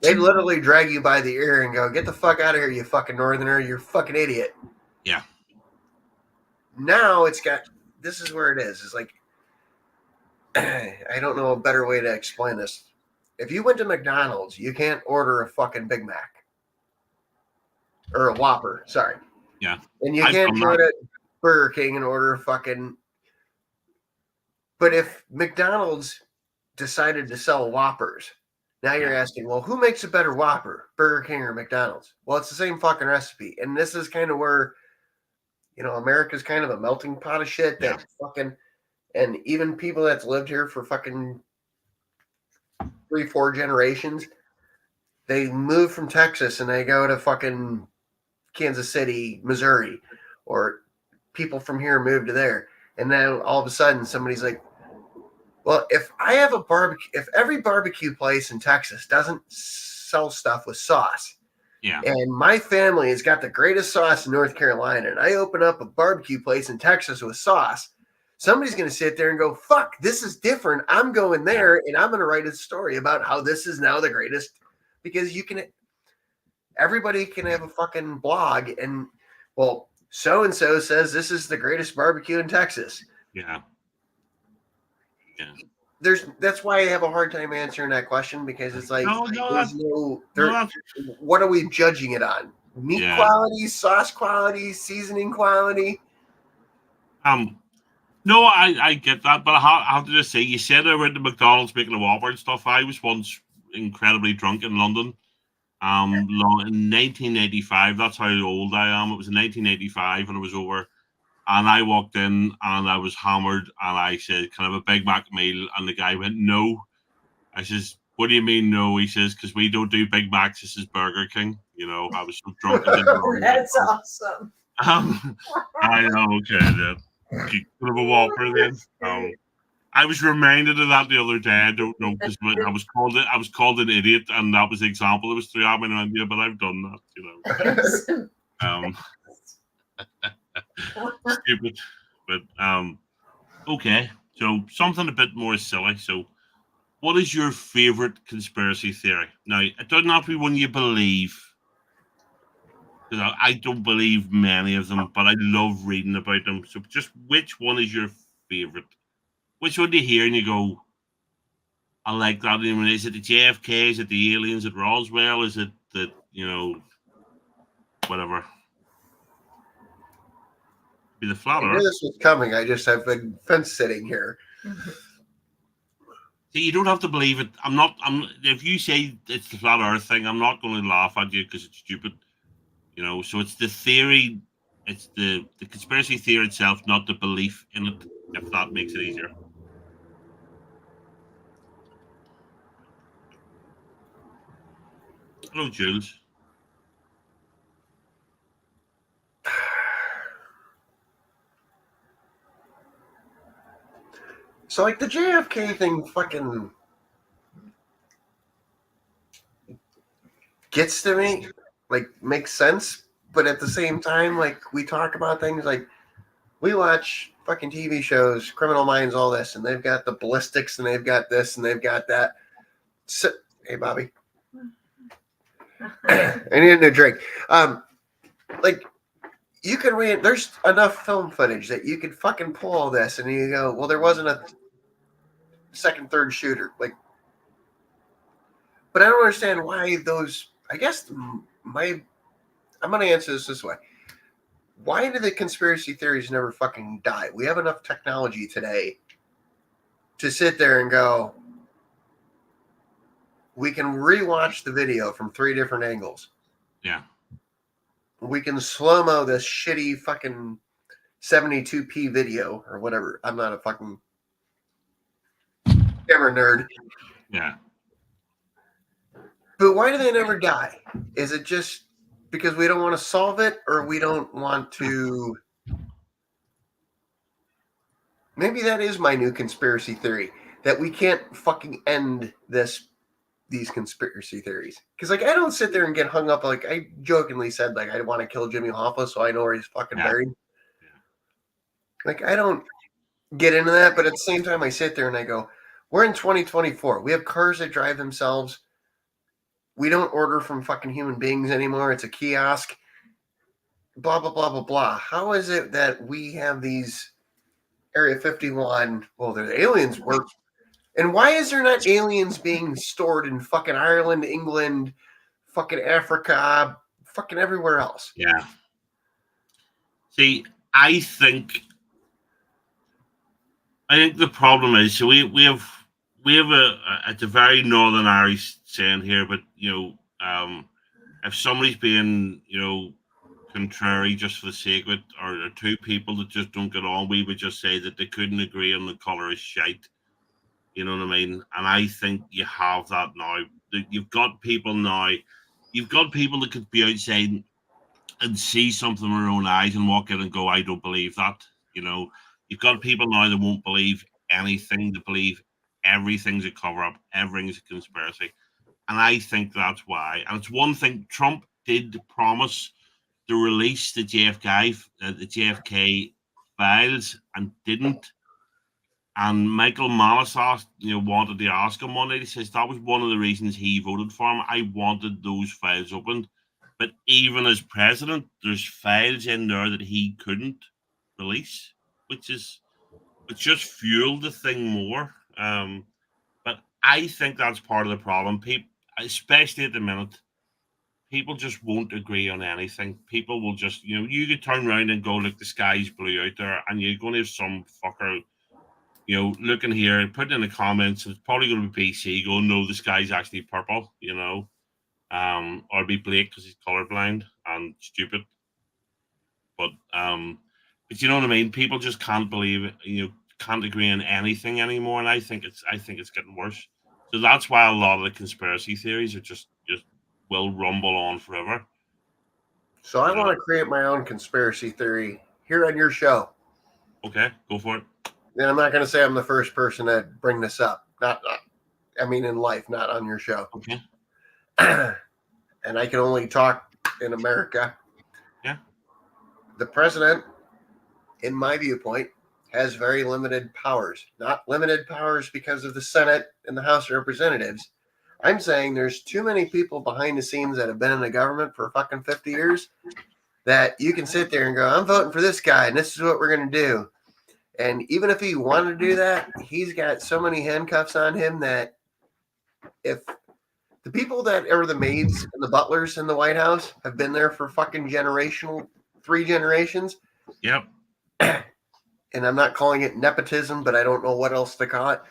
They'd literally drag you by the ear and go, "Get the fuck out of here, you fucking northerner, you're a fucking idiot." Yeah. Now this is where it is. It's like, I don't know a better way to explain this. If you went to McDonald's, you can't order a fucking Big Mac. Or a Whopper, sorry. Yeah. And you can't go to Burger King and order a fucking. But if McDonald's decided to sell Whoppers, now you're asking, well, who makes a better Whopper, Burger King or McDonald's? Well, it's the same fucking recipe. And this is kind of where, America's kind of a melting pot of shit that fucking, and even people that's lived here for fucking 3-4 generations, they move from Texas and they go to fucking Kansas City, Missouri, or people from here move to there. And then all of a sudden somebody's like, Well, if I have a barbecue, if every barbecue place in Texas doesn't sell stuff with sauce, Yeah. and my family has got the greatest sauce in North Carolina, and I open up a barbecue place in Texas with sauce, somebody's going to sit there and go, fuck, this is different. I'm going there and I'm going to write a story about how this is now the greatest, because everybody can have a fucking blog and, well, so-and-so says this is the greatest barbecue in Texas. Yeah. That's why I have a hard time answering that question, because it's like, no, what are we judging it on? Meat quality, sauce quality, seasoning quality? No, I get that, but I have to just say, you said I went to McDonald's making a Whopper and stuff. I was once incredibly drunk in London. In 1985, that's how old I am. It was in 1985, and it was over. And I walked in and I was hammered, and I said, "Can I have a Big Mac meal?" And the guy went, "No." I says, "What do you mean, no?" He says, "Because we don't do Big Macs. This is Burger King." You know, I was so drunk. That's awesome. I know, okay. Could have a Whopper then. I was reminded of that the other day. I don't know, because I was called an idiot, and that was the example. It was through having an idea, but I've done that, you know. Stupid, but okay. So something a bit more silly. So, what is your favorite conspiracy theory? Now, it doesn't have to be one you believe. Because I don't believe many of them, but I love reading about them. So, just which one is your favorite? Which one do you hear and you go, I like that? I mean, is it the JFK? Is it the aliens at Roswell? Is it the, whatever? Be the flat I Earth. knew this was coming. I just have been fence sitting here. See, you don't have to believe it. If you say it's the flat Earth thing, I'm not going to laugh at you because it's stupid. So it's the theory, it's the conspiracy theory itself, not the belief in it, if that makes it easier. Hello, Jules. So, like, the JFK thing fucking gets to me, like, makes sense, but at the same time, like, we talk about things like, we watch fucking TV shows, Criminal Minds, all this, and they've got the ballistics, and they've got this, and they've got that. So, hey, Bobby. I need a new drink. Like, you can read, there's enough film footage that you could fucking pull all this, and you go, well, there wasn't a second, third shooter. Like, but I don't understand why those, I guess I'm going to answer this way. Why do the conspiracy theories never fucking die? We have enough technology today to sit there and go, we can rewatch the video from 3 different angles. Yeah. We can slow-mo this shitty fucking 72p video or whatever. I'm not a fucking camera nerd. Yeah. But why do they never die? Is it just because we don't want to solve it, or we don't want to? Maybe that is my new conspiracy theory, that we can't fucking end these conspiracy theories. Because, like, I don't sit there and get hung up. Like, I jokingly said, like, I want to kill Jimmy Hoffa so I know where he's fucking buried. Yeah. Like, I don't get into that, but at the same time, I sit there and I go, we're in 2024. We have cars that drive themselves. We don't order from fucking human beings anymore. It's a kiosk. Blah, blah, blah, blah, blah. How is it that we have these Area 51? Well, the aliens work. And why is there not aliens being stored in fucking Ireland, England, fucking Africa, fucking everywhere else? Yeah. See, I think the problem is, so we have it's a very Northern Irish saying here, but if somebody's being contrary just for the sake of it, or 2 people that just don't get on, we would just say that they couldn't agree on the colour is shite. You know what I mean? And I think you have that now. You've got people now. You've got people that could be outside and see something with their own eyes and walk in and go, I don't believe that. You've got people now that won't believe anything. They believe everything's a cover up, everything's a conspiracy, and I think that's why. And it's one thing Trump did promise to release the JFK files, and didn't. And Michael Malisoff, wanted to ask him one night. He says that was one of the reasons he voted for him. I wanted those files opened, but even as president, there's files in there that he couldn't release, which just fueled the thing more. But I think that's part of the problem. People, especially at the minute, people just won't agree on anything. People will just, you could turn around and go, look, the sky's blue out there, and you're going to have some fucker, looking here, putting in the comments, it's probably going to be PC going, no, the sky's actually purple, or be Blake because he's colorblind and stupid. But you know what I mean? People just can't believe it, can't agree on anything anymore, and I think it's getting worse. So that's why a lot of the conspiracy theories are just will rumble on forever. So I want to create my own conspiracy theory here on your show. Okay, go for it. And I'm not going to say I'm the first person to bring this up. In life, not on your show. Okay. And I can only talk in America. Yeah. The president, in my viewpoint, has very limited powers. Not limited powers because of the Senate and the House of Representatives. I'm saying there's too many people behind the scenes that have been in the government for fucking 50 years that you can sit there and go, I'm voting for this guy and this is what we're going to do. And even if he wanted to do that, he's got so many handcuffs on him that if the people that are the maids and the butlers in the White House have been there for fucking 3 generations. Yep. And I'm not calling it nepotism, but I don't know what else to call it.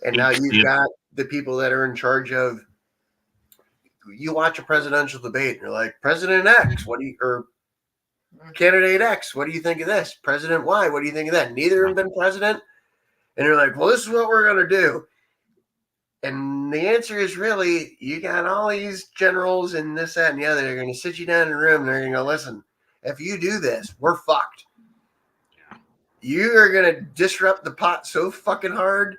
And now you've got the people that are in charge of, you watch a presidential debate and you're like, President X, or Candidate X, what do you think of this? President Y, what do you think of that? Neither have been president. And you're like, well, this is what we're going to do. And the answer is really, you got all these generals and this, that, and the other. They're going to sit you down in a room and they're going to go, listen, if you do this, we're fucked. Yeah. You are going to disrupt the pot so fucking hard.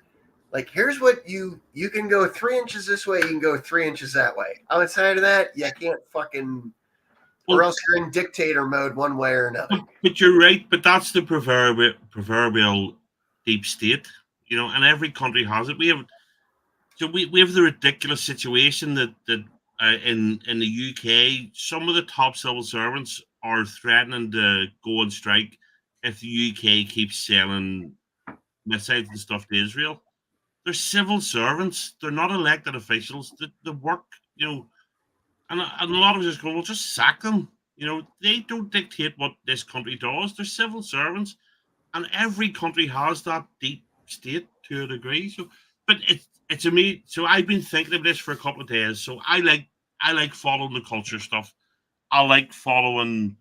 Like, here's what you can go 3 inches this way, you can go 3 inches that way. Outside of that, you can't fucking, or else you're in dictator mode one way or another. But you're right, but that's the proverbial deep state, and every country has it. We have the ridiculous situation that in the UK, some of the top civil servants are threatening to go on strike if the UK keeps selling missiles and stuff to Israel. They're civil servants. They're not elected officials. They work, and a lot of us just go, well, just sack them. They don't dictate what this country does. They're civil servants, and every country has that deep state to a degree. So, but it's a me. So I've been thinking of this for a couple of days. So I like following the culture stuff. I like following.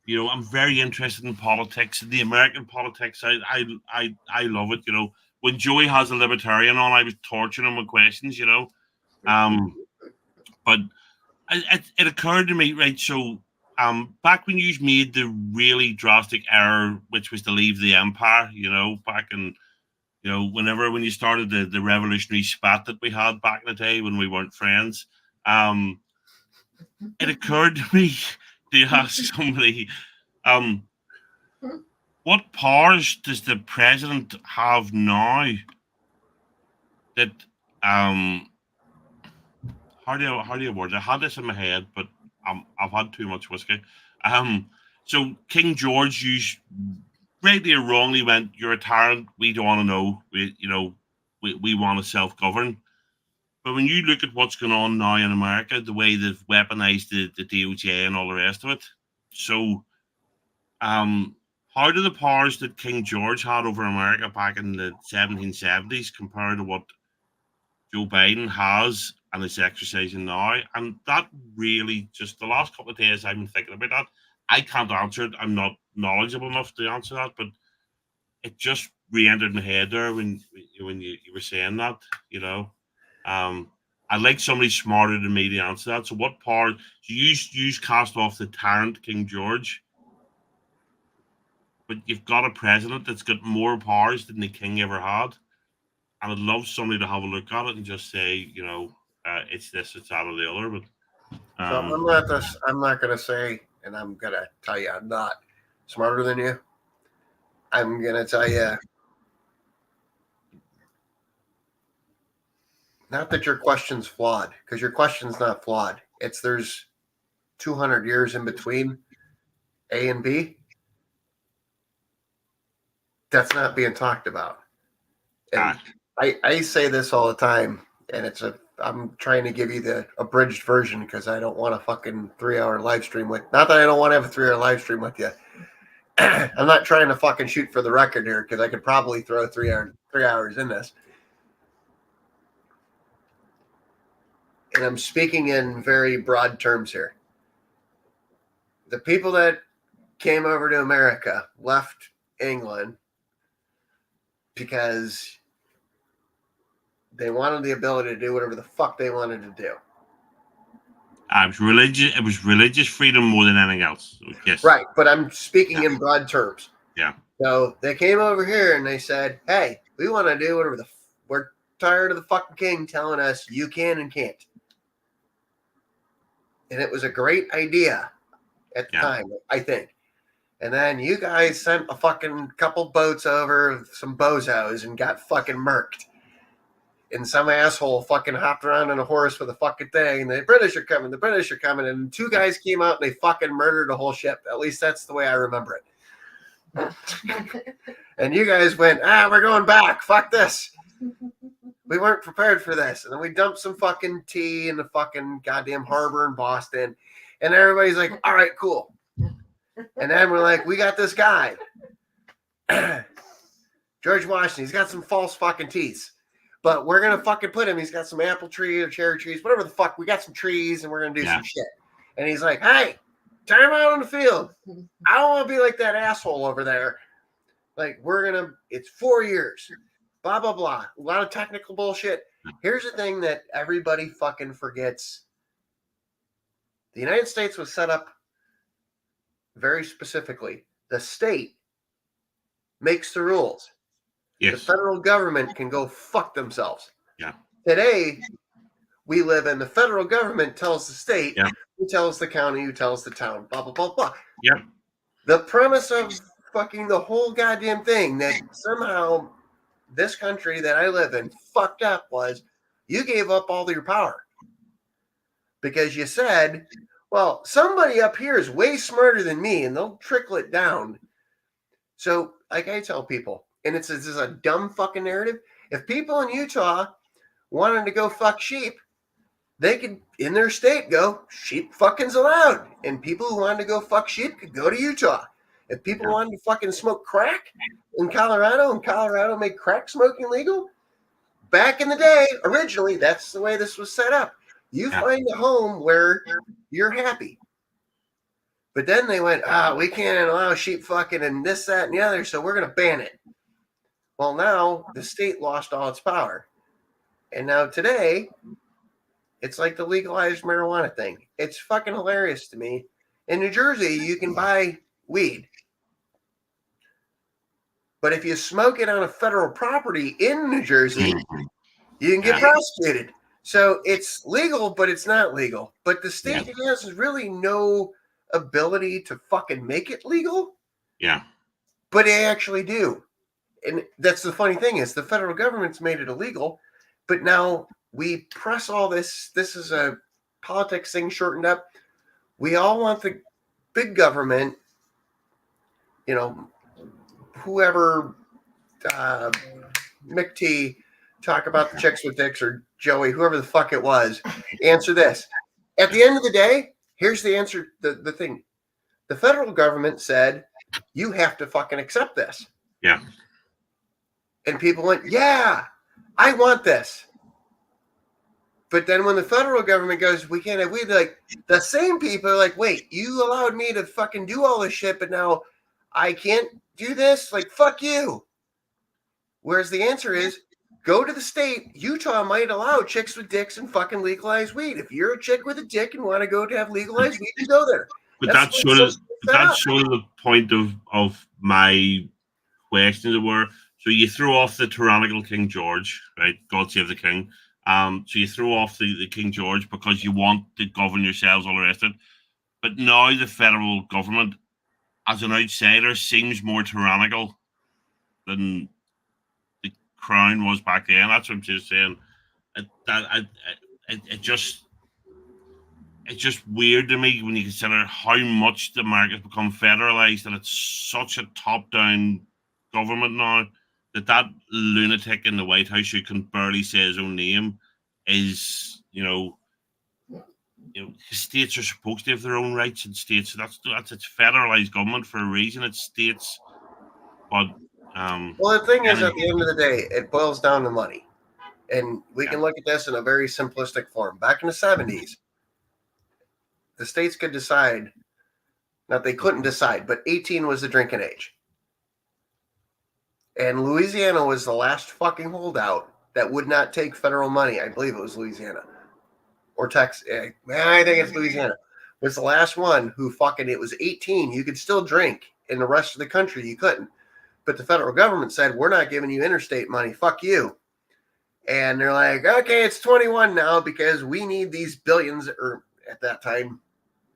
I'm very interested in politics. The American politics, I love it. When Joey has a libertarian on, I was torturing him with questions. But it occurred to me, right? So, back when you made the really drastic error, which was to leave the empire, back in, when you started the revolutionary spat that we had back in the day when we weren't friends, it occurred to me to ask somebody, what powers does the president have now that, how do you word it? I had this in my head, but I've had too much whiskey. So King George used, rightly or wrongly, went, "You're a tyrant. We don't want to know. We want to self-govern." But when you look at what's going on now in America, the way they've weaponized the DOJ and all the rest of it, so how do the powers that King George had over America back in the 1770s compare to what Joe Biden has and is exercising now? And that really, just the last couple of days I've been thinking about that. I can't answer it. I'm not knowledgeable enough to answer that, but it just re-entered my head there when you were saying that, I'd like somebody smarter than me to answer that. So what power, so you cast off the tyrant King George, but you've got a president that's got more powers than the king ever had. And I'd love somebody to have a look at it and just say, it's this, it's that, or the other. But So I'm not gonna say, and I'm gonna tell you, I'm not smarter than you. I'm gonna tell you, not that your question's flawed, because your question's not flawed. It's there's 200 years in between A and B. That's not being talked about. And I say this all the time, and I'm trying to give you the abridged version because I don't want a fucking 3-hour live stream with. Not that I don't want to have a 3-hour live stream with you. I'm not trying to fucking shoot for the record here because I could probably throw 3 hours in this. And I'm speaking in very broad terms here. The people that came over to America left England because they wanted the ability to do whatever the fuck they wanted to do. It was religious freedom more than anything else. Yes. Right, but I'm speaking in broad terms. Yeah. So they came over here and they said, "Hey, we want to do whatever we're tired of the fucking king telling us you can and can't." And it was a great idea at the time, I think. And then you guys sent a fucking couple boats over, some bozos, and got fucking murked. And some asshole fucking hopped around on a horse with a fucking thing. And the British are coming. The British are coming. And 2 guys came out and they fucking murdered a whole ship. At least that's the way I remember it. And you guys went, we're going back. Fuck this. We weren't prepared for this. And then we dumped some fucking tea in the fucking goddamn harbor in Boston. And everybody's like, all right, cool. And then we're like, we got this guy. George Washington. He's got some false fucking teeth. But we're going to fucking put him. He's got some apple trees or cherry trees, whatever the fuck. We got some trees and we're going to do some shit. And he's like, hey, time out on the field. I don't want to be like that asshole over there. Like, it's 4 years. Blah, blah, blah. A lot of technical bullshit. Here's the thing that everybody fucking forgets. The United States was set up very specifically. The state makes the rules. Yes. The federal government can go fuck themselves. Yeah. Today, we live in the federal government tells the state, who tells the county, who tells the town, blah, blah, blah, blah. Yeah. The premise of fucking the whole goddamn thing that somehow this country that I live in fucked up was you gave up all your power. Because you said, well, somebody up here is way smarter than me and they'll trickle it down. So, like I tell people, and this is a dumb fucking narrative. If people in Utah wanted to go fuck sheep, they could, in their state, go, sheep fucking's allowed. And people who wanted to go fuck sheep could go to Utah. If people wanted to fucking smoke crack in Colorado, and Colorado made crack smoking legal, back in the day, originally, that's the way this was set up. You find a home where you're happy. But then they went, we can't allow sheep fucking and this, that, and the other, so we're going to ban it. Well, now the state lost all its power. And now today, it's like the legalized marijuana thing. It's fucking hilarious to me. In New Jersey, you can buy weed. But if you smoke it on a federal property in New Jersey, you can get prosecuted. So it's legal, but it's not legal. But the state has really no ability to fucking make it legal. Yeah. But they actually do. And that's the funny thing is the federal government's made it illegal, but now we press all this. This is a politics thing shortened up. We all want the big government, whoever, Mick T, talk about the chicks with dicks or Joey, whoever the fuck it was, answer this. At the end of the day, here's the answer. The thing. The federal government said, you have to fucking accept this. Yeah. And people went, yeah, I want this. But then when the federal government goes, we can't have weed, like the same people are like, wait, you allowed me to fucking do all this shit, but now I can't do this? Like, fuck you. Whereas the answer is, go to the state. Utah might allow chicks with dicks and fucking legalize weed. If you're a chick with a dick and want to go to have legalized weed, you go there. But that's sort of the point of my questions were, So you throw off the tyrannical King George, right? God save the king. So you throw off the King George because you want to govern yourselves, all the rest of it. But now the federal government, as an outsider, seems more tyrannical than the crown was back then. That's what I'm just saying. It just it's just weird to me when you consider how much the America's become federalized and it's such a top-down government now that lunatic in the White House who can barely say his own name is, states are supposed to have their own rights in states. So that's it's federalized government for a reason. It's states, but well, the thing is, at the end of the day, it boils down to money, and we can look at this in a very simplistic form. Back in the 70s, the states could decide. Not they couldn't decide, but 18 was the drinking age. And Louisiana was the last fucking holdout that would not take federal money. I believe it was Louisiana. Or Texas. I think it's Louisiana. Was the last one who it was 18. You could still drink. In the rest of the country, you couldn't. But the federal government said, we're not giving you interstate money. Fuck you. And they're like, okay, it's 21 now because we need these billions, or at that time,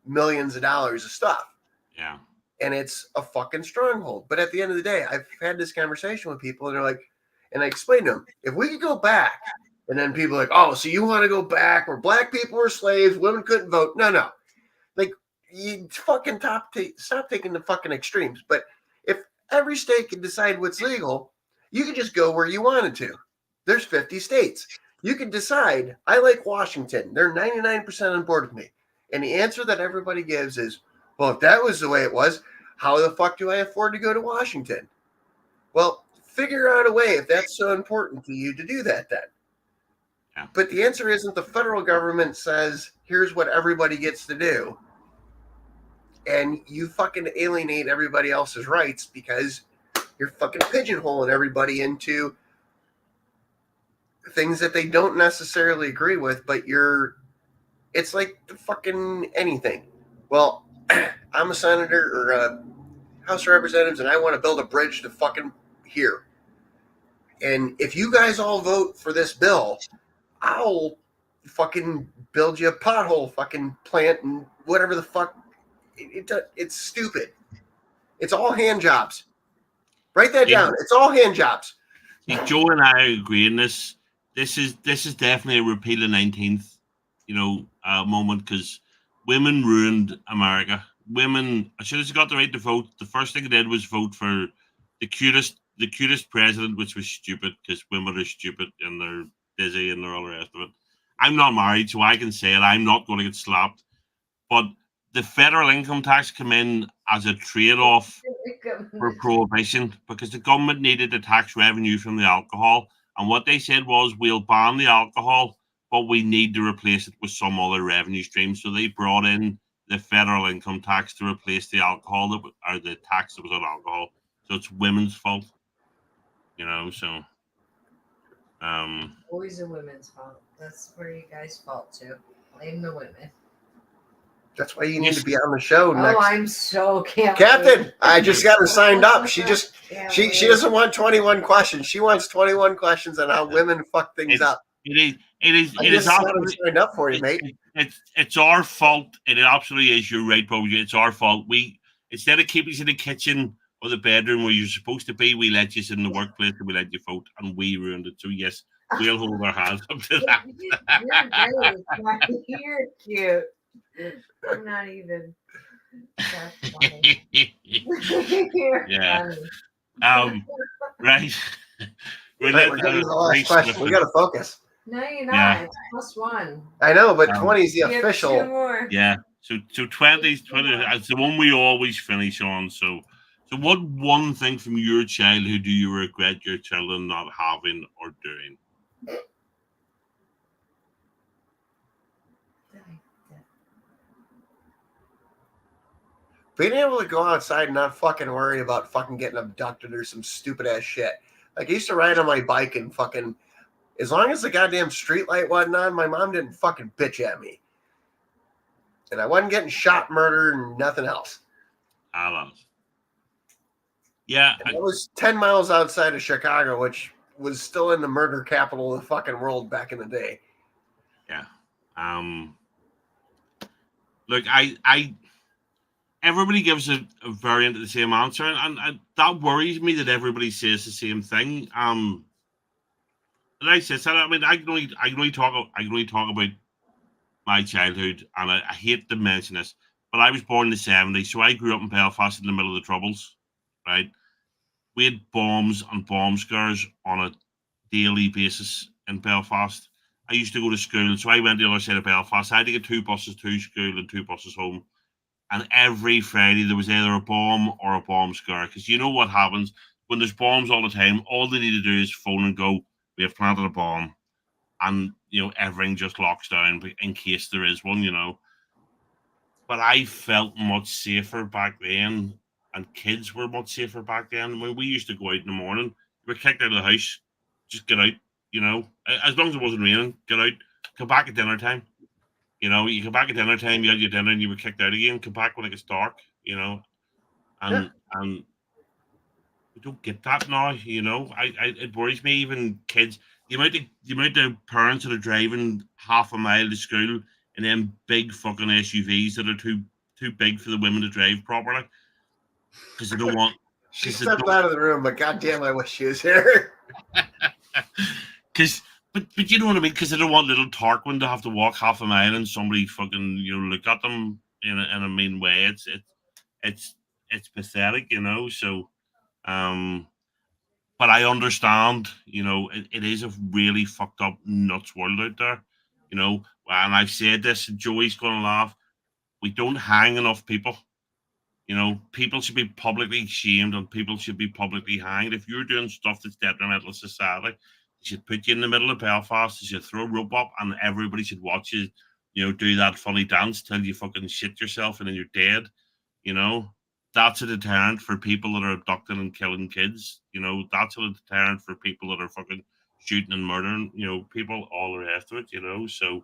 millions of dollars of stuff. Yeah. And it's a fucking stronghold. But at the end of the day, I've had this conversation with people, and they're like, and I explained to them, if we could go back, and then people are like, oh, so you want to go back where black people were slaves, women couldn't vote? No. Like, you fucking stop taking the fucking extremes. But if every state could decide what's legal, you could just go where you wanted to. There's 50 states. You could decide, I like Washington. They're 99% on board with me. And the answer that everybody gives is, well, if that was the way it was, how the fuck do I afford to go to Washington? Well, figure out a way if that's so important to you to do that then. Yeah. But the answer isn't the federal government says, here's what everybody gets to do. And you fucking alienate everybody else's rights because you're fucking pigeonholing everybody into things that they don't necessarily agree with, but it's like the fucking anything. Well, I'm a senator or a House of Representatives and I want to build a bridge to fucking here. And if you guys all vote for this bill, I'll fucking build you a pothole fucking plant and whatever the fuck. It's stupid. It's all hand jobs. Write that down. It's all hand jobs. See, Joe and I agree in this. This is definitely a repeal of 19th, moment because women ruined America. Women, as soon as they got the right to vote, the first thing they did was vote for the cutest president, which was stupid because women are stupid and they're dizzy and they're all the rest of it. I'm not married, so I can say it. I'm not going to get slapped. But the federal income tax came in as a trade-off for prohibition because the government needed the tax revenue from the alcohol. And what they said was, we'll ban the alcohol, but we need to replace it with some other revenue stream. So they brought in the federal income tax to replace the alcohol, or the tax that was on alcohol. So it's women's fault, so. Boys and women's fault. That's where you guys fault too. Blame the women. That's why you need to be on the show next. Oh, I'm so Captain, I just got her signed up. She doesn't want 21 questions. She wants 21 questions on how women fuck things up. It is signed up for you, mate. It's our fault. It absolutely is. You're right, Bobby. It's our fault. We, instead of keeping you in the kitchen or the bedroom where you're supposed to be, we let you in the workplace and we let you vote, and we ruined it. So yes, we'll hold our hands up to that. You're cute. I'm not even. That's funny. Yeah. Funny. Right. We're getting to the last question. We got to focus. No, you're not. Yeah. It's +1. I know, but 20 is the You have official. 2 more. Yeah. So 20, it's the one we always finish on. So what one thing from your childhood do you regret your children not having or doing? Being able to go outside and not fucking worry about fucking getting abducted or some stupid ass shit. Like I used to ride on my bike and fucking, as long as the goddamn street light wasn't on, my mom didn't fucking bitch at me. And I wasn't getting shot, murdered, and nothing else. I love. Yeah, And I was 10 miles outside of Chicago, which was still in the murder capital of the fucking world back in the day. yeah. Look, I everybody gives a variant of the same answer, and that worries me that everybody says the same thing. Like I said, I mean, I can only talk about my childhood, and I hate to mention this, but I was born in the '70s, so I grew up in Belfast in the middle of the Troubles, right? We had bombs and bomb scares on a daily basis in Belfast. I used to go to school, so I went the other side of Belfast. I had to get two buses to school and two buses home. And every Friday there was either a bomb or a bomb scare. Because you know what happens when there's bombs all the time. All they need to do is phone and go, "We have planted a bomb," and everything just locks down in case there is one. But I felt much safer back then, and kids were much safer back then. When we used to go out in the morning, we were kicked out of the house, just get out. As long as it wasn't raining, get out, come back at dinner time. You come back at dinner time, you had your dinner, and you were kicked out again. Come back when it gets dark. Yeah. And we don't get that now. It worries me. Even kids, the amount of parents that are driving half a mile to school in them big fucking SUVs that are too big for the women to drive properly because they don't want She because they stepped don't out of the room, but goddamn, I wish she was here. because but you know what I mean, because they don't want little Tarquin to have to walk half a mile and somebody fucking look at them in a mean way. It's it's pathetic. So um but I understand, it is a really fucked up nuts world out there, and I've said this, and Joey's gonna laugh. We don't hang enough people. People should be publicly shamed and people should be publicly hanged. If you're doing stuff that's detrimental to society, they should put you in the middle of Belfast, they should throw a rope up and everybody should watch you, do that funny dance till you fucking shit yourself and then you're dead. You know, that's a deterrent for people that are abducting and killing kids. That's a deterrent for people that are fucking shooting and murdering, people, all the rest of it, So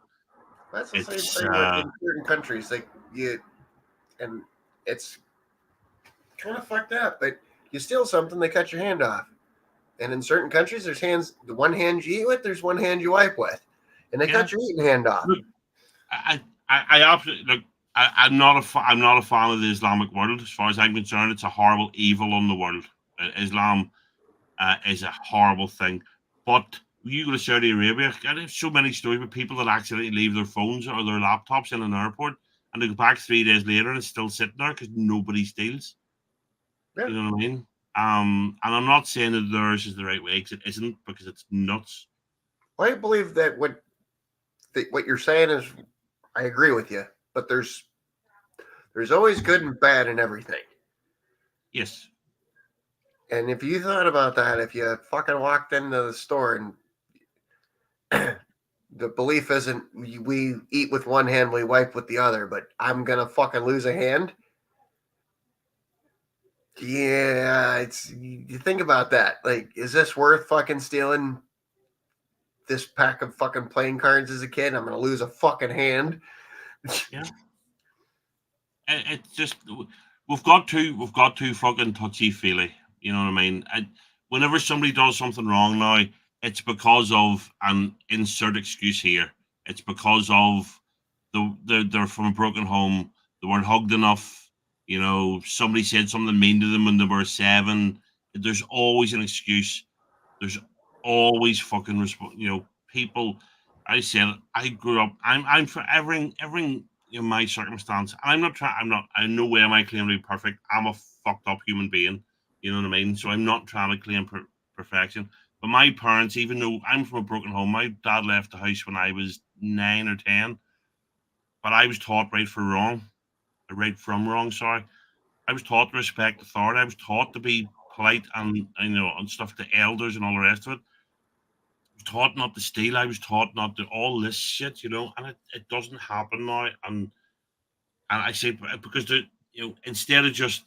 That's the same it's, thing with in certain countries. And it's kind of fucked up. But you steal something, they cut your hand off. And in certain countries, there's hands. The one hand you eat with, there's one hand you wipe with, and they yeah. cut your eating hand off. Look, I absolutely look. I'm not a fan of the Islamic world. As far as I'm concerned, it's a horrible evil on the world. Islam is a horrible thing. But you go to Saudi Arabia, and there's so many stories with people that accidentally leave their phones or their laptops in an airport, and they go back 3 days later and it's still sitting there because nobody steals. Yeah. You know what I mean? And I'm not saying that theirs is the right way because it isn't, because it's nuts. Well, I believe that what you're saying is, I agree with you. But there's always good and bad in everything. Yes. And if you thought about that, if you fucking walked into the store and the belief isn't we eat with one hand, we wipe with the other, but I'm gonna fucking lose a hand. Yeah, you think about that. Like, is this worth fucking stealing this pack of fucking playing cards as a kid? I'm gonna lose a fucking hand. Yeah. It's just we've got too fucking touchy feely. You know what I mean? Whenever somebody does something wrong now, it's because of an insert excuse here. It's because of they're from a broken home. They weren't hugged enough. Somebody said something mean to them when they were 7. There's always an excuse. There's always fucking people. I said I grew up. I'm for everything in my circumstance. I'm not trying. I'm not. I no way am I claiming to be perfect. I'm a fucked up human being. You know what I mean? So I'm not trying to claim perfection. But my parents, even though I'm from a broken home, my dad left the house when I was 9 or 10. But I was taught right for wrong, right from wrong. Sorry, I was taught to respect authority. I was taught to be polite and stuff to elders and all the rest of it. I was taught not to steal. I was taught not to all this shit, and it doesn't happen now. And I say because instead of just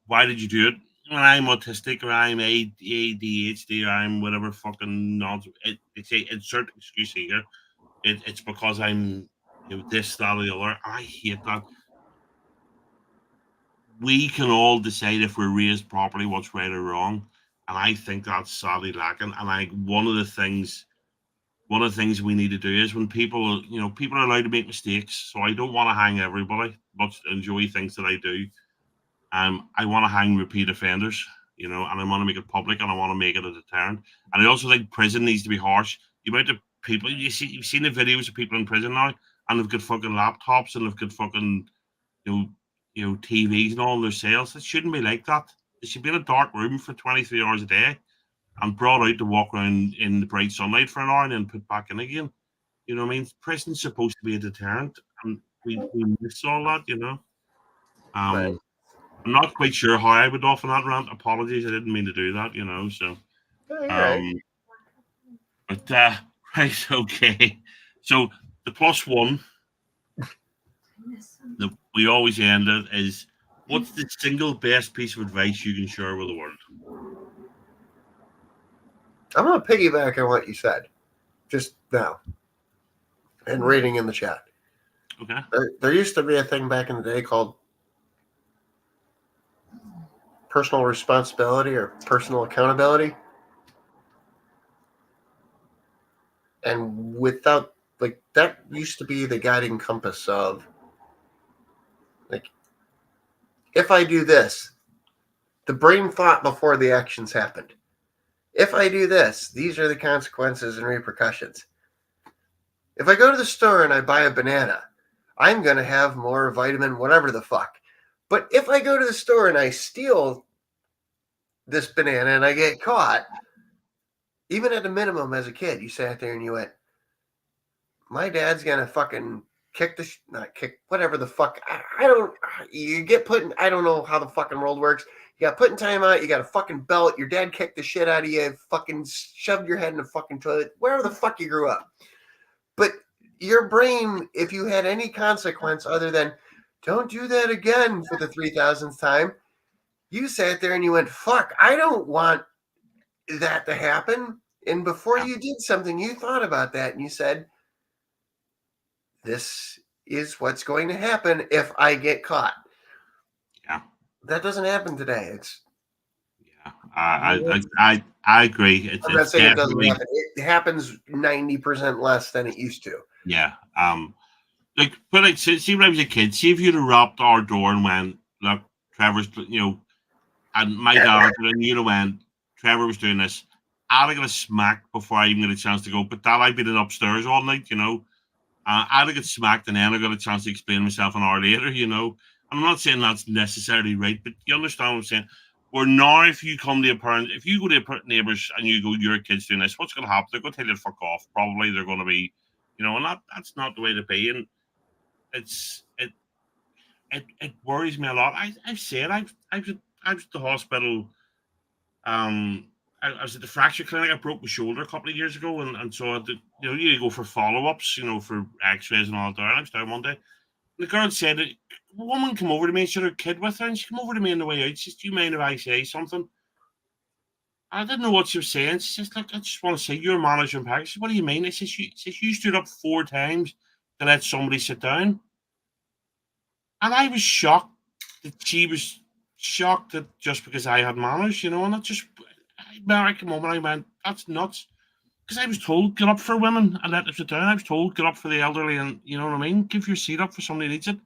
why did you do it? When I'm autistic or I'm ADHD or I'm whatever fucking nonsense, they say insert excuse here. It's because I'm this, that, or the other. I hate that. we can all decide if we're raised properly what's right or wrong, and I think that's sadly lacking. And I one of the things we need to do is when people are allowed to make mistakes. So I don't want to hang everybody, but enjoy things that I do. I want to hang repeat offenders, and I want to make it public, and I want to make it a deterrent. And I also think prison needs to be harsh. The amount of people you've seen the videos of people in prison now, and they've got fucking laptops, and they've got fucking you know TVs and all in their cells. It shouldn't be like that. They should be in a dark room for 23 hours a day and brought out to walk around in the bright sunlight for an hour and then put back in again. You know what I mean? Prison's supposed to be a deterrent, and we miss all that. Right. I'm not quite sure how I would off on that rant. Apologies, I didn't mean to do that. So, Yeah, you're right. um, but right, okay. So the plus one that we always end it is, what's the single best piece of advice you can share with the world? I'm going to piggyback on what you said just now and reading in the chat. Okay. There used to be a thing back in the day called personal responsibility or personal accountability. And without, like, that used to be the guiding compass of, like, if I do this, the brain thought before the actions happened. If I do this, these are the consequences and repercussions. If I go to the store and I buy a banana, I'm going to have more vitamin, whatever the fuck. But if I go to the store and I steal this banana and I get caught, even at a minimum as a kid, you sat there and you went, my dad's going to fucking kick the, not kick, whatever the fuck. I don't, you get put in, I don't know how the fucking world works. You got put in timeout, you got a fucking belt, your dad kicked the shit out of you, fucking shoved your head in the fucking toilet, wherever the fuck you grew up. But your brain, if you had any consequence other than don't do that again for the 3,000th time, you sat there and you went, fuck, I don't want that to happen. And before Yeah. you did something, you thought about that and you said, this is what's going to happen if I get caught. Yeah. That doesn't happen today. It's Yeah. I agree. I'm not It's saying it doesn't definitely, happen. It happens 90% less than it used to. yeah. But like, see when I was a kid, see if you'd have rapped our door and went, look, Trevor's, and my dad, and when Trevor was doing this, I'd have got a smack before I even got a chance to go. But Dad, I've been upstairs all night, I'd have got smacked and then I got a chance to explain myself an hour later. I'm not saying that's necessarily right, but you understand what I'm saying? Where now, if you come to a parent, if you go to a neighbours and you go, your kid's doing this, what's going to happen? They're going to tell you to fuck off. Probably they're going to be, and that's not the way to be. And it's it worries me a lot. I've said I was at the hospital. I was at the fracture clinic. I broke my shoulder a couple of years ago, and so I did, you go for follow ups, for X-rays and all that. And I was down one day. And the girl said, a woman came over to me and she had her kid with her, and she came over to me on the way out. She says, "Do you mind if I say something?" I didn't know what she was saying. She says, "Look, I just want to say you're managing package." I said, "What do you mean?" I says, "You stood up 4 times to let somebody sit down." And I was shocked that she was shocked that just because I had manners, and that just, American moment, I went, that's nuts. Because I was told, get up for women and let them sit down. I was told, get up for the elderly and, you know what I mean? Give your seat up for somebody who needs it.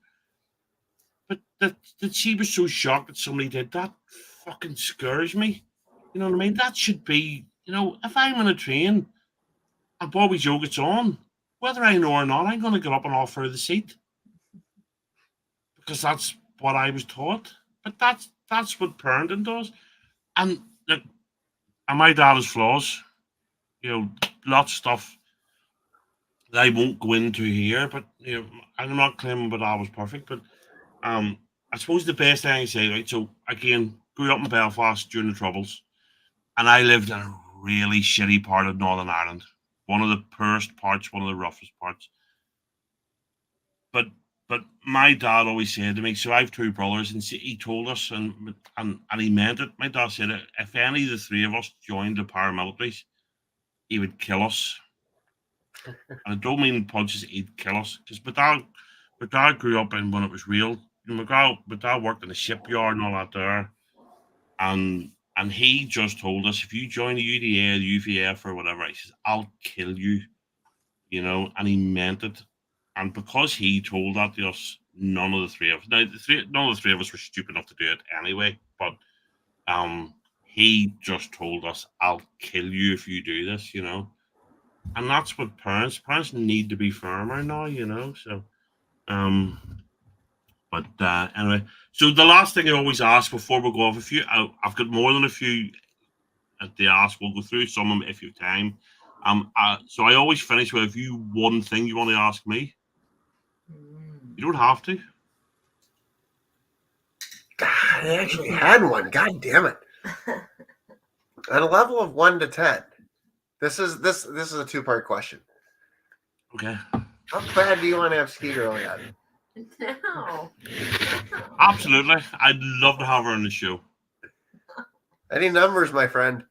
But that she was so shocked that somebody did that fucking scares me. You know what I mean? That should be, if I'm in a train and Bobby Joe gets on, whether I know or not, I'm going to get up and offer her the seat. Because that's what I was taught. But that's what parenting does. And look, and my dad has flaws, lots of stuff that I won't go into here. But I'm not claiming my dad was perfect. But I suppose the best thing I say, right? So again, grew up in Belfast during the Troubles, and I lived in a really shitty part of Northern Ireland, one of the poorest parts, one of the roughest parts. But my dad always said to me, so I have two brothers, and he told us, and he meant it. My dad said, if any of the three of us joined the paramilitaries, he would kill us. And I don't mean punches, he'd kill us. Because my dad grew up in when it was real, my dad worked in a shipyard and all that there, and he just told us if you join the UDA, the UVF, or whatever, he says I'll kill you, and he meant it. And because he told that to us, none of the three of us, none of the three of us were stupid enough to do it anyway. But he just told us, "I'll kill you if you do this," And that's what parents need to be firmer now. So, but anyway, so the last thing I always ask before we go off, I've got more than a few at the ask. We'll go through some of them if you have time. So I always finish with, if you one thing you want to ask me, you don't have to. God, I actually had one. God damn it! At a level of 1 to 10, this is a 2-part question. Okay. How bad do you want to have Ski Girl yet? No. Absolutely. I'd love to have her on the show. Any numbers, my friend?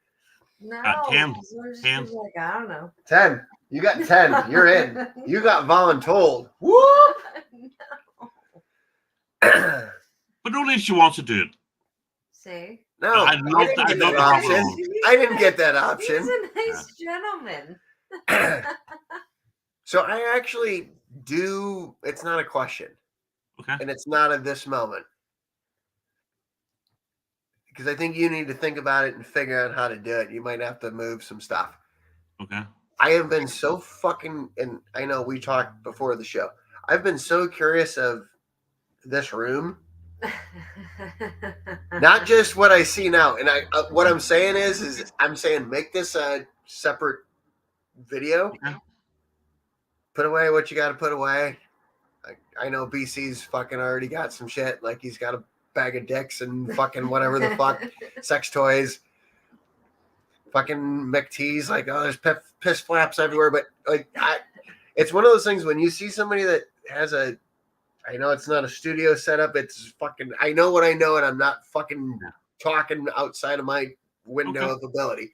No. 10. We're just 10. like, I don't know. 10. You got 10. You're in. You got voluntold. Whoop! But only if she wants to do it. See? No, I'd love I didn't get to that have her option. on. I didn't get that option. He's a nice gentleman. So I actually do. It's not a question. Okay. And it's not at this moment. Because I think you need to think about it and figure out how to do it. You might have to move some stuff. Okay. I have been so fucking, and I know we talked before the show. I've been so curious of this room. Not just what I see now. And what I'm saying is I'm saying make this a separate video. Okay. Put away what you got to put away. I know BC's fucking already got some shit. Like he's got a bag of dicks and fucking whatever the fuck, sex toys. Fucking McTee's like, oh, there's piss flaps everywhere. But like, it's one of those things when you see somebody that has I know it's not a studio setup. It's fucking, I know what I know, and I'm not fucking talking outside of my window of ability.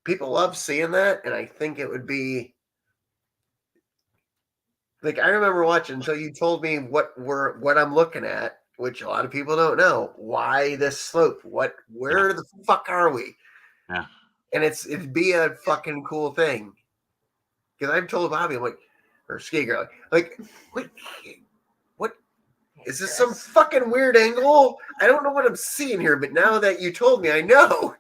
People love seeing that, and I think it would be like, I remember watching until you told me what I'm looking at, which a lot of people don't know. Why this slope? Where the fuck are we? Yeah. And it'd be a fucking cool thing. Because I've told Bobby, I'm like, or Ski Girl, like, what is this, some fucking weird angle? I don't know what I'm seeing here, but now that you told me, I know.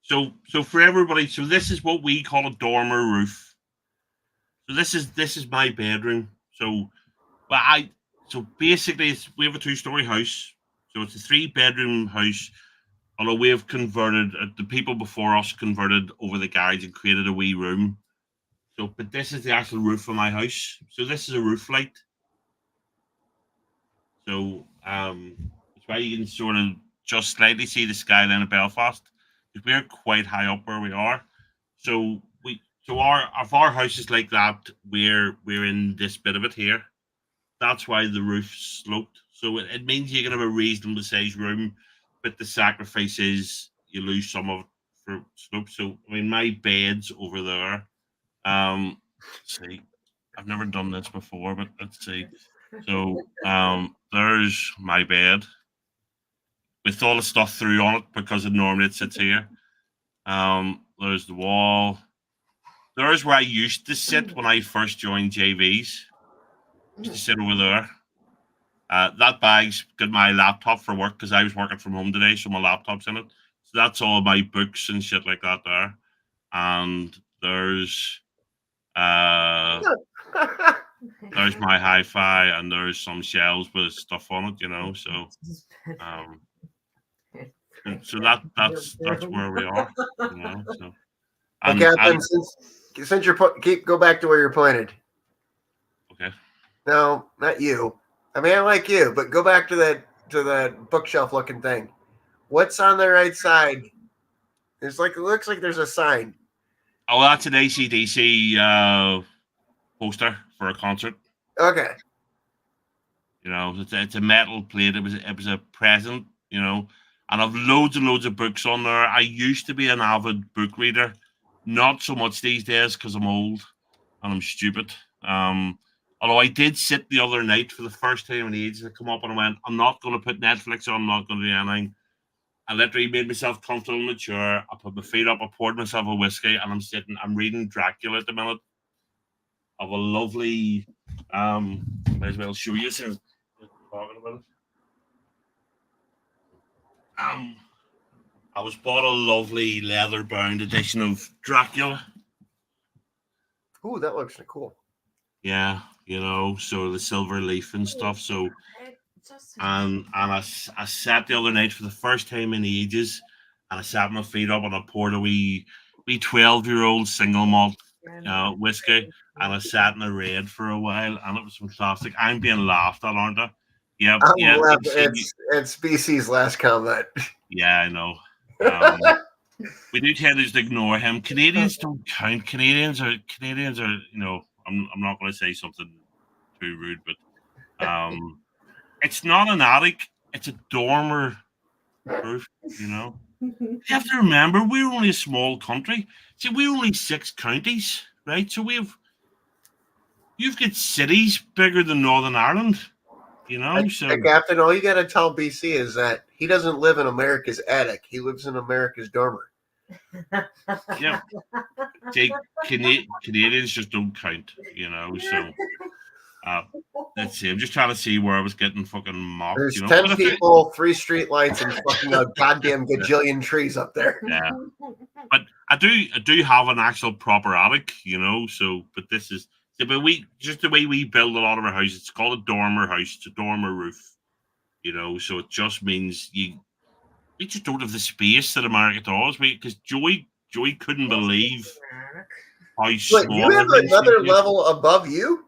So for everybody, so this is what we call a dormer roof. So this is my bedroom. So basically we have a 2-story house. So it's a 3-bedroom house. Although we have converted, the people before us converted over the guides and created a wee room. So, but this is the actual roof of my house. So this is a roof light. So that's why you can sort of just slightly see the skyline of Belfast, because we're quite high up where we are. So if our house is like that, we're in this bit of it here. That's why the roof's sloped. So it means you can have a reasonable sized room, but the sacrifice is you lose some of it for slope. So I mean, my bed's over there. Let's see, I've never done this before, but let's see. So there's my bed with all the stuff through on it, because normally it sits here. There's the wall. There's where I used to sit when I first joined JVs. I used to sit over there. That bag's got my laptop for work, because I was working from home today, so my laptop's in it. So that's all my books and shit like that there. And there's there's my hi-fi, and there's some shelves with stuff on it, So so that's where we are, So Captain, since you're go back to where you're pointed. Okay. No, not you. I mean, I like you, but go back to that bookshelf looking thing. What's on the right side? It looks like there's a sign. Oh, that's an AC/DC poster for a concert. Okay. It's a metal plate. It was a present, and I've loads and loads of books on there. I used to be an avid book reader, not so much these days because I'm old and I'm stupid. Although I did sit the other night for the first time in ages. I come up and I went, I'm not going to put Netflix on. I'm not going to do anything. I literally made myself comfortable in the chair. I put my feet up. I poured myself a whiskey, and I'm sitting. I'm reading Dracula at the minute. Of a lovely. Might as well show you some. Talking about it. I was bought a lovely leather-bound edition of Dracula. Ooh, that looks cool. Yeah, so the silver leaf and stuff. So, and I sat the other night for the first time in ages, and I sat my feet up and I poured a wee 12-year-old single malt whiskey, and I sat in a red for a while, and it was fantastic. I'm being laughed at, aren't I? Yep, yeah. It's BC's last comment. Yeah, I know. We do tend to just ignore him. Canadians don't count. Canadians are. I'm not going to say something too rude, but it's not an attic. It's a dormer roof. You have to remember we're only a small country. See, we're only 6 counties, right? So you've got cities bigger than Northern Ireland. So Captain, all you got to tell BC is that he doesn't live in America's attic. He lives in America's dormer. Yeah. See, Canadians just don't count, so let's see. I'm just trying to see where I was getting fucking mocked. There's 10 people, 3 street lights, and fucking a goddamn gajillion trees up there. Yeah. But I do have an actual proper attic, so but this is but the way we build a lot of our houses, it's called a dormer house, it's a dormer roof. So it just means we just don't have the space that America does. Because Joey couldn't believe how small. But you have another level above you?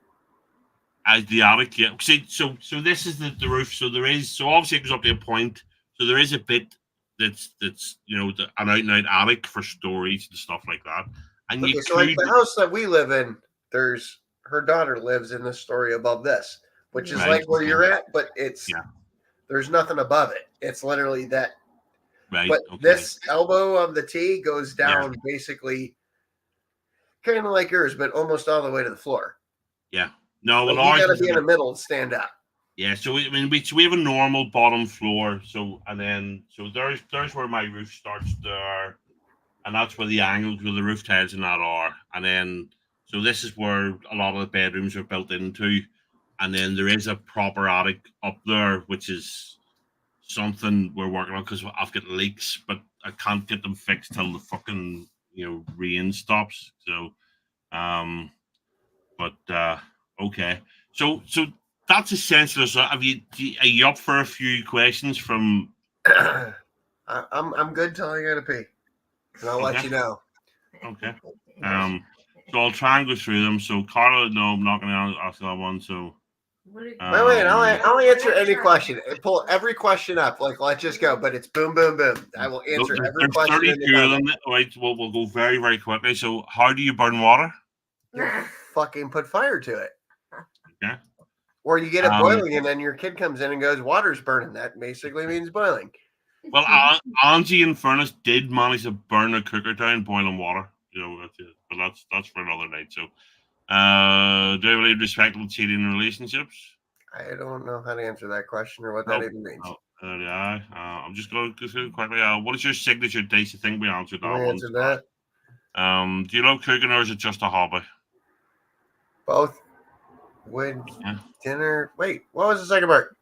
As the attic, yeah. See, so this is the roof. So there is, so obviously it goes up to a point. So there is a bit that's an out and out attic for storage and stuff like that. And okay, so like the house that we live in, her daughter lives in the story above this, which is like where you're at, but there's nothing above it. It's literally that. Right. But this elbow of the T goes down basically kind of like yours, but almost all the way to the floor. Yeah. No, well, you got to be in the middle to stand up. Yeah, so we have a normal bottom floor, so there's where my roof starts there, and that's where the angles where the roof tiles and that are, and then so this is where a lot of the bedrooms are built into, and then there is a proper attic up there, which is something we're working on because I've got leaks, but I can't get them fixed till the fucking rain stops. So, okay, so that's essential. So, are you up for a few questions from? I'm good till I gotta pee, and I'll let you know. Okay. So I'll try and go through them. So Carla, no, I'm not going to ask that one. So. Wait! I'll answer any question. Pull every question up. Like, let's just go. But it's boom, boom, boom. I will answer every question. 32 of them. Right. We'll go very, very quickly. So, how do you burn water? You fucking put fire to it. Okay. Or you get it boiling, and then your kid comes in and goes, "Water's burning." That basically means boiling. Well, Angie, in fairness, did manage to burn a cooker down boiling water. But that's for another night. So. Do you believe respectable cheating in relationships? I don't know how to answer that question or what that even means. I'm just going to go through quickly. What is your signature dish? I think we answered that one. Answered that. Do you love cooking or is it just a hobby? Both. Would dinner? Wait, what was the second part?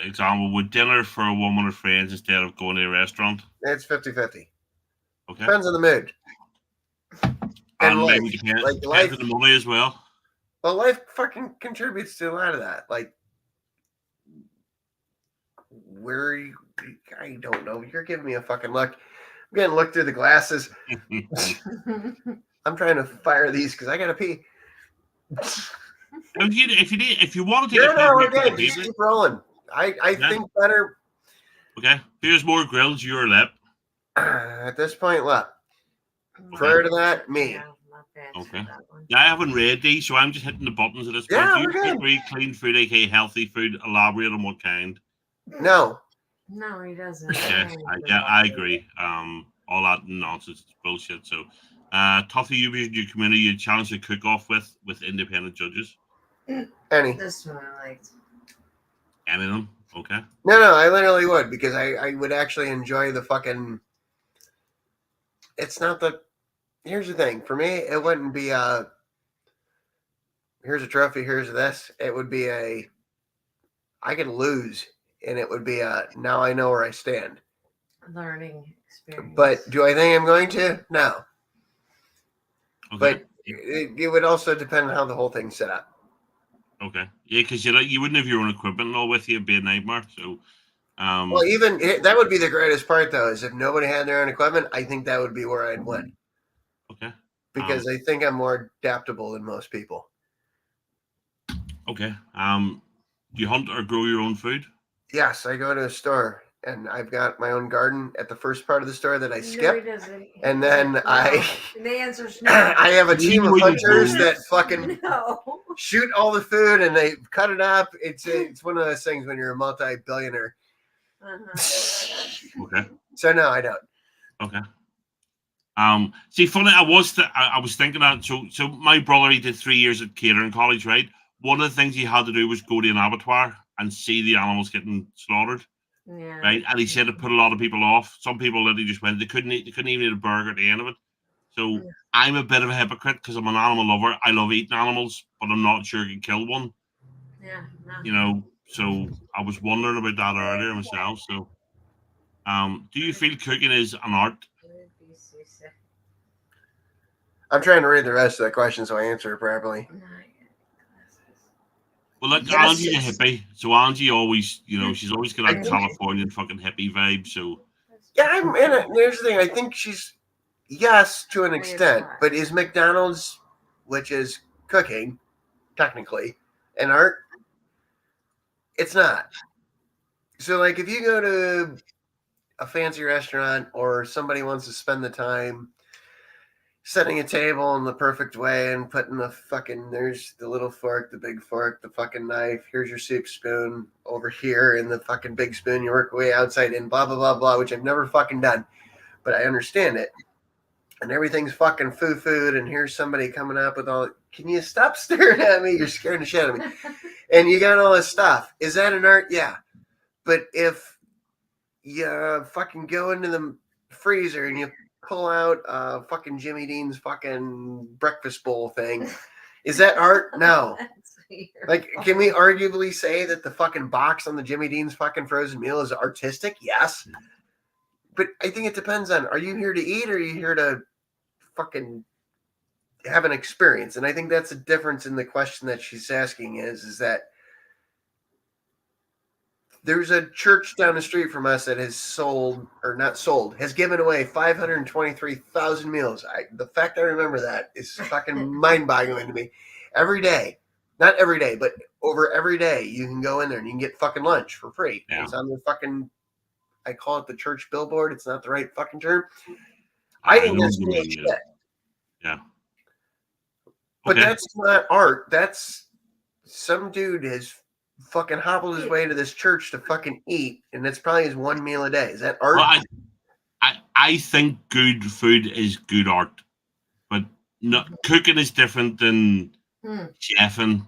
Example: would dinner for a woman or friends instead of going to a restaurant? It's 50-50. Okay. Depends on the mood. And maybe depends on the money as well. Well, life fucking contributes to a lot of that. Like, I don't know. You're giving me a fucking look. I'm getting look through the glasses. I'm trying to fire these because I gotta pee. If you want to take we're good. Just keep rolling. I think better. Okay. Here's more grills. Your lip. At this point, lip. Prior to that, me. Okay. Yeah, I haven't read these, so I'm just hitting the buttons at this point. Yeah, do you agree clean food, aka healthy food? Elaborate on what kind? No. No, he doesn't. Yes, I agree. All that nonsense is bullshit. So, Tough you in your community you challenge the cook off with independent judges. Any. This one I liked. Any of them? Okay. No, I literally would because I would actually enjoy the fucking. It's not the. Here's the thing. For me, it wouldn't be here's a trophy, here's this. It would be I could lose, and it would be now I know where I stand. Learning experience. But do I think I'm going to? No. Okay. But it would also depend on how the whole thing's set up. Okay. Yeah, because you wouldn't have your own equipment and all with you. It'd be a nightmare. So, Well, even that would be the greatest part, though, is if nobody had their own equipment, I think that would be where I'd win. Okay. Because I think I'm more adaptable than most people. Okay. Do you hunt or grow your own food? Yes, I go to a store and I've got my own garden at the first part of the store that I No, skip. he doesn't. And then No. I The answer's no. I have a team of You wouldn't hunters do that fucking No. shoot all the food and they cut it up. It's one of those things when you're a multi-billionaire. Uh-huh. Okay. So no, I don't. Okay. See, funny, I was thinking that. So my brother, he did 3 years at catering college, right? One of the things he had to do was go to an abattoir and see the animals getting slaughtered, Yeah. right? And he said it put a lot of people off. Some people literally just went, they couldn't even eat a burger at the end of it. So I'm a bit of a hypocrite because I'm an animal lover. I love eating animals, but I'm not sure I can kill one. Yeah. No. You know, so I was wondering about that earlier myself. So, do you feel cooking is an art? I'm trying to read the rest of the question so I answer it properly. Well, look, Yes. Angie's a hippie, so Angie always, she's always got that Californian fucking hippie vibe. So Yeah, I'm in it. Here's the thing. I think she's yes to an extent, but is McDonald's, which is cooking, technically, an art? It's not. So, like, if you go to a fancy restaurant or somebody wants to spend the time setting a table in the perfect way and putting there's the little fork, the big fork, the fucking knife, here's your soup spoon over here and the fucking big spoon, you work way outside in, blah, blah, blah, blah, which I've never fucking done, but I understand it. And everything's fucking food, and here's somebody coming up with all, can you stop staring at me? You're scaring the shit out of me. And you got all this stuff. Is that an art? Yeah. But if you fucking go into the freezer and you pull out fucking Jimmy Dean's fucking breakfast bowl thing, is that art? No. Like, can we arguably say that the fucking box on the Jimmy Dean's fucking frozen meal is artistic? Yes. But I think it depends on, are you here to eat or are you here to fucking have an experience? And I think that's a difference in the question that she's asking is that there's a church down the street from us that has has given away 523,000 meals. The fact I remember that is fucking mind-boggling to me. Every day, not every day, but over every day, you can go in there and you can get fucking lunch for free. Yeah. It's on the fucking, I call it the church billboard. It's not the right fucking term. I think that's cool shit. Yeah. But Okay. that's not art. That's some dude has fucking hobbled his way to this church to fucking eat, and it's probably his one meal a day. Is that art? Well, I think good food is good art, but cooking is different than chefing.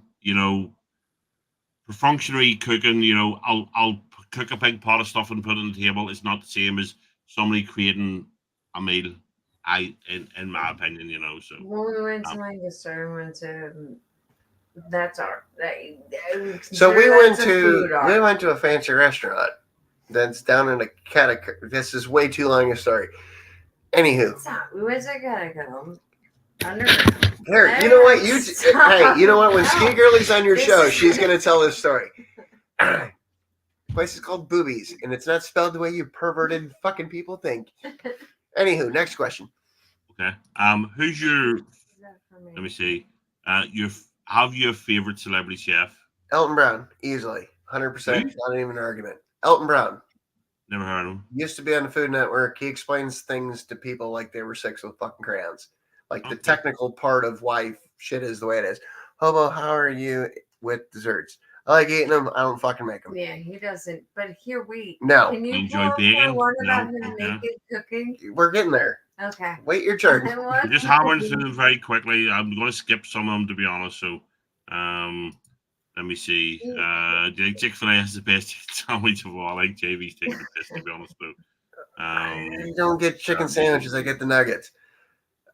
For functionary cooking, I'll cook a big pot of stuff and put it on the table. It's not the same as somebody creating a meal. In my opinion, So when we went to Lancaster, we went to that's art. So we went to a fancy restaurant that's down in a catacomb. This is way too long a story. Anywho, we went to a catacomb underground. Here, you know what? Hey, you know what? When Ski Girlie's on your show, she's gonna tell this story. Place is called Boobies, and it's not spelled the way you perverted fucking people think. Anywho, next question. Okay. Who's your? Let me see. Have you a favorite celebrity chef? Elton Brown, easily, 100%. Not even an argument. Elton Brown. Never heard of him. Used to be on the Food Network. He explains things to people like they were 6 with fucking crayons. Like the technical part of why shit is the way it is. Hobo, how are you with desserts? I like eating them. I don't fucking make them. Yeah, he doesn't. But here we. No. Can you enjoy bacon? one about No. him Okay. naked cooking? We're getting there. Okay. Wait your turn. We're just hammering through them very quickly. I'm going to skip some of them, to be honest. So, let me see. Chick-fil-A has the best sandwich of all. I like JV's taking the piss, to be honest, though. I don't get chicken sandwiches. I get the nuggets.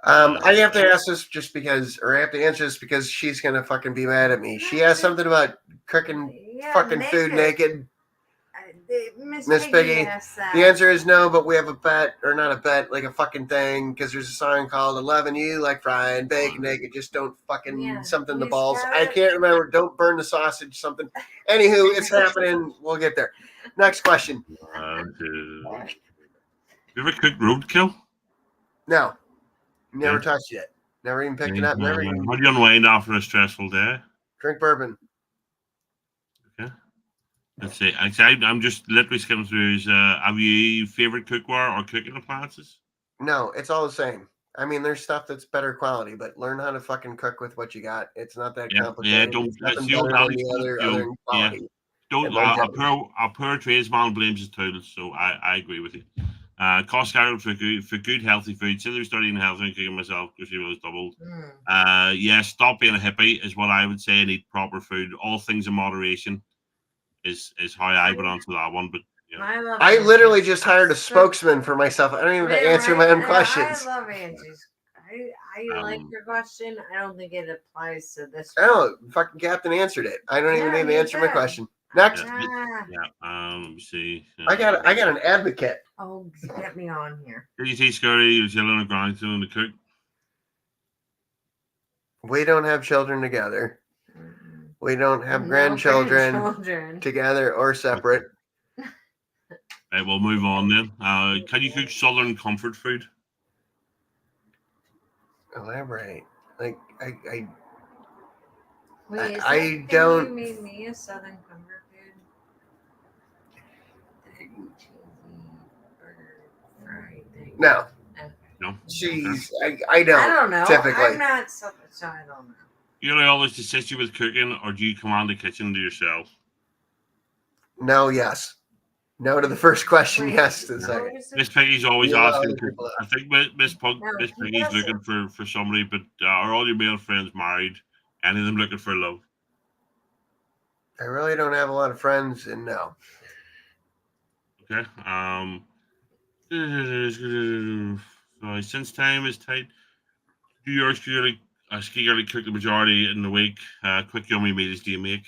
I have to ask this just because, or I have to answer this because she's gonna fucking be mad at me. She asked something about cooking fucking food naked. Miss Piggy. The answer is no, but we have a bet, or not a bet, like a fucking thing, because there's a song called "11 You Like Frying Bacon Naked." Just don't fucking something the balls. I can't remember. Don't burn the sausage. Something. Anywho, it's happening. We'll get there. Next question. You ever cooked roadkill? No, never touched it. Never even picked it up. Never even. How do you unwind after a stressful day? Drink bourbon. Okay. Let's see. I'm just literally skimming through. Have you favorite cookware or cooking appliances? No, it's all the same. I mean, there's stuff that's better quality, but learn how to fucking cook with what you got. It's not that complicated. Don't. It's nothing better than the other quality. Don't. A poor tradesman blames his tools, so I agree with you. Cost carried for good healthy food. Since I was studying health and cooking myself, because was doubled. Stop being a hippie is what I would say, and eat proper food. All things in moderation is how I would answer that one. But I literally just hired a spokesman for myself. I don't even have to answer my own questions. I love answers. I like your question. I don't think it applies to this. Oh, fucking Captain answered it. I don't even need to answer my question. Next. Let me see. I got an advocate. Oh, get me on here. Did you see Scotty? He was yelling on the ground doing the cook. We don't have children together. We don't have grandchildren together or separate. Right, we'll move on then. Can you cook Southern comfort food? Elaborate. Like I Wait, I don't. You made me a Southern comfort food. No. No. Jeez, I don't. I don't know. Typically, I'm not so I don't know. You really always assist you with cooking, or do you command the kitchen to yourself? No. Yes. No to the first question. Wait, yes to the second. Miss Piggy's always asking. I think Miss Piggy's looking for somebody, but are all your male friends married? Any of them looking for love? I really don't have a lot of friends, and no. Okay. Since time is tight, do you usually cook the majority in the week? Quick yummy meals do you make?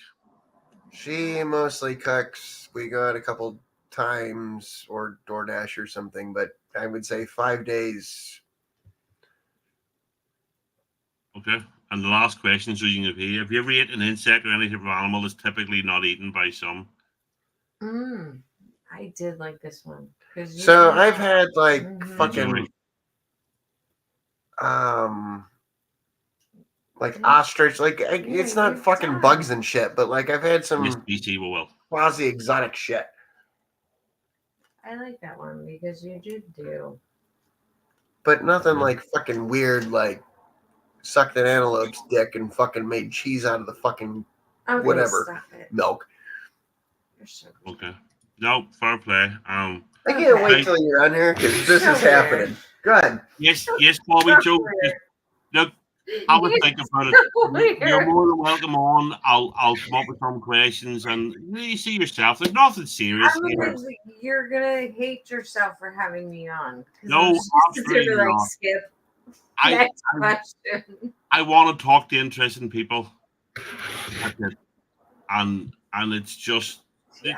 She mostly cooks. We go out a couple times or DoorDash or something, but I would say 5 days. Okay. And the last question, so you can pay. Have you ever eaten an insect or any type of animal that's typically not eaten by some? I did like this one. So I've had like fucking like ostrich, like it's not fucking bugs and shit, but like I've had some quasi exotic shit. I like that one because you did do. But nothing like fucking weird, like sucked an antelope's dick and fucking made cheese out of the fucking whatever milk. Okay. No, fair play. I can't wait till you're on here because this is happening. Go ahead. Yes, Bobby Joe. Look, I would think about it. You're more than welcome on. I'll come up with some questions and you see yourself. There's nothing serious. You're gonna hate yourself for having me on. No, absolutely not. Skip. Next question. I want to talk to interesting people. That's it. And it's just. There's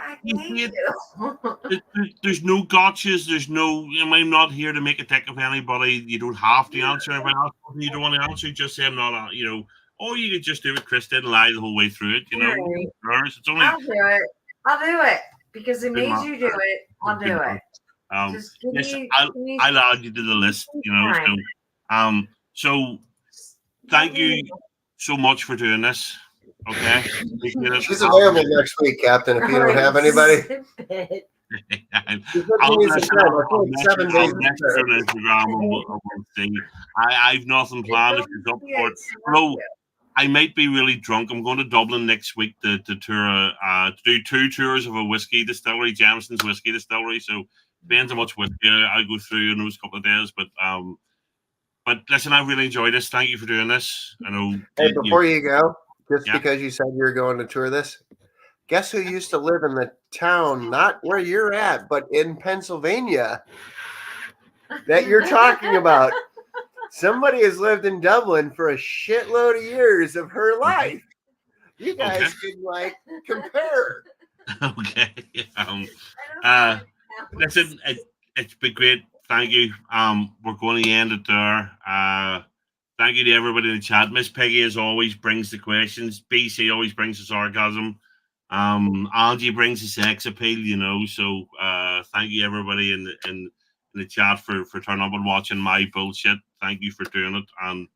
no gotchas. There's no. I'm not here to make a dick of anybody. You don't have to answer everybody else. You don't want to answer. Just say I'm not. Or you could just do what Chris did and lie the whole way through it. Right. It's only. I'll do it because it made you do it. I'll do it. I'll add you to the list. So thank you so much for doing this. Okay. She's available next week, Captain, if you don't have anybody. I've nothing planned if you're up for it. Although I might be really drunk. I'm going to Dublin next week to do 2 tours of a whiskey distillery, Jameson's whiskey distillery. So depends on much whiskey I go through in those couple of days. But listen, I really enjoyed this. Thank you for doing this. I know. Hey, before you go, just Yeah. because you said you were going to tour this, guess who used to live in the town, not where you're at, but in Pennsylvania that you're talking about? Somebody has lived in Dublin for a shitload of years of her life. You guys can like compare. Okay. Listen, it's been great. Thank you. We're going to end it there. Thank you to everybody in the chat. Miss Peggy, as always, brings the questions. BC always brings the sarcasm. Angie brings the sex appeal, you know. So thank you everybody in the chat for turning up and watching my bullshit. Thank you for doing it, and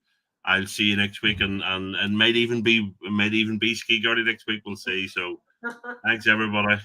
I'll see you next week, and might even be Ski Guardy next week. We'll see. So thanks everybody.